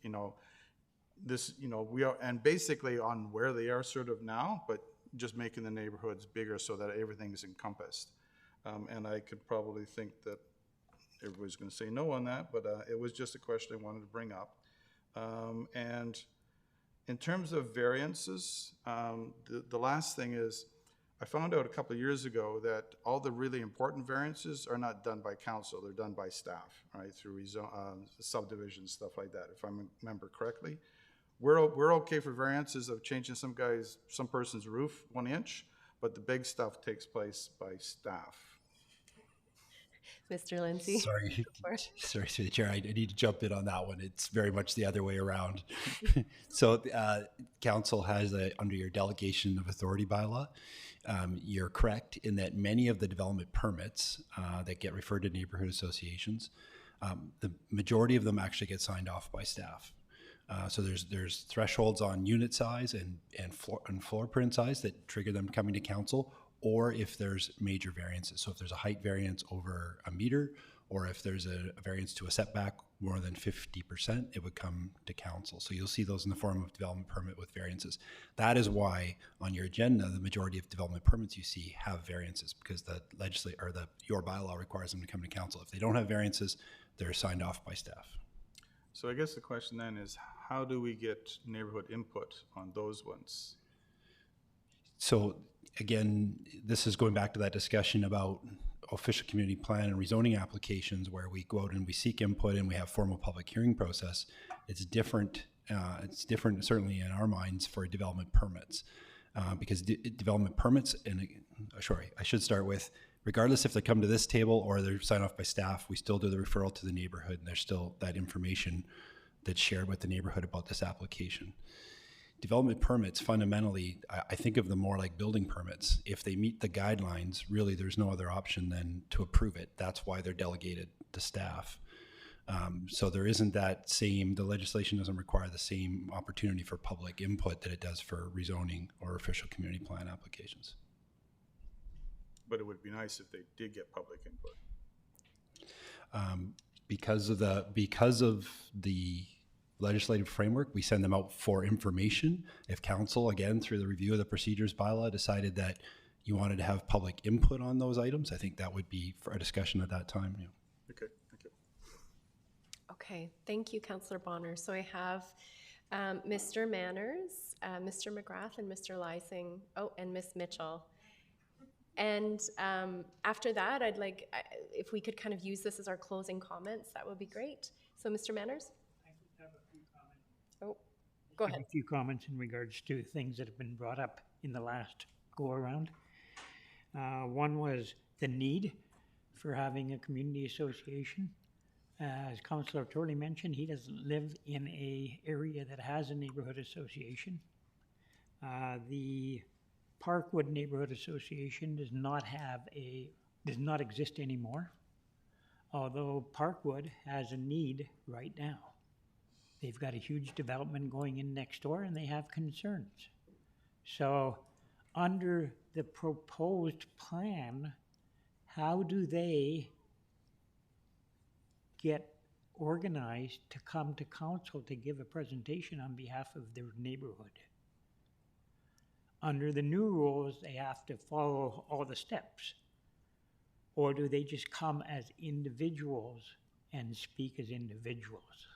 we are, and basically on where they are sort of now, but just making the neighborhoods bigger so that everything is encompassed. And I could probably think that everybody's going to say no on that, but it was just a question I wanted to bring up. And in terms of variances, the last thing is, I found out a couple of years ago that all the really important variances are not done by council, they're done by staff, right, through subdivisions, stuff like that, if I remember correctly. We're okay for variances of changing some person's roof 1 inch, but the big stuff takes place by staff. Mr. Lindsay? Sorry, For it. sorry, through the chair. I need to jump in on that one. It's very much the other way around. So, council has under your delegation of authority bylaw. You're correct in that many of the development permits that get referred to neighborhood associations, the majority of them actually get signed off by staff. So there's thresholds on unit size and floor print size that trigger them coming to council, or if there's major variances. So if there's a height variance over a meter, or if there's a variance to a setback more than 50%, it would come to council. So you'll see those in the form of development permit with variances. That is why on your agenda, the majority of development permits you see have variances, because the your bylaw requires them to come to council. If they don't have variances, they're signed off by staff. So I guess the question then is, how do we get neighborhood input on those ones? So again, this is going back to that discussion about official community plan and rezoning applications, where we go out and we seek input and we have formal public hearing process. It's different. It's different certainly in our minds for development permits, because development permits, and sorry, I should start with, regardless if they come to this table or they're signed off by staff, we still do the referral to the neighborhood, and there's still that information that's shared with the neighborhood about this application. Development permits, fundamentally, I think of them more like building permits. If they meet the guidelines, really there's no other option than to approve it. That's why they're delegated to staff. So there isn't the legislation doesn't require the same opportunity for public input that it does for rezoning or official community plan applications. But it would be nice if they did get public input. Because of the legislative framework, we send them out for information. If council, again, through the review of the procedures bylaw, decided that you wanted to have public input on those items, I think that would be for a discussion at that time. Yeah. Okay, thank you. Okay, thank you, Councillor Bonner. So I have Mr. Manners, Mr. McGrath, and Mr. Lysing, and Ms. Mitchell. And after that, I'd like, if we could kind of use this as our closing comments, that would be great. So, Mr. Manners? I just have a few comments. Oh, go ahead. A few comments in regards to things that have been brought up in the last go-around. One was the need for having a community association. As Councillor Torley mentioned, he doesn't live in an area that has a neighborhood association. The Parkwood Neighborhood Association does not exist anymore, although Parkwood has a need right now. They've got a huge development going in next door and they have concerns. So under the proposed plan, how do they get organized to come to council to give a presentation on behalf of their neighborhood? Under the new rules, they have to follow all the steps. Or do they just come as individuals and speak as individuals?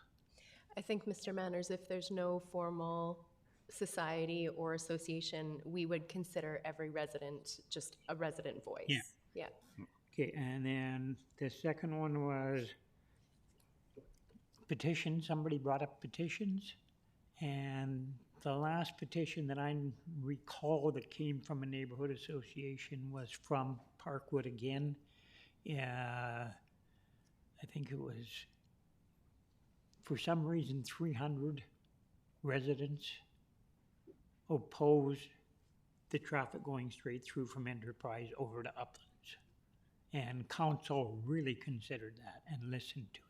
I think, Mr. Manners, if there's no formal society or association, we would consider every resident just a resident voice. Yeah. Okay, and then the second one was petitions. Somebody brought up petitions, and the last petition that I recall that came from a neighborhood association was from Parkwood again. I think it was, for some reason, 300 residents opposed the traffic going straight through from Enterprise over to Uplands. And council really considered that and listened to it.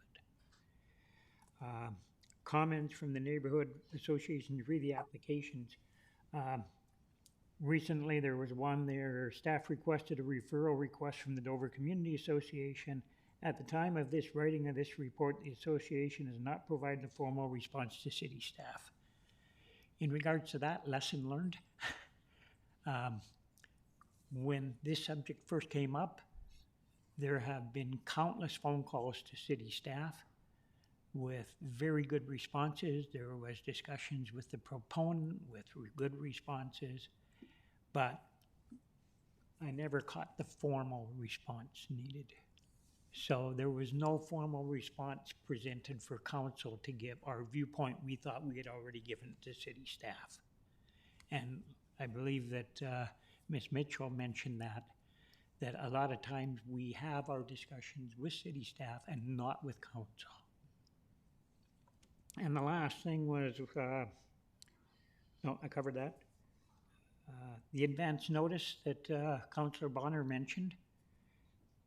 Comments from the neighborhood associations, read the applications. Recently, there was one there, staff requested a referral request from the Dover Community Association. At the time of this writing of this report, the association has not provided a formal response to city staff. In regards to that, lesson learned. When this subject first came up, there have been countless phone calls to city staff with very good responses. There was discussions with the proponent with good responses, but I never caught the formal response needed. So there was no formal response presented for council to give our viewpoint. We thought we had already given it to city staff. And I believe that Ms. Mitchell mentioned that that a lot of times we have our discussions with city staff and not with council. And the last thing was, no, I covered that. The advance notice that Councillor Bonner mentioned.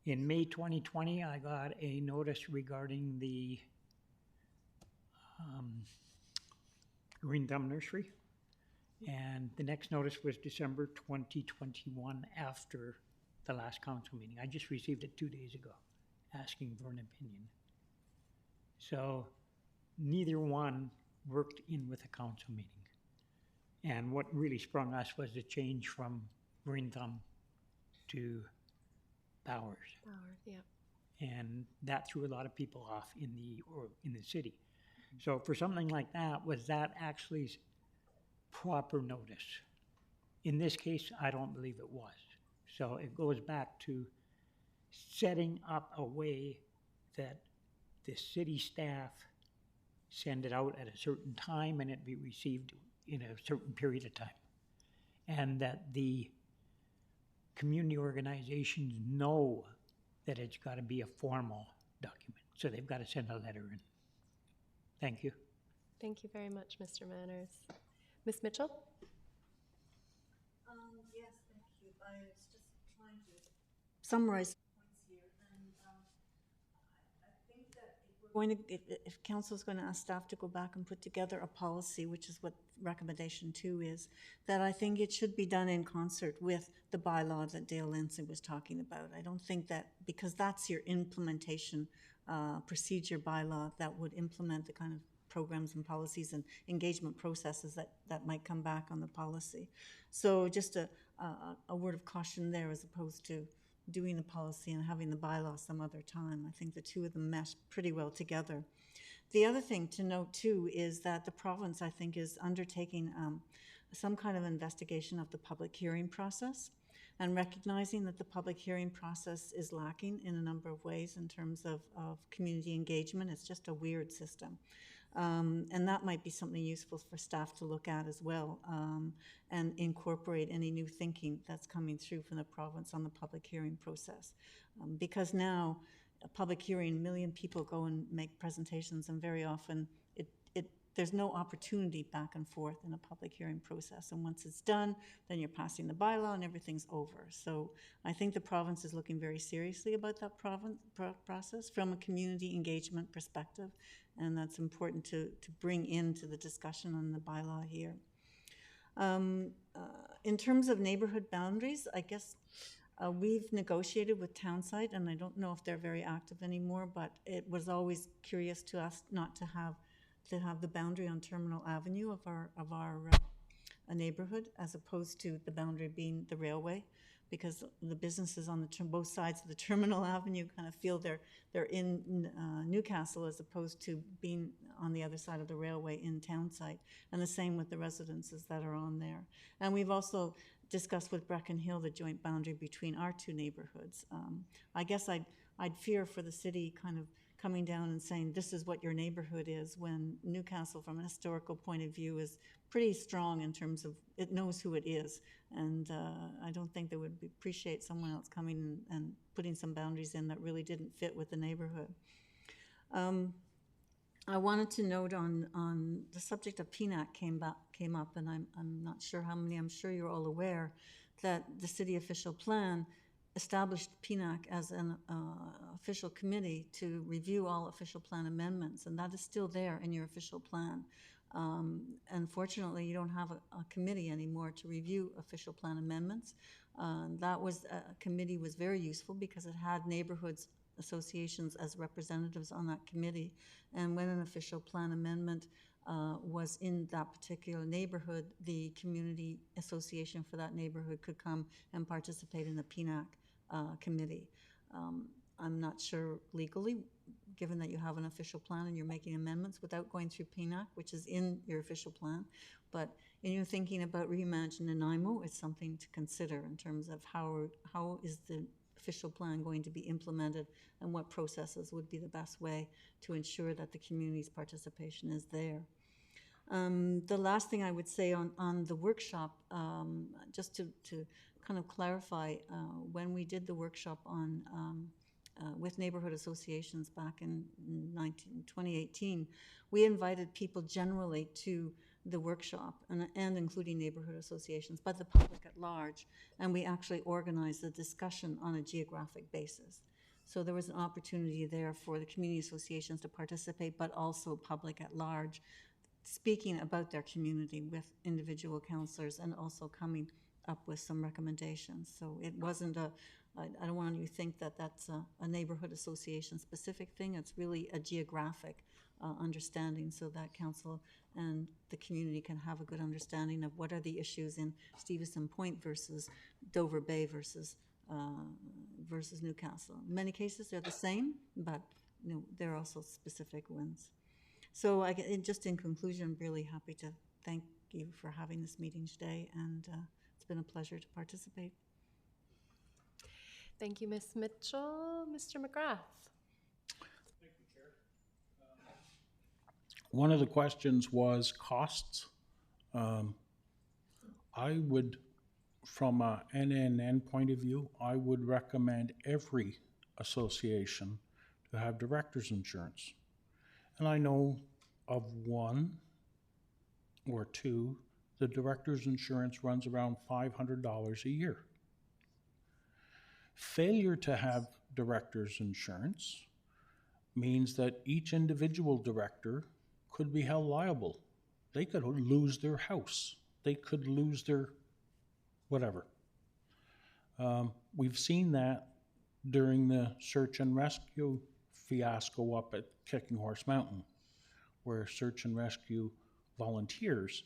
In May 2020, I got a notice regarding the Green Thumb Nursery. And the next notice was December 2021 after the last council meeting. I just received it 2 days ago, asking for an opinion. So neither one worked in with a council meeting. And what really sprung us was the change from Green Thumb to Bowers. Bowers, yeah. And that threw a lot of people off in the city. So for something like that, was that actually proper notice? In this case, I don't believe it was. So it goes back to setting up a way that the city staff send it out at a certain time and it be received in a certain period of time. And that the community organizations know that it's got to be a formal document. So they've got to send a letter in. Thank you. Thank you very much, Mr. Manners. Ms. Mitchell? Yes, thank you. I was just trying to summarize points here, and I think that if we're going to, if council is going to ask staff to go back and put together a policy, which is what recommendation 2 is, that I think it should be done in concert with the bylaw that Dale Lindsay was talking about. I don't think that, because that's your implementation procedure bylaw that would implement the kind of programs and policies and engagement processes that might come back on the policy. So just a word of caution there, as opposed to doing the policy and having the bylaw some other time. I think the two of them mesh pretty well together. The other thing to note too is that the province, I think, is undertaking some kind of investigation of the public hearing process, and recognizing that the public hearing process is lacking in a number of ways in terms of community engagement. It's just a weird system. And that might be something useful for staff to look at as well, and incorporate any new thinking that's coming through from the province on the public hearing process. Because now, a public hearing, 1 million people go and make presentations, and very often there's no opportunity back and forth in a public hearing process. And once it's done, then you're passing the bylaw and everything's over. So I think the province is looking very seriously about that process from a community engagement perspective. And that's important to bring into the discussion on the bylaw here. In terms of neighborhood boundaries, I guess we've negotiated with Townside, and I don't know if they're very active anymore, but it was always curious to us not to have the boundary on Terminal Avenue of our neighborhood, as opposed to the boundary being the railway, because the businesses on both sides of the Terminal Avenue kind of feel they're in Newcastle, as opposed to being on the other side of the railway in Townside, and the same with the residences that are on there. And we've also discussed with Brecken Hill the joint boundary between our two neighborhoods. I guess I'd fear for the city kind of coming down and saying this is what your neighborhood is, when Newcastle, from a historical point of view, is pretty strong in terms of it knows who it is. And I don't think they would appreciate someone else coming and putting some boundaries in that really didn't fit with the neighborhood. I wanted to note on the subject of PNAC came up, and I'm not sure how many, I'm sure you're all aware that the city official plan established PNAC as an official committee to review all official plan amendments, and that is still there in your official plan. Unfortunately, you don't have a committee anymore to review official plan amendments. That was a committee was very useful because it had neighborhoods associations as representatives on that committee, and when an official plan amendment was in that particular neighborhood, the community association for that neighborhood could come and participate in the PNAC committee. I'm not sure legally, given that you have an official plan and you're making amendments without going through PNAC, which is in your official plan, but in your thinking about Reimagine Nanaimo, it's something to consider in terms of how is the official plan going to be implemented, and what processes would be the best way to ensure that the community's participation is there. The last thing I would say on the workshop, just to kind of clarify, when we did the workshop on with neighborhood associations back in 2018, we invited people generally to the workshop and including neighborhood associations, but the public at large, and we actually organized a discussion on a geographic basis. So there was an opportunity there for the community associations to participate, but also public at large, speaking about their community with individual councillors and also coming up with some recommendations. So it wasn't I don't want you to think that that's a neighborhood association specific thing. It's really a geographic understanding so that council and the community can have a good understanding of what are the issues in Stevenson Point versus Dover Bay versus Newcastle. In many cases they're the same, but there are also specific ones. So just in conclusion, I'm really happy to thank you for having this meeting today, and it's been a pleasure to participate. Thank you, Ms. Mitchell. Mr. McGrath. Thank you, Chair. One of the questions was costs. I would, from a NNN point of view, I would recommend every association to have director's insurance. And I know of one or two, the director's insurance runs around $500 a year. Failure to have director's insurance means that each individual director could be held liable. They could lose their house. They could lose their whatever. We've seen that during the search and rescue fiasco up at Kicking Horse Mountain, where search and rescue volunteers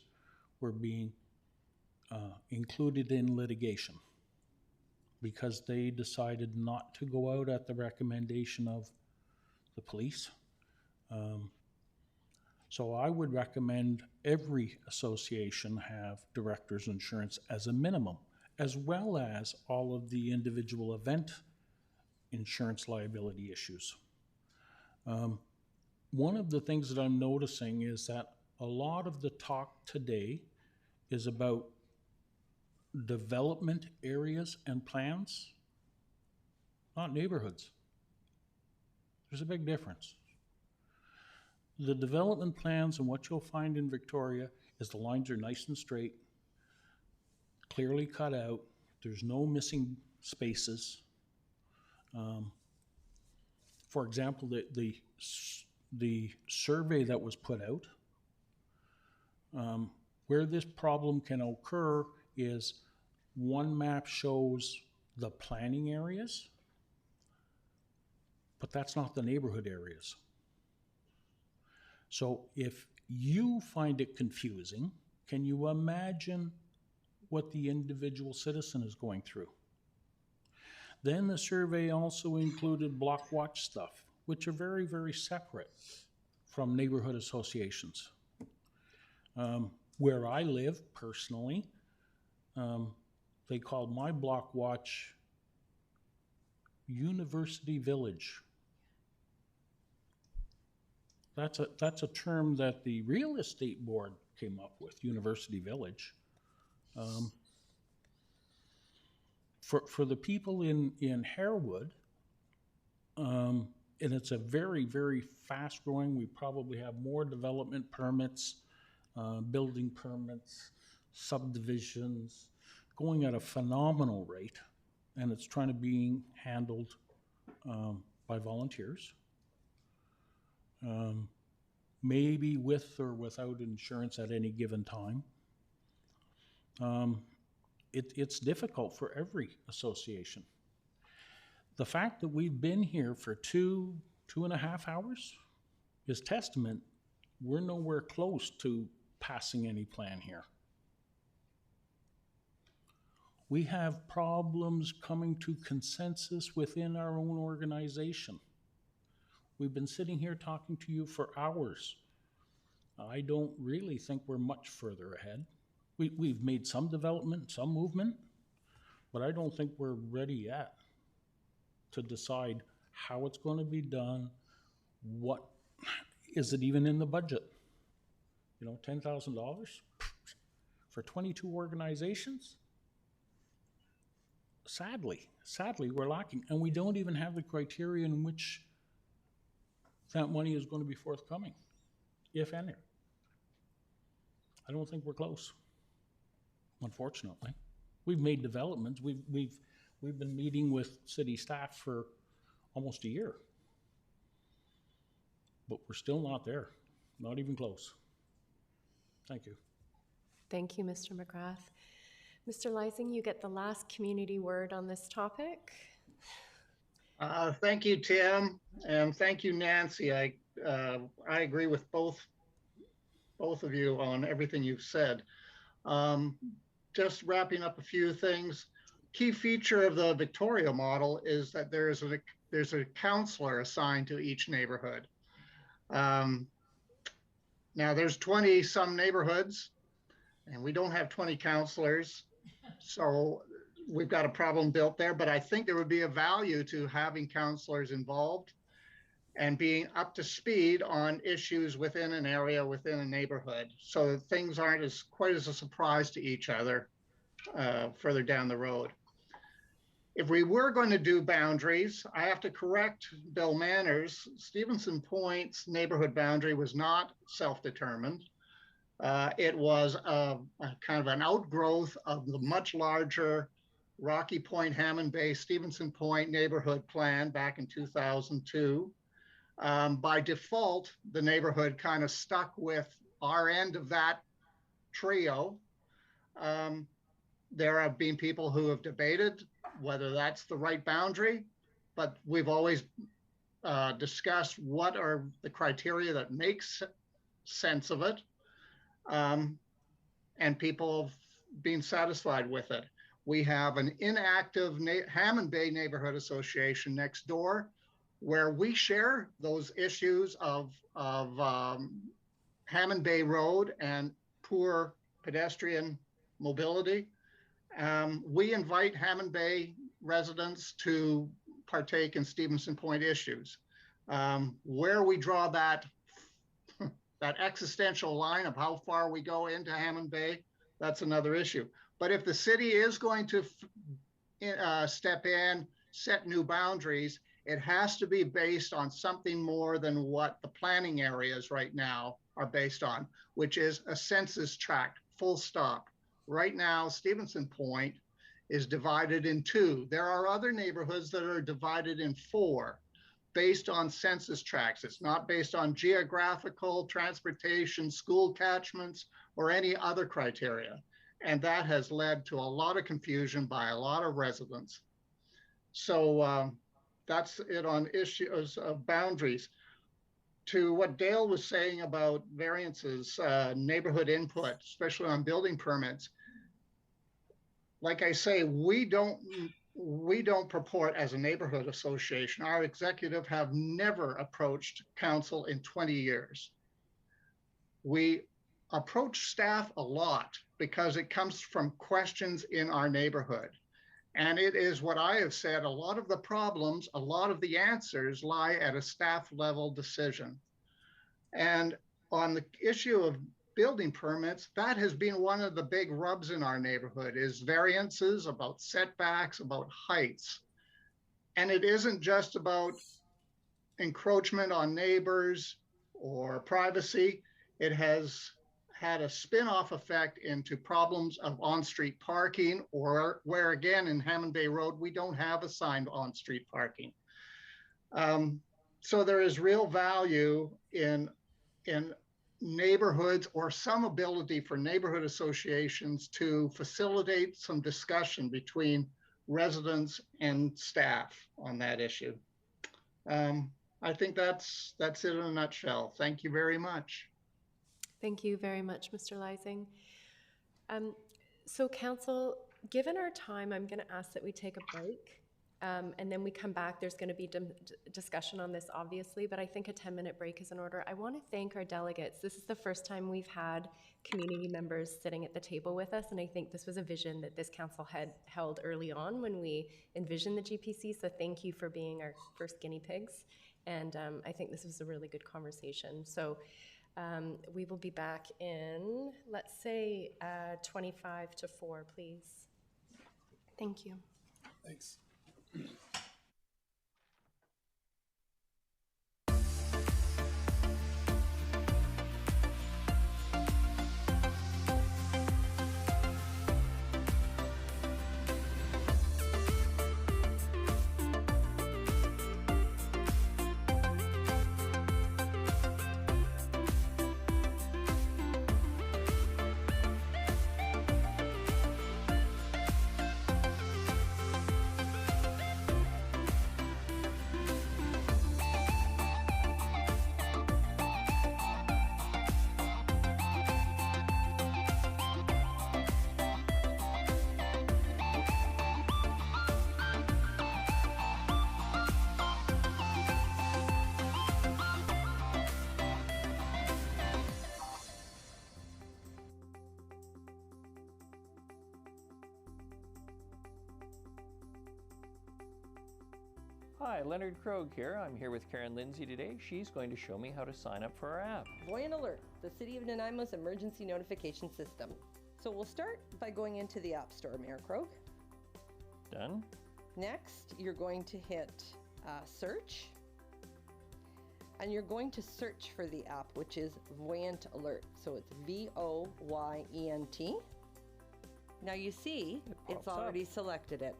were being included in litigation because they decided not to go out at the recommendation of the police. So I would recommend every association have director's insurance as a minimum, as well as all of the individual event insurance liability issues. One of the things that I'm noticing is that a lot of the talk today is about development areas and plans, not neighborhoods. There's a big difference. The development plans and what you'll find in Victoria is the lines are nice and straight, clearly cut out. There's no missing spaces. For example, the survey that was put out, where this problem can occur is one map shows the planning areas, but that's not the neighborhood areas. So if you find it confusing, can you imagine what the individual citizen is going through? Then the survey also included block watch stuff, which are very, very separate from neighborhood associations. Where I live personally, they called my block watch University Village. That's a term that the real estate board came up with, University Village. For the people in Harewood, and it's a very, very fast growing, we probably have more development permits, building permits, subdivisions, going at a phenomenal rate, and it's trying to be handled by volunteers. Maybe with or without insurance at any given time. It's difficult for every association. The fact that we've been here for two and a half hours is testament we're nowhere close to passing any plan here. We have problems coming to consensus within our own organization. We've been sitting here talking to you for hours. I don't really think we're much further ahead. We've made some development, some movement, but I don't think we're ready yet to decide how it's going to be done. What is it even in the budget? You know, $10,000 for 22 organizations? sadly, we're lacking. And we don't even have the criteria in which that money is going to be forthcoming, if any. I don't think we're close, unfortunately. We've made developments. We've been meeting with city staff for almost a year, but we're still not there, not even close. Thank you. Thank you, Mr. McGrath. Mr. Lysing, you get the last community word on this topic. Thank you, Tim, and thank you, Nancy. I agree with both of you on everything you've said. Just wrapping up a few things. Key feature of the Victoria model is that there's a counselor assigned to each neighborhood. Now there's 20 some neighborhoods, and we don't have 20 counselors, so we've got a problem built there. But I think there would be a value to having counselors involved and being up to speed on issues within an area, within a neighborhood, so that things aren't quite as a surprise to each other further down the road. If we were going to do boundaries, I have to correct Bill Manners. Stevenson Point's neighborhood boundary was not self-determined. It was a kind of an outgrowth of the much larger Rocky Point, Hammond Bay, Stevenson Point neighborhood plan back in 2002. By default, the neighborhood kind of stuck with our end of that trio. There have been people who have debated whether that's the right boundary, but we've always discussed what are the criteria that makes sense of it, and people have been satisfied with it. We have an inactive Hammond Bay Neighborhood Association next door, where we share those issues of Hammond Bay Road and poor pedestrian mobility. We invite Hammond Bay residents to partake in Stevenson Point issues. Where we draw that existential line of how far we go into Hammond Bay, that's another issue. But if the city is going to step in, set new boundaries, it has to be based on something more than what the planning areas right now are based on, which is a census tract, full stop. Right now, Stevenson Point is divided in 2. There are other neighborhoods that are divided in 4 based on census tracts. It's not based on geographical, transportation, school catchments, or any other criteria. And that has led to a lot of confusion by a lot of residents. So that's it on issues of boundaries. To what Dale was saying about variances, neighborhood input, especially on building permits, like I say, we don't purport as a neighborhood association. Our executive have never approached council in 20 years. We approach staff a lot because it comes from questions in our neighborhood. And it is what I have said, a lot of the problems, a lot of the answers lie at a staff level decision. And on the issue of building permits, that has been one of the big rubs in our neighborhood, is variances about setbacks, about heights. And it isn't just about encroachment on neighbors or privacy. It has had a spin-off effect into problems of on-street parking, or where again in Hammond Bay Road, we don't have assigned on-street parking. So there is real value in neighborhoods, or some ability for neighborhood associations to facilitate some discussion between residents and staff on that issue. I think that's it in a nutshell. Thank you very much. Thank you very much, Mr. Lysing. So council, given our time, I'm going to ask that we take a break, and then we come back. There's going to be discussion on this, obviously, but I think a 10-minute break is in order. I want to thank our delegates. This is the first time we've had community members sitting at the table with us, and I think this was a vision that this council had held early on when we envisioned the GPC, so thank you for being our first guinea pigs, and I think this was a really good conversation. So we will be back in, let's say, 25 to 4, please. Thank you. Thanks. Hi, Leonard Krogh here. I'm here with Karen Lindsay today. She's going to show me how to sign up for our app. Voyant Alert, the City of Nanaimo's emergency notification system. So we'll start by going into the App Store, Mayor Krogh. Done? Next, you're going to hit search. And you're going to search for the app, which is Voyant Alert. So it's VOYENT. Now you see, it's already selected it.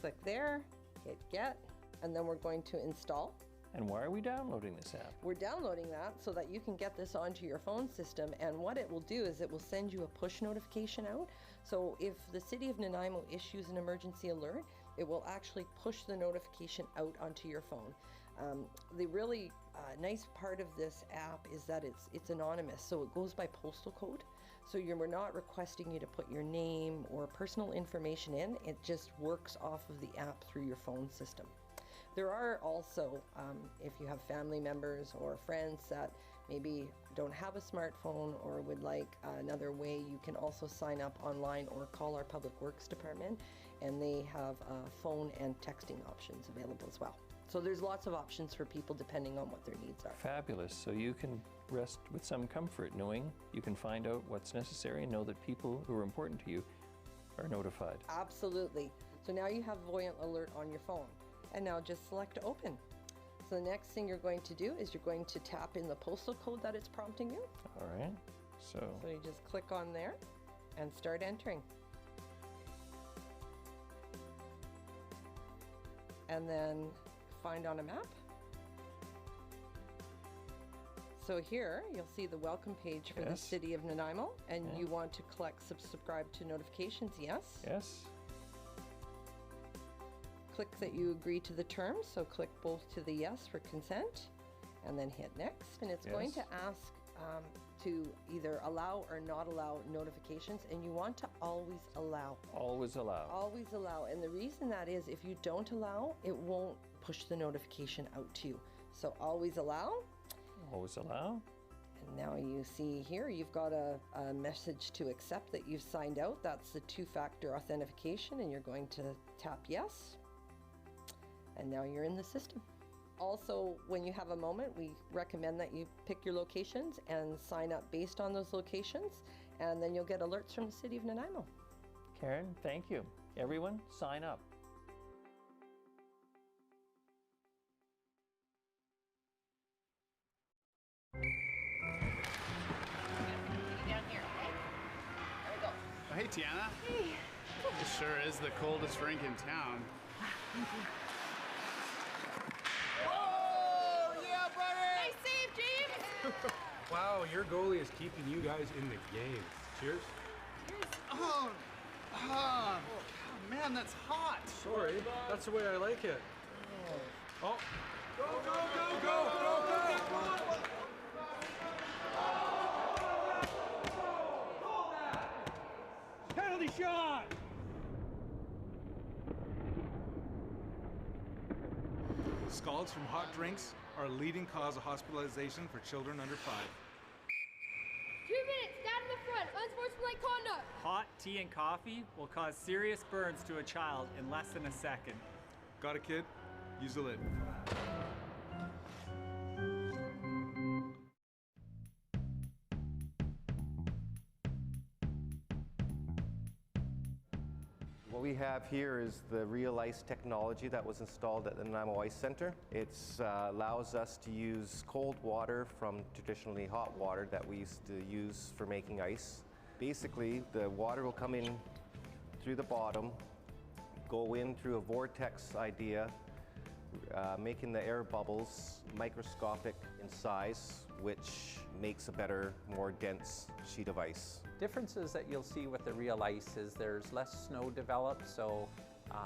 Click there, hit get, and then we're going to install. And why are we downloading this app? We're downloading that so that you can get this onto your phone system, and what it will do is it will send you a push notification out. So if the City of Nanaimo issues an emergency alert, it will actually push the notification out onto your phone. The really nice part of this app is that it's anonymous, so it goes by postal code. So we're not requesting you to put your name or personal information in. It just works off of the app through your phone system. There are also, if you have family members or friends that maybe don't have a smartphone or would like another way, you can also sign up online or call our Public Works Department, and they have phone and texting options available as well. So there's lots of options for people depending on what their needs are. Fabulous. So you can rest with some comfort knowing you can find out what's necessary and know that people who are important to you are notified. Absolutely. So now you have Voyant Alert on your phone. And now just select open. So the next thing you're going to do is you're going to tap in the postal code that it's prompting you. All right. So you just click on there and start entering. And then find on a map. So here you'll see the welcome page for the City of Nanaimo, and you want to subscribe to notifications, yes? Yes. Click that you agree to the terms, so click both to the yes for consent, and then hit next. And it's going to ask to either allow or not allow notifications, and you want to always allow. Always allow. Always allow. And the reason that is, if you don't allow, it won't push the notification out to you. So always allow. Always allow. And now you see here, you've got a message to accept that you've signed out. That's the two-factor authentication, and you're going to tap yes. And now you're in the system. Also, when you have a moment, we recommend that you pick your locations and sign up based on those locations, and then you'll get alerts from the City of Nanaimo. Karen, thank you. Everyone, sign up. Oh, hey, Tiana. Hey. It sure is the coldest rink in town. Oh, yeah, buddy! Nice save, James! Wow, your goalie is keeping you guys in the game. Cheers. Oh, man, that's hot. Sorry, that's the way I like it. Oh. Go, go, go, go, go, go! Penalty shot! Scalds from hot drinks are a leading cause of hospitalization for children under 5. 2 minutes, down in the front, unsportsmanlike conduct. Hot tea and coffee will cause serious burns to a child in less than a second. Got it, kid? Use the lid. What we we have here is the Real Ice technology that was installed at the Nanaimo Ice Center. It allows us to use cold water from traditionally hot water that we used to use for making ice. Basically, the water will come in through the bottom, go in through a vortex idea, making the air bubbles microscopic in size, which makes a better, more dense sheet of ice. Differences that you'll see with the Real Ice is there's less snow developed, so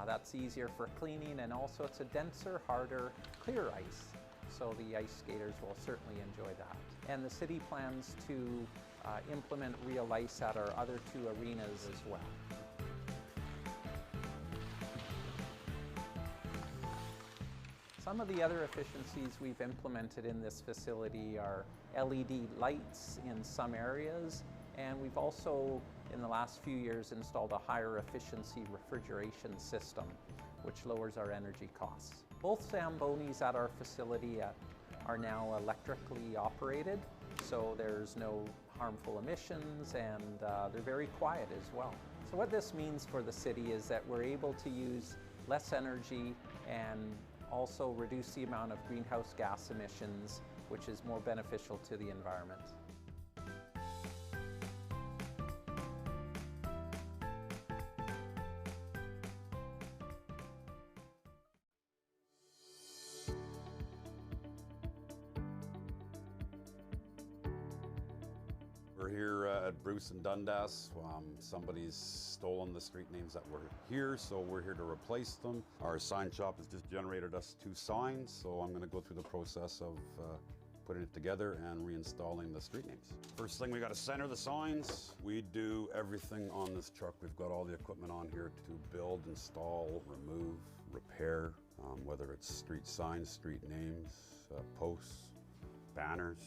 that's easier for cleaning, and also it's a denser, harder, clear ice. So the ice skaters will certainly enjoy that. And the city plans to implement Real Ice at our other 2 arenas as well. Some of the other efficiencies we've implemented in this facility are LED lights in some areas, and we've also, in the last few years, installed a higher efficiency refrigeration system, which lowers our energy costs. Both Zambonis at our facility are now electrically operated, so there's no harmful emissions, and they're very quiet as well. So what this means for the city is that we're able to use less energy and also reduce the amount of greenhouse gas emissions, which is more beneficial to the environment. We're here at Bruce and Dundas. Somebody's stolen the street names that were here, so we're here to replace them. Our sign shop has just generated us 2 signs, so I'm going to go through the process of putting it together and reinstalling the street names. First thing, we got to center the signs. We do everything on this truck. We've got all the equipment on here to build, install, remove, repair, whether it's street signs, street names, posts, banners,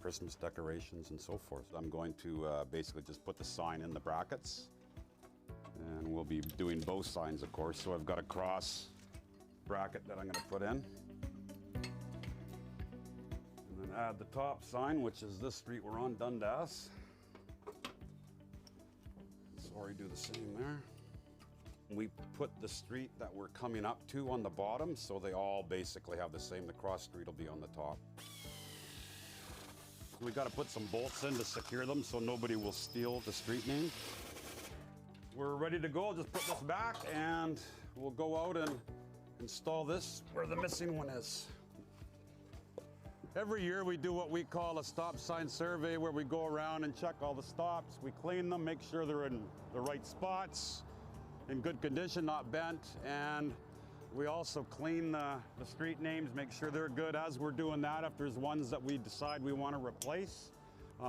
Christmas decorations, and so forth. I'm going to basically just put the sign in the brackets, and we'll be doing both signs, of course. So I've got a cross bracket that I'm going to put in, and then add the top sign, which is this street we're on, Dundas. Sorry, do the same there. We put the street that we're coming up to on the bottom, so they all basically have the same. The cross street will be on the top. We got to put some bolts in to secure them so nobody will steal the street name. We're ready to go. I'll just put this back and we'll go out and install this where the missing one is. Every year we do what we call a stop sign survey, where we go around and check all the stops. We clean them, make sure they're in the right spots, in good condition, not bent, and we also clean the street names, make sure they're good. As we're doing that, if there's ones that we decide we want to replace,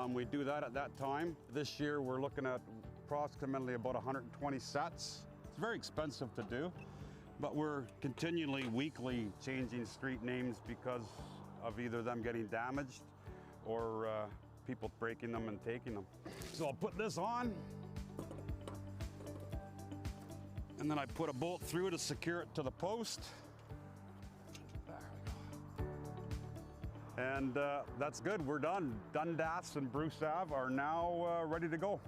we do that at that time. This year we're looking at approximately about 120 sets. It's very expensive to do, but we're continually, weekly changing street names because of either them getting damaged or people breaking them and taking them. So I'll put this on, and then I put a bolt through to secure it to the post. There we go. And that's good, we're done. Dundas and Bruce Ave are now ready to go.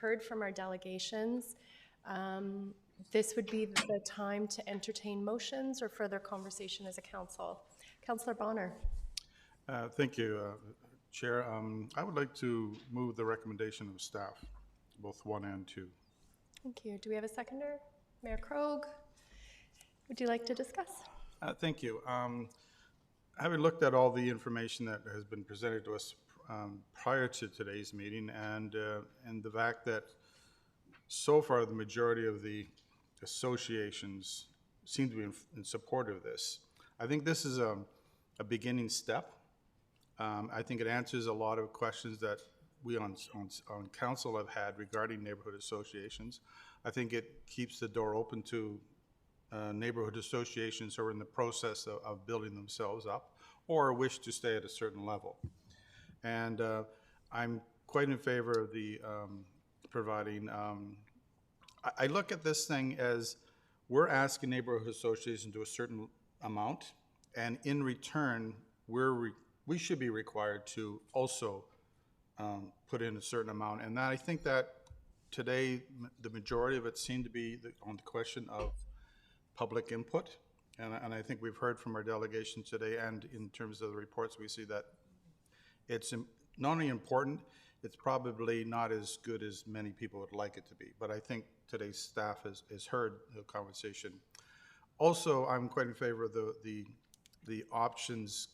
heard from our delegations. This would be the time to entertain motions or further conversation as a council. Councillor Bonner. Thank you, Chair. I would like to move the recommendation of staff, both 1 and 2. Thank you. Do we have a seconder? Mayor Krogh, would you like to discuss? Thank you. Having looked at all the information that has been presented to us prior to today's meeting, and the fact that so far the majority of the associations seem to be in support of this, I think this is a beginning step. I think it answers a lot of questions that we on council have had regarding neighborhood associations. I think it keeps the door open to neighborhood associations who are in the process of building themselves up or wish to stay at a certain level. And I'm quite in favor of the providing, I look at this thing as we're asking neighborhood associations to do a certain amount, and in return, we should be required to also put in a certain amount. And I think that today, the majority of it seemed to be on the question of public input. And I think we've heard from our delegation today, and in terms of the reports, we see that it's not only important, it's probably not as good as many people would like it to be. But I think today's staff has heard the conversation. Also, I'm quite in favor of the options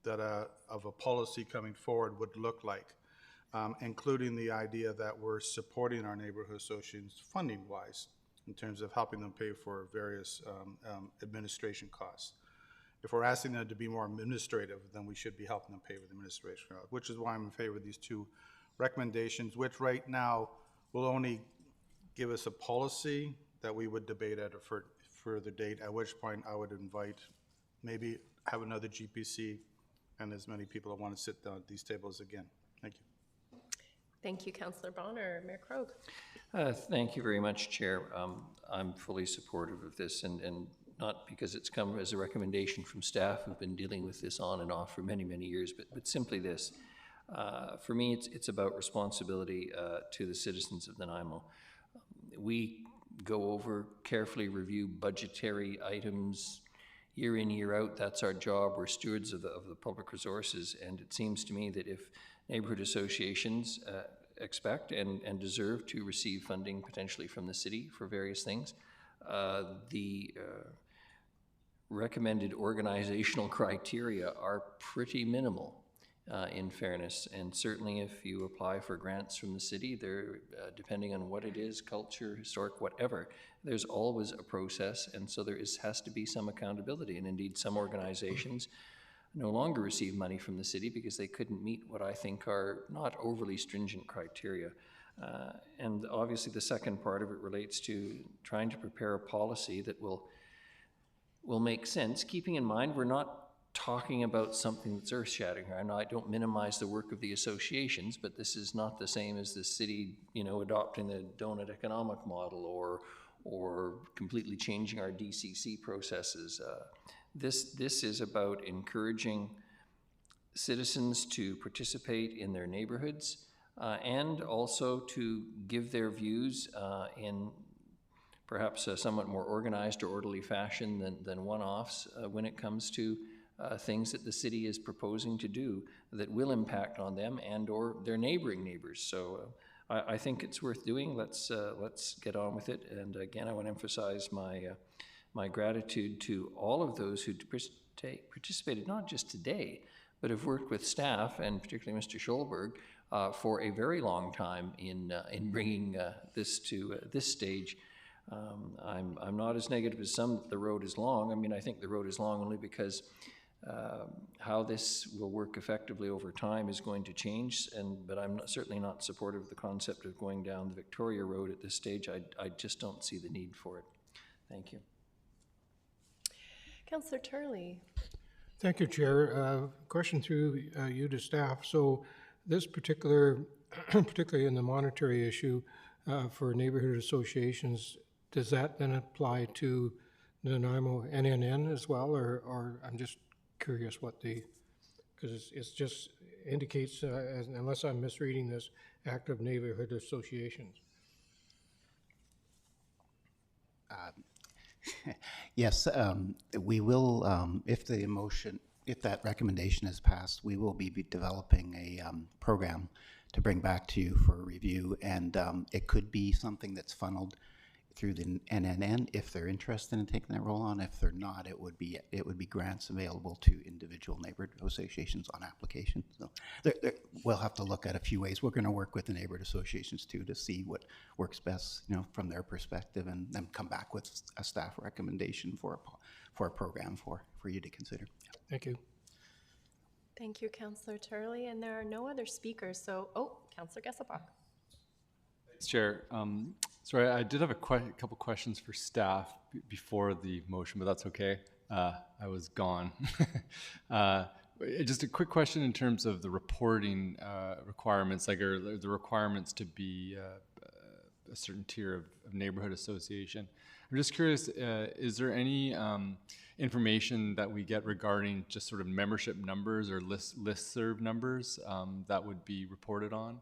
that of a policy coming forward would look like, including the idea that we're supporting our neighborhood associations funding-wise in terms of helping them pay for various administration costs. If we're asking them to be more administrative, then we should be helping them pay for the administration costs, which is why I'm in favor of these 2 recommendations, which right now will only give us a policy that we would debate at a further date, at which point I would invite, maybe have another GPC and as many people that want to sit down at these tables again. Thank you. Thank you, Councillor Bonner. Mayor Krogh. Thank you very much, Chair. I'm fully supportive of this, and not because it's come as a recommendation from staff who've been dealing with this on and off for many, many years, but simply this. For me, it's about responsibility to the citizens of Nanaimo. We go over, carefully review budgetary items year in, year out. That's our job. We're stewards of the public resources, and it seems to me that if neighborhood associations expect and deserve to receive funding potentially from the city for various things, the recommended organizational criteria are pretty minimal. In fairness, and certainly if you apply for grants from the city, they're depending on what it is, culture, historic, whatever, there's always a process, and so there has to be some accountability. And indeed, some organizations no longer receive money from the city because they couldn't meet what I think are not overly stringent criteria. And obviously the second part of it relates to trying to prepare a policy that will make sense, keeping in mind we're not talking about something that's earth-shattering. I know I don't minimize the work of the associations, but this is not the same as the city, adopting the donut economic model or completely changing our DCC processes. This is about encouraging citizens to participate in their neighborhoods and also to give their views in perhaps a somewhat more organized or orderly fashion than one-offs when it comes to things that the city is proposing to do that will impact on them and or their neighboring neighbors. So I think it's worth doing. Let's get on with it. And again, I want to emphasize my gratitude to all of those who participated, not just today, but have worked with staff and particularly Mr. Scholberg for a very long time in bringing this to this stage. I'm not as negative as some that the road is long. I mean, I think the road is long only because how this will work effectively over time is going to change, but I'm certainly not supportive of the concept of going down the Victoria Road at this stage. I just don't see the need for it. Thank you. Councillor Turley. Thank you, Chair. Question through you to staff. So this particularly in the monetary issue for neighborhood associations, does that then apply to Nanaimo NNN as well, or I'm just curious because it just indicates, unless I'm misreading this, active neighborhood associations. Yes, we will, if if that recommendation is passed, we will be developing a program to bring back to you for review. And it could be something that's funneled through the NNN if they're interested in taking that role on. If they're not, it would be grants available to individual neighborhood associations on application. So we'll have to look at a few ways. We're going to work with the neighborhood associations too to see what works best, from their perspective, and then come back with a staff recommendation for a program for you to consider. Thank you. Thank you, Councillor Turley. And there are no other speakers. So, Councillor Gesselbach. Thanks, Chair. Sorry, I did have a couple questions for staff before the motion, but that's okay. I was gone. Just a quick question in terms of the reporting requirements, like are the requirements to be a certain tier of neighborhood association. I'm just curious, is there any information that we get regarding just sort of membership numbers or listserv numbers that would be reported on?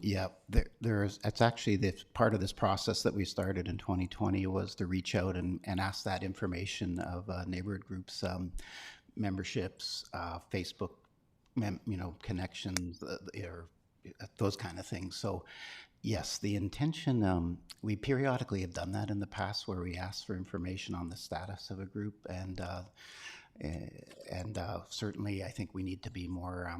Yeah, it's actually part of this process that we started in 2020 was to reach out and ask that information of neighborhood groups, memberships, Facebook, connections, or those kind of things. So yes, the intention, we periodically have done that in the past where we ask for information on the status of a group, and certainly I think we need to be more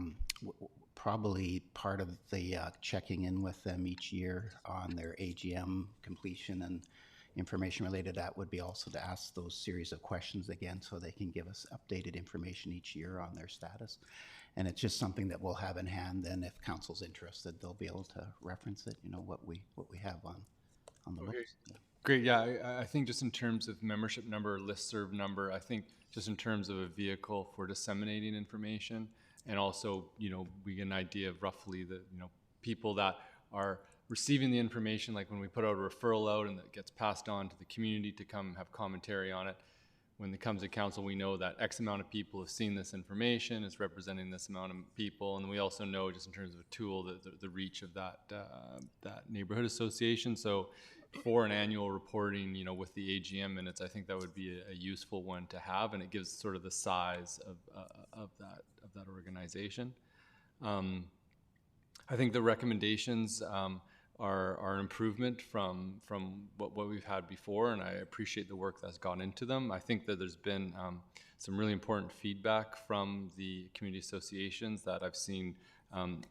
probably part of the checking in with them each year on their AGM completion and information related to that would be also to ask those series of questions again so they can give us updated information each year on their status. And it's just something that we'll have in hand, and if council's interested, they'll be able to reference it, what we have on the Okay. books. Yeah. Great, yeah, I think just in terms of membership number, listserv number, I think just in terms of a vehicle for disseminating information, and also, we get an idea of roughly the, people that are receiving the information, like when we put out a referral out and that gets passed on to the community to come have commentary on it. When it comes to council, we know that X amount of people have seen this information, it's representing this amount of people, and we also know just in terms of a tool, the reach of that neighborhood association. So for an annual reporting, with the AGM minutes, I think that would be a useful one to have, and it gives sort of the size of that organization. I think the recommendations are an improvement from what we've had before, and I appreciate the work that's gone into them. I think that there's been some really important feedback from the community associations that I've seen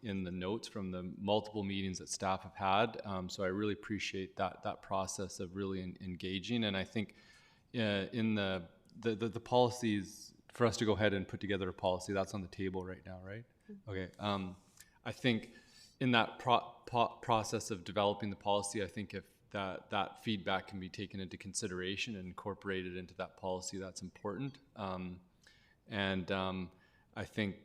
in the notes from the multiple meetings that staff have had. So I really appreciate that process of really engaging. And I think in the policies, for us to go ahead and put together a policy, that's on the table right now, right? Okay. I think in that process of developing the policy, I think if that feedback can be taken into consideration and incorporated into that policy, that's important. I think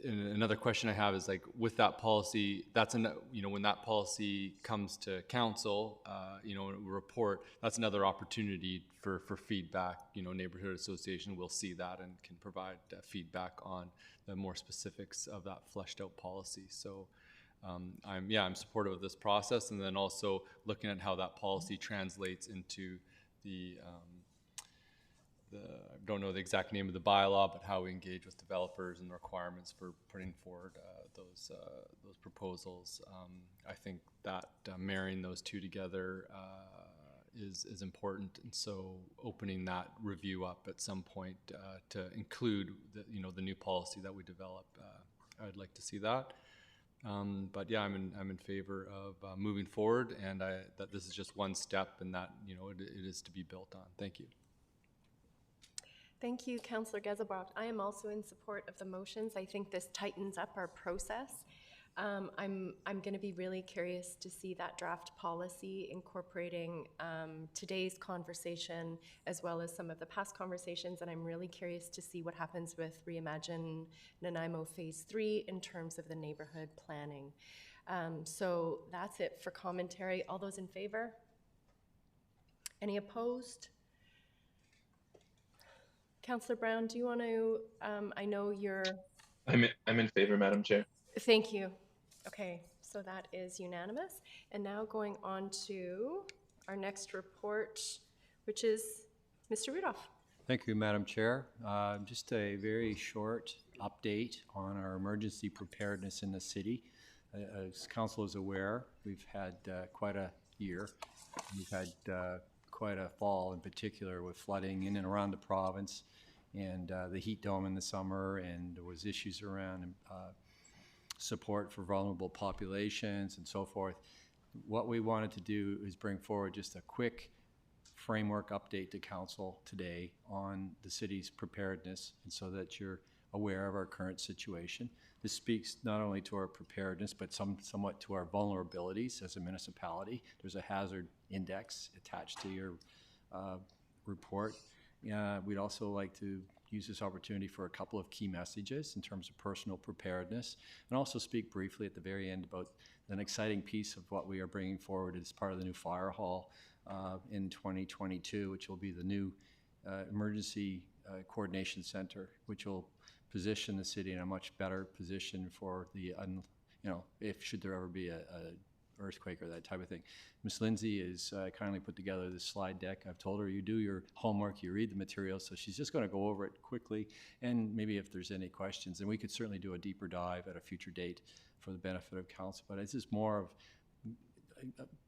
another question I have is, like, with that policy, when that policy comes to council, a report, that's another opportunity for feedback. Neighborhood association will see that and can provide feedback on the more specifics of that fleshed out policy. So I'm supportive of this process, and then also looking at how that policy translates into I don't know the exact name of the bylaw, but how we engage with developers and the requirements for putting forward those proposals. I think that marrying those two together is important, and so opening that review up at some point to include the new policy that we develop. I'd like to see that. But yeah, I'm in favor of moving forward, and that this is just one step, and that it is to be built on. Thank you. Thank you, Councillor Gesselbach. I am also in support of the motions. I think this tightens up our process. I'm going to be really curious to see that draft policy incorporating today's conversation as well as some of the past conversations, and I'm really curious to see what happens with Reimagine Nanaimo Phase 3 in terms of the neighborhood planning. So that's it for commentary. All those in favor? Any opposed? Councillor Brown, do you want to, I know you're... I'm in favor, Madam Chair. Thank you. Okay, So that is unanimous. And now going on to our next report, which is Mr. Rudolph. Thank you, Madam Chair. Just a very short update on our emergency preparedness in the city. As Council is aware, we've had quite a year. We've had quite a fall in particular with flooding in and around the province, and the heat dome in the summer, and there was issues around support for vulnerable populations and so forth. What we wanted to do is bring forward just a quick framework update to Council today on the city's preparedness, and so that you're aware of our current situation. This speaks not only to our preparedness, but somewhat to our vulnerabilities as a municipality. There's a hazard index attached to your report. We'd also like to use this opportunity for a couple of key messages in terms of personal preparedness, and also speak briefly at the very end about an exciting piece of what we are bringing forward as part of the new fire hall in 2022, which will be the new emergency coordination center, which will position the city in a much better position for the, if should there ever be a earthquake or that type of thing. Ms. Lindsay has kindly put together this slide deck. I've told her you do your homework, you read the material, so she's just going to go over it quickly, and maybe if there's any questions, and we could certainly do a deeper dive at a future date for the benefit of Council. But it's just more of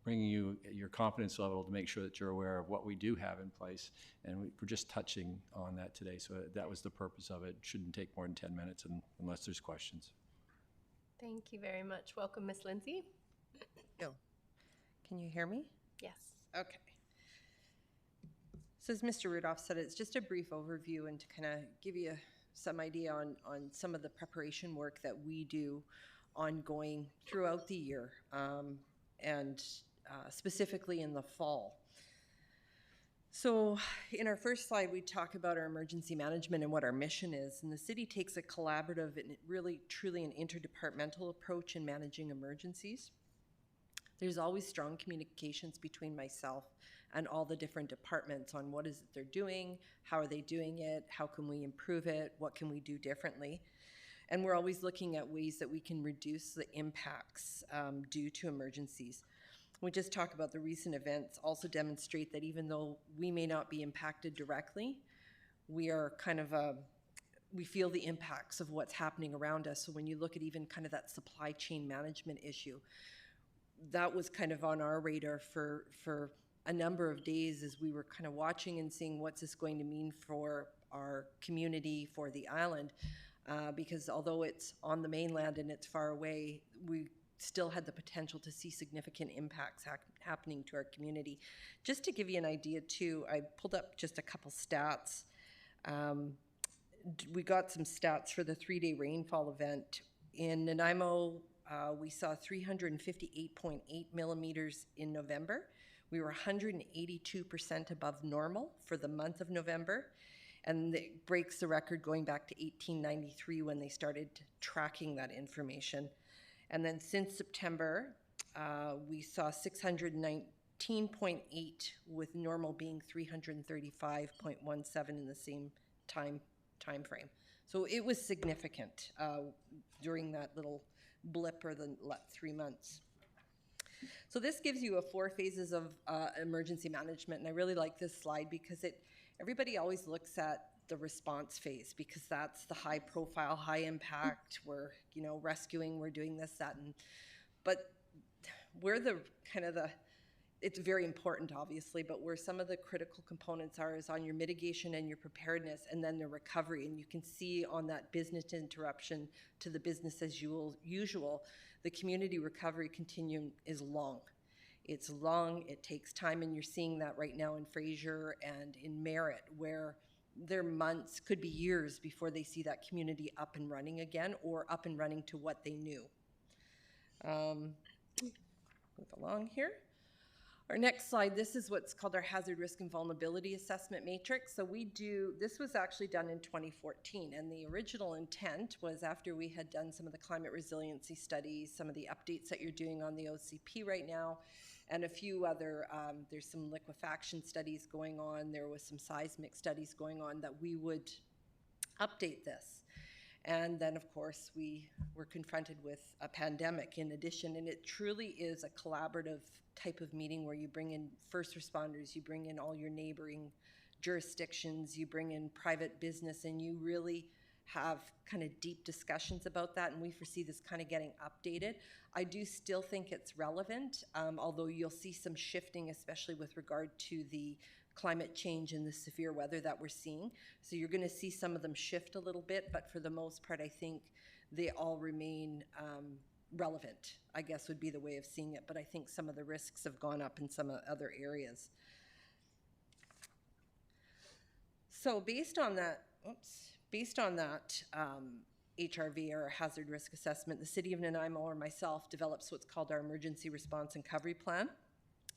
bringing you your confidence level to make sure that you're aware of what we do have in place, and we're just touching on that today. So that was the purpose of it. It shouldn't take more than 10 minutes unless there's questions. Thank you very much. Welcome, Ms. Lindsay. Oh, can you hear me? Yes. Okay. So as Mr. Rudolph said, it's just a brief overview and to kind of give you some idea on some of the preparation work that we do ongoing throughout the year, and specifically in the fall. So in our first slide, we talk about our emergency management and what our mission is. And the city takes a collaborative and really truly an interdepartmental approach in managing emergencies. There's always strong communications between myself and all the different departments on what is it they're doing, how are they doing it, how can we improve it, what can we do differently. And we're always looking at ways that we can reduce the impacts due to emergencies. We just talk about the recent events also demonstrate that even though we may not be impacted directly, we are kind of we feel the impacts of what's happening around us. So when you look at even kind of that supply chain management issue, that was kind of on our radar for a number of days as we were kind of watching and seeing what's this going to mean for our community, for the island, because although it's on the mainland and it's far away, we still had the potential to see significant impacts happening to our community. Just to give you an idea too, I pulled up just a couple stats. We got some stats for the 3-day rainfall event. In Nanaimo, we saw 358.8 millimeters in November. We were 182% above normal for the month of November, and it breaks the record going back to 1893 when they started tracking that information. And then since September, we saw 619.8 with normal being 335.17 in the same time frame. So it was significant during that little blip or the 3 months. So this gives you 4 phases of emergency management, and I really like this slide because everybody always looks at the response phase because that's the high profile, high impact. We're rescuing, we're doing this, that, but where it's very important obviously, but where some of the critical components are is on your mitigation and your preparedness, and then the recovery. And you can see on that business interruption to the business as usual, the community recovery continuum is long. It's long, it takes time, and you're seeing that right now in Fraser and in Merritt, where they're months, could be years before they see that community up and running again, or up and running to what they knew. Move along here. Our next slide, this is what's called our Hazard Risk and Vulnerability Assessment Matrix. So this was actually done in 2014, and the original intent was after we had done some of the climate resiliency studies, some of the updates that you're doing on the OCP right now, and a few other, there's some liquefaction studies going on, there was some seismic studies going on, that we would update this. And then, of course, we were confronted with a pandemic in addition. And it truly is a collaborative type of meeting where you bring in first responders, you bring in all your neighboring jurisdictions, you bring in private business, and you really have kind of deep discussions about that, and we foresee this kind of getting updated. I do still think it's relevant, although you'll see some shifting, especially with regard to the climate change and the severe weather that we're seeing. So you're going to see some of them shift a little bit, but for the most part, I think they all remain relevant, I guess would be the way of seeing it. But I think some of the risks have gone up in some other areas. So based on that, HRV, or hazard risk assessment, the City of Nanaimo or myself develops what's called our Emergency Response and Recovery Plan.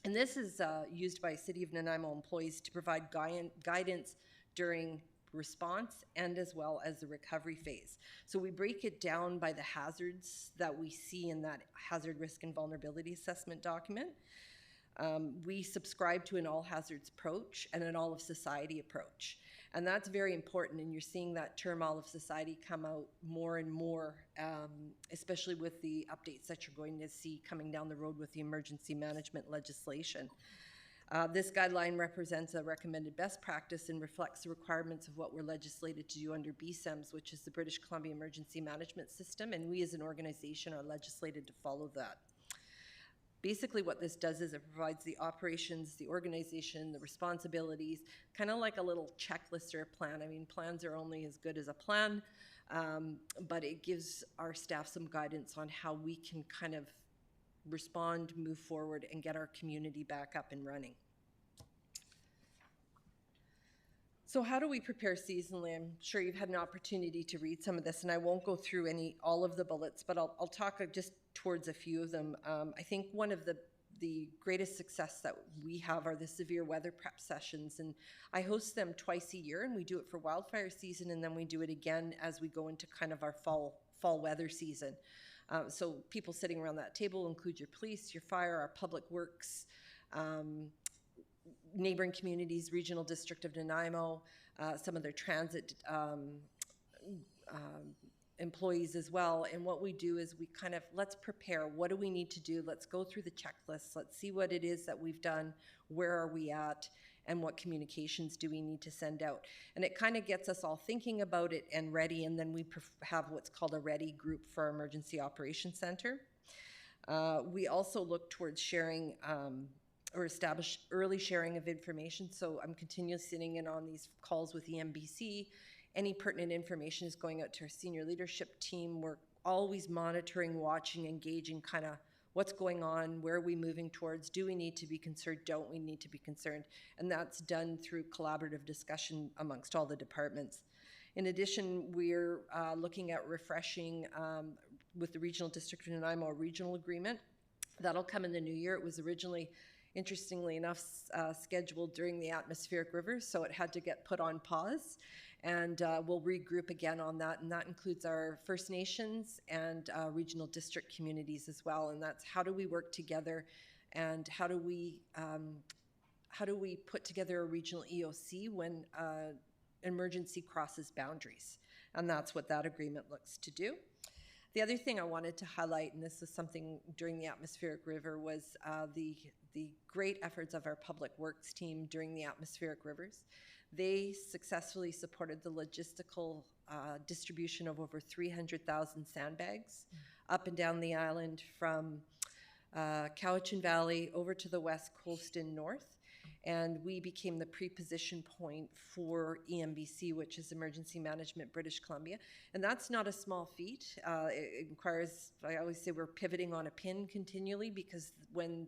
And this is used by City of Nanaimo employees to provide guidance during response and as well as the recovery phase. So we break it down by the hazards that we see in that hazard risk and vulnerability assessment document. We subscribe to an all hazards approach and an all of society approach. And that's very important, and you're seeing that term all of society come out more and more, especially with the updates that you're going to see coming down the road with the emergency management legislation. This guideline represents a recommended best practice and reflects the requirements of what we're legislated to do under BSEMS, which is the British Columbia Emergency Management System, and we as an organization are legislated to follow that. Basically what this does is it provides the operations, the organization, the responsibilities, kind of like a little checklist or a plan. I mean, plans are only as good as a plan, but it gives our staff some guidance on how we can kind of respond, move forward, and get our community back up and running. So how do we prepare seasonally? I'm sure you've had an opportunity to read some of this, and I won't go through all of the bullets, but I'll talk just towards a few of them. I think one of the greatest success that we have are the severe weather prep sessions, and I host them twice a year, and we do it for wildfire season, and then we do it again as we go into kind of our fall weather season. So people sitting around that table include your police, your fire, our public works, neighboring communities, Regional District of Nanaimo, some of their transit employees as well. And what we do is we kind of, let's prepare. What do we need to do? Let's go through the checklist. Let's see what it is that we've done. Where are we at? And what communications do we need to send out? And it kind of gets us all thinking about it and ready. And then we have what's called a ready group for our Emergency Operations Center. We also look towards sharing or establish early sharing of information. So I'm continually sitting in on these calls with EMBC. Any pertinent information is going out to our senior leadership team. We're always monitoring, watching, engaging kind of what's going on, where are we moving towards, do we need to be concerned, don't we need to be concerned? And that's done through collaborative discussion amongst all the departments. In addition, we're looking at refreshing with the Regional District of Nanaimo a regional agreement. That'll come in the new year. It was originally, interestingly enough, scheduled during the atmospheric rivers, so it had to get put on pause. And we'll regroup again on that, and that includes our First Nations and regional district communities as well. And that's how do we work together, and how do we put together a regional EOC when emergency crosses boundaries? And that's what that agreement looks to do. The other thing I wanted to highlight, and this is something during the atmospheric river, was the great efforts of our public works team during the atmospheric rivers. They successfully supported the logistical distribution of over 300,000 sandbags up and down the island from Cowichan Valley over to the west coast and north. And we became the pre-position point for EMBC, which is Emergency Management British Columbia. And that's not a small feat. It requires, I always say we're pivoting on a pin continually, because when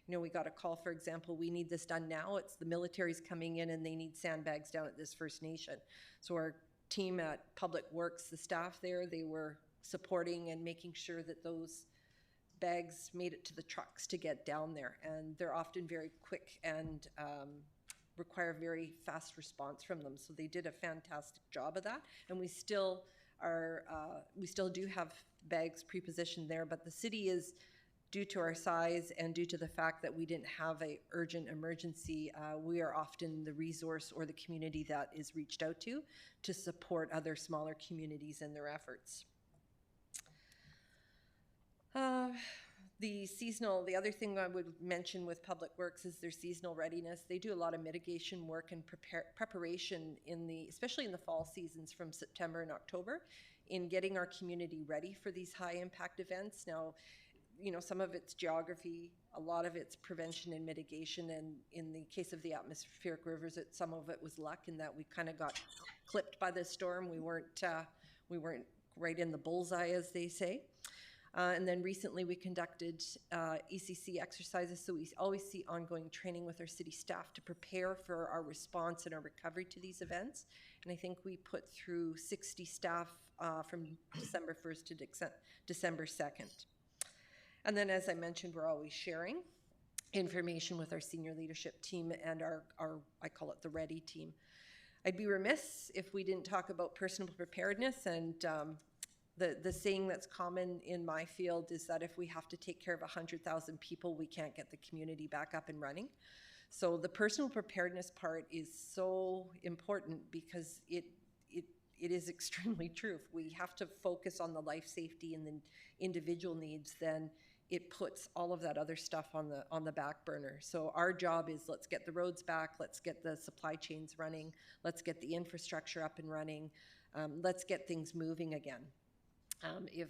we got a call, for example, we need this done now. It's the military's coming in and they need sandbags down at this First Nation. So our team at Public Works, the staff there, they were supporting and making sure that those bags made it to the trucks to get down there. And they're often very quick and require very fast response from them. So they did a fantastic job of that. And we still do have bags pre-positioned there, but the city is due to our size and due to the fact that we didn't have a urgent emergency, we are often the resource or the community that is reached out to support other smaller communities in their efforts. The other thing I would mention with Public Works is their seasonal readiness. They do a lot of mitigation work and preparation especially in the fall seasons from September and October, in getting our community ready for these high impact events. Now, some of it's geography, a lot of it's prevention and mitigation, and in the case of the atmospheric rivers, some of it was luck in that we kind of got clipped by the storm. We weren't right in the bullseye, as they say. And then recently we conducted ECC exercises, so we always see ongoing training with our city staff to prepare for our response and our recovery to these events. And I think we put through 60 staff from December 1st to December 2nd. And then, as I mentioned, we're always sharing information with our senior leadership team and our I call it the READY team. I'd be remiss if we didn't talk about personal preparedness, and the saying that's common in my field is that if we have to take care of 100,000 people, we can't get the community back up and running. So the personal preparedness part is so important because it is extremely true. If we have to focus on the life safety and the individual needs, then it puts all of that other stuff on the back burner. So our job is, let's get the roads back, let's get the supply chains running, let's get the infrastructure up and running, let's get things moving again. If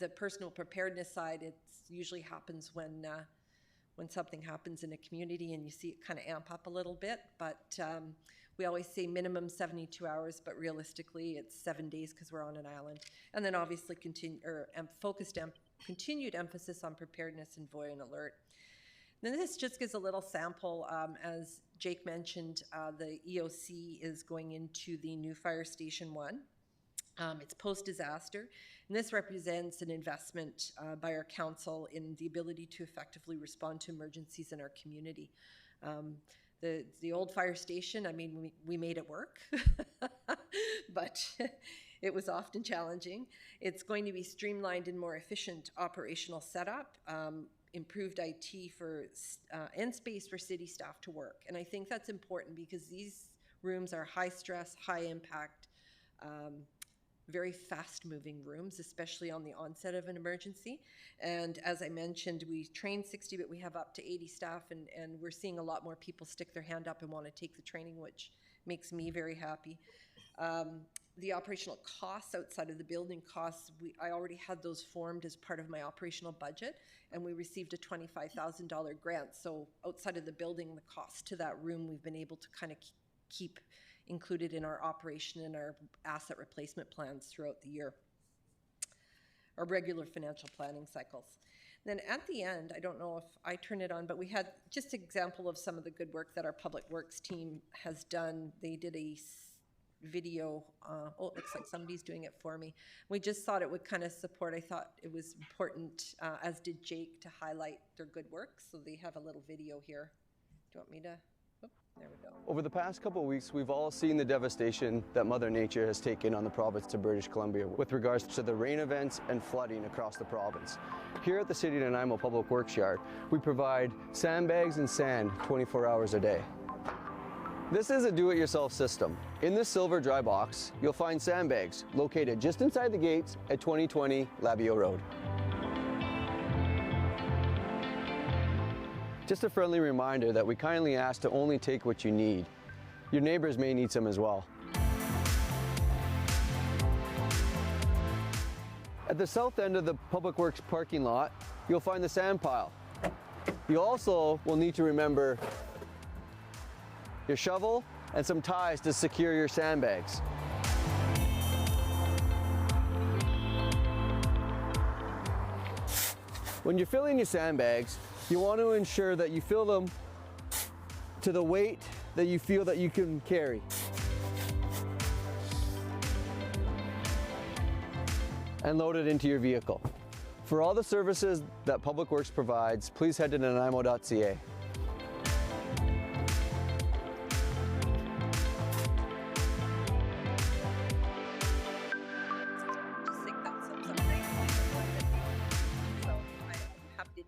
the personal preparedness side, it usually happens when something happens in a community and you see it kind of amp up a little bit, but we always say minimum 72 hours, but realistically it's 7 days because we're on an island. And then obviously continued emphasis on preparedness and void alert. Then this just gives a little sample. As Jake mentioned, the EOC is going into the new Fire Station 1. It's post-disaster, and this represents an investment by our council in the ability to effectively respond to emergencies in our community. The old fire station, I mean, we made it work, but it was often challenging. It's going to be streamlined and more efficient operational setup, improved IT and space for city staff to work. And I think that's important because these rooms are high stress, high impact, very fast-moving rooms, especially on the onset of an emergency. And as I mentioned, we trained 60, but we have up to 80 staff, and we're seeing a lot more people stick their hand up and want to take the training, which makes me very happy. The operational costs outside of the building costs, I already had those formed as part of my operational budget, and we received a $25,000 grant. So outside of the building, the cost to that room, we've been able to kind of keep included in our operation and our asset replacement plans throughout the year, our regular financial planning cycles. Then at the end, I don't know if I turn it on, but we had just an example of some of the good work that our Public Works team has done. They did a video, it looks like somebody's doing it for me. We just thought it would kind of support, I thought it was important, as did Jake, to highlight their good work. So they have a little video here. Do you want me to? There we go. Over the past couple of weeks, we've all seen the devastation that Mother Nature has taken on the province of British Columbia with regards to the rain events and flooding across the province. Here at the City of Nanaimo Public Works Yard, we provide sandbags and sand 24 hours a day. This is a do-it-yourself system. In this silver dry box, you'll find sandbags located just inside the gates at 2020 Labio Road. Just a friendly reminder that we kindly ask to only take what you need. Your neighbors may need some as well. At the south end of the Public Works parking lot, you'll find the sand pile. You also will need to remember your shovel and some ties to secure your sandbags. When you're filling your sandbags, you want to ensure that you fill them to the weight that you feel that you can carry. And load it into your vehicle. For all the services that Public Works provides, please head to nanaimo.ca.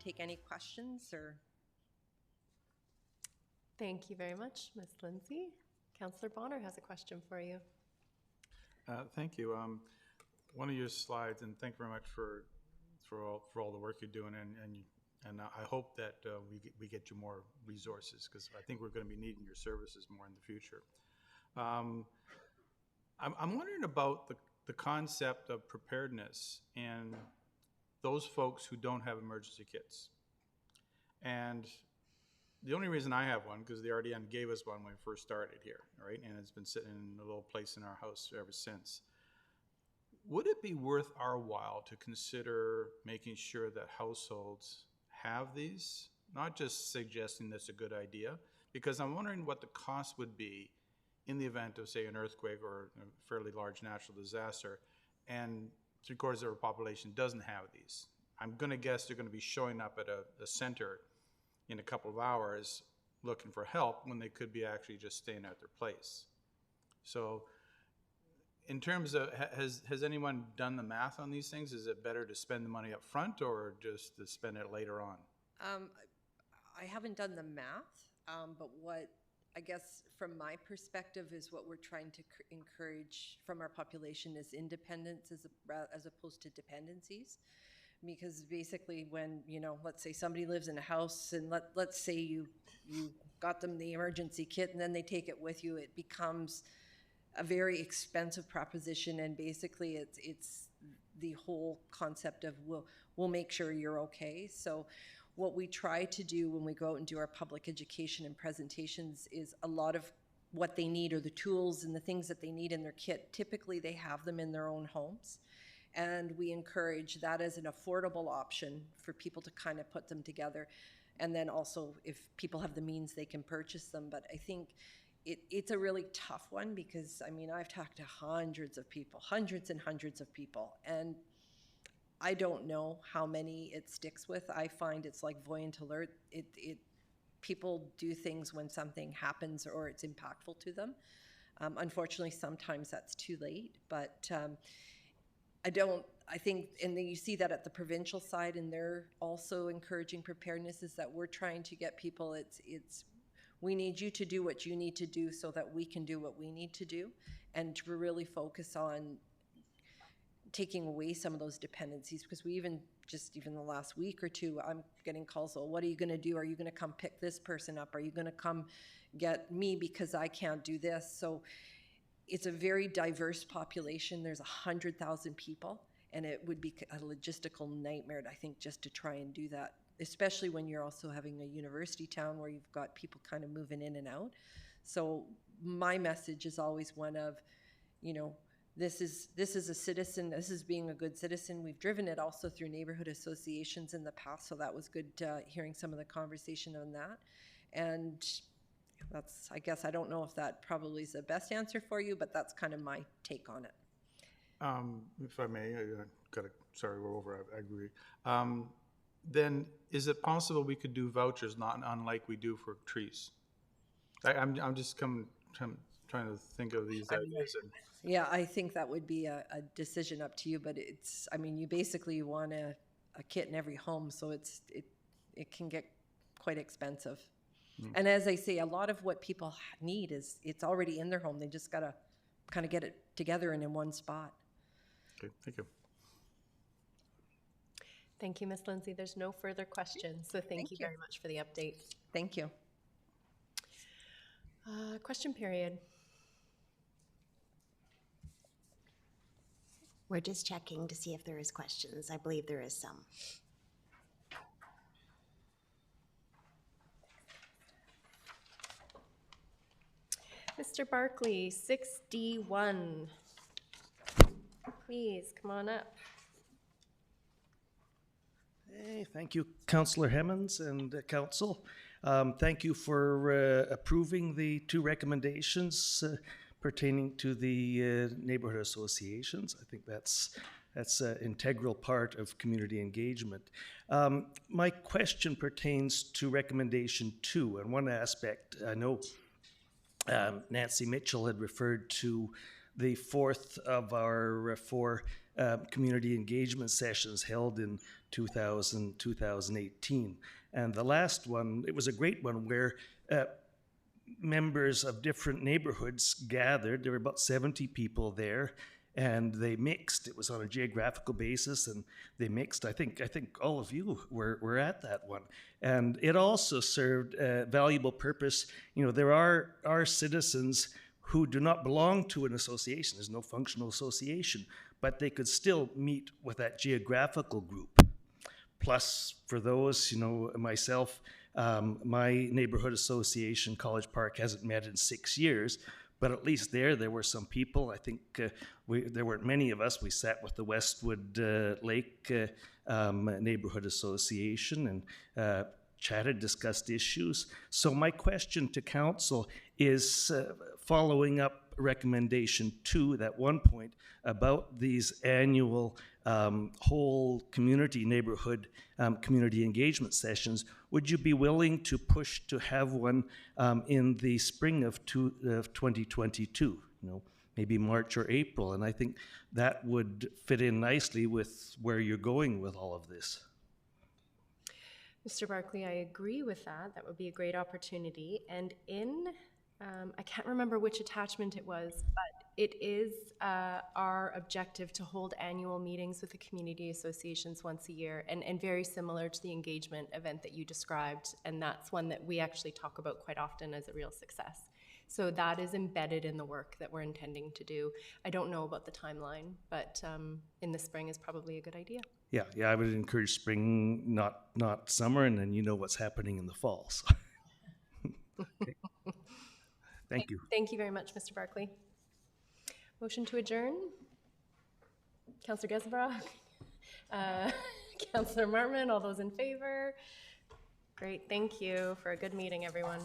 take any questions or. Thank you very much, Ms. Lindsay. Councillor Bonner has a question for you. Thank you. One of your slides, and thank you very much for all the work you're doing, and I hope that we get you more resources, because I think we're going to be needing your services more in the future. I'm wondering about the concept of preparedness and those folks who don't have emergency kits. And the only reason I have one, because the RDN gave us one when we first started here, right? And it's been sitting in a little place in our house ever since. Would it be worth our while to consider making sure that households have these? Not just suggesting that's a good idea, because I'm wondering what the cost would be in the event of, say, an earthquake or a fairly large natural disaster, and 3/4 of our population doesn't have these. I'm going to guess they're going to be showing up at a center in a couple of hours looking for help when they could be actually just staying at their place. So in terms of, has anyone done the math on these things? Is it better to spend the money up front or just to spend it later on? I haven't done the math, but what I guess from my perspective is what we're trying to encourage from our population is independence as opposed to dependencies. Because basically when, let's say somebody lives in a house and let's say you got them the emergency kit and then they take it with you, it becomes a very expensive proposition, and basically it's the whole concept of we'll make sure you're okay. So what we try to do when we go out and do our public education and presentations is a lot of what they need, or the tools and the things that they need in their kit, typically they have them in their own homes. And we encourage that as an affordable option for people to kind of put them together. And then also, if people have the means, they can purchase them. But I think it's a really tough one, because, I mean, I've talked to hundreds and hundreds of people. And I don't know how many it sticks with. I find it's like voyant alert. People do things when something happens or it's impactful to them. Unfortunately, sometimes that's too late. But I think, and then you see that at the provincial side, and they're also encouraging preparedness, is that we're trying to get people, we need you to do what you need to do so that we can do what we need to do, and to really focus on taking away some of those dependencies, because we even the last week or two, I'm getting calls, well, what are you going to do? Are you going to come pick this person up? Are you going to come get me because I can't do this? So it's a very diverse population. There's 100,000 people, and it would be a logistical nightmare, I think, just to try and do that, especially when you're also having a university town where you've got people kind of moving in and out. So my message is always one of, this is a citizen, this is being a good citizen. We've driven it also through neighborhood associations in the past, so that was good hearing some of the conversation on that. And that's, I guess, I don't know if that probably is the best answer for you, but that's kind of my take on it. If I may, sorry, we're over, I agree. Then is it possible we could do vouchers, not unlike we do for trees? I'm just trying to think of these ideas. Yeah, I think that would be a decision up to you, but you basically want a kit in every home, so it can get quite expensive. And as I say, a lot of what people need it's already in their home. They just got to kind of get it together and in one spot. Okay, thank you. Thank you, Ms. Lindsay. There's no further questions, so thank you very much for the update. Thank you. Question period. We're just checking to see if there is questions. I believe there is some. Mr. Barkley, 6D1. Please, come on up. Hey, thank you, Councillor Hemmons and Council. Thank you for approving the 2 recommendations pertaining to the neighborhood associations. I think that's an integral part of community engagement. My question pertains to recommendation 2, and one aspect I know Nancy Mitchell had referred to the 4th of our 4 community engagement sessions held in 2018. And the last one, it was a great one where members of different neighborhoods gathered. There were about 70 people there, and they mixed. It was on a geographical basis, and they mixed. I think all of you were at that one, and it also served a valuable purpose. You know, there are citizens who do not belong to an association. There's no functional association, but they could still meet with that geographical group. Plus, for those, you know, myself, my neighborhood association, College Park, hasn't met in 6 years, but at least there were some people. I think there weren't many of us. We sat with the Westwood Lake Neighborhood Association and chatted, discussed issues. So my question to council is following up recommendation 2, at one point, about these annual whole community neighborhood community engagement sessions. Would you be willing to push to have one in the spring of 2022? You know, maybe March or April, and I think that would fit in nicely with where you're going with all of this. Mr. Barkley, I agree with that. That would be a great opportunity. And I can't remember which attachment it was, but it is our objective to hold annual meetings with the community associations once a year, and very similar to the engagement event that you described. And that's one that we actually talk about quite often as a real success. So that is embedded in the work that we're intending to do. I don't know about the timeline, but in the spring is probably a good idea. Yeah, I would encourage spring, not summer, and then you know what's happening in the fall. So. Okay. Thank you. Thank you very much, Mr. Barkley. Motion to adjourn. Councillor Gesbrock, Councillor Martman, all those in favor? Great, thank you for a good meeting, everyone.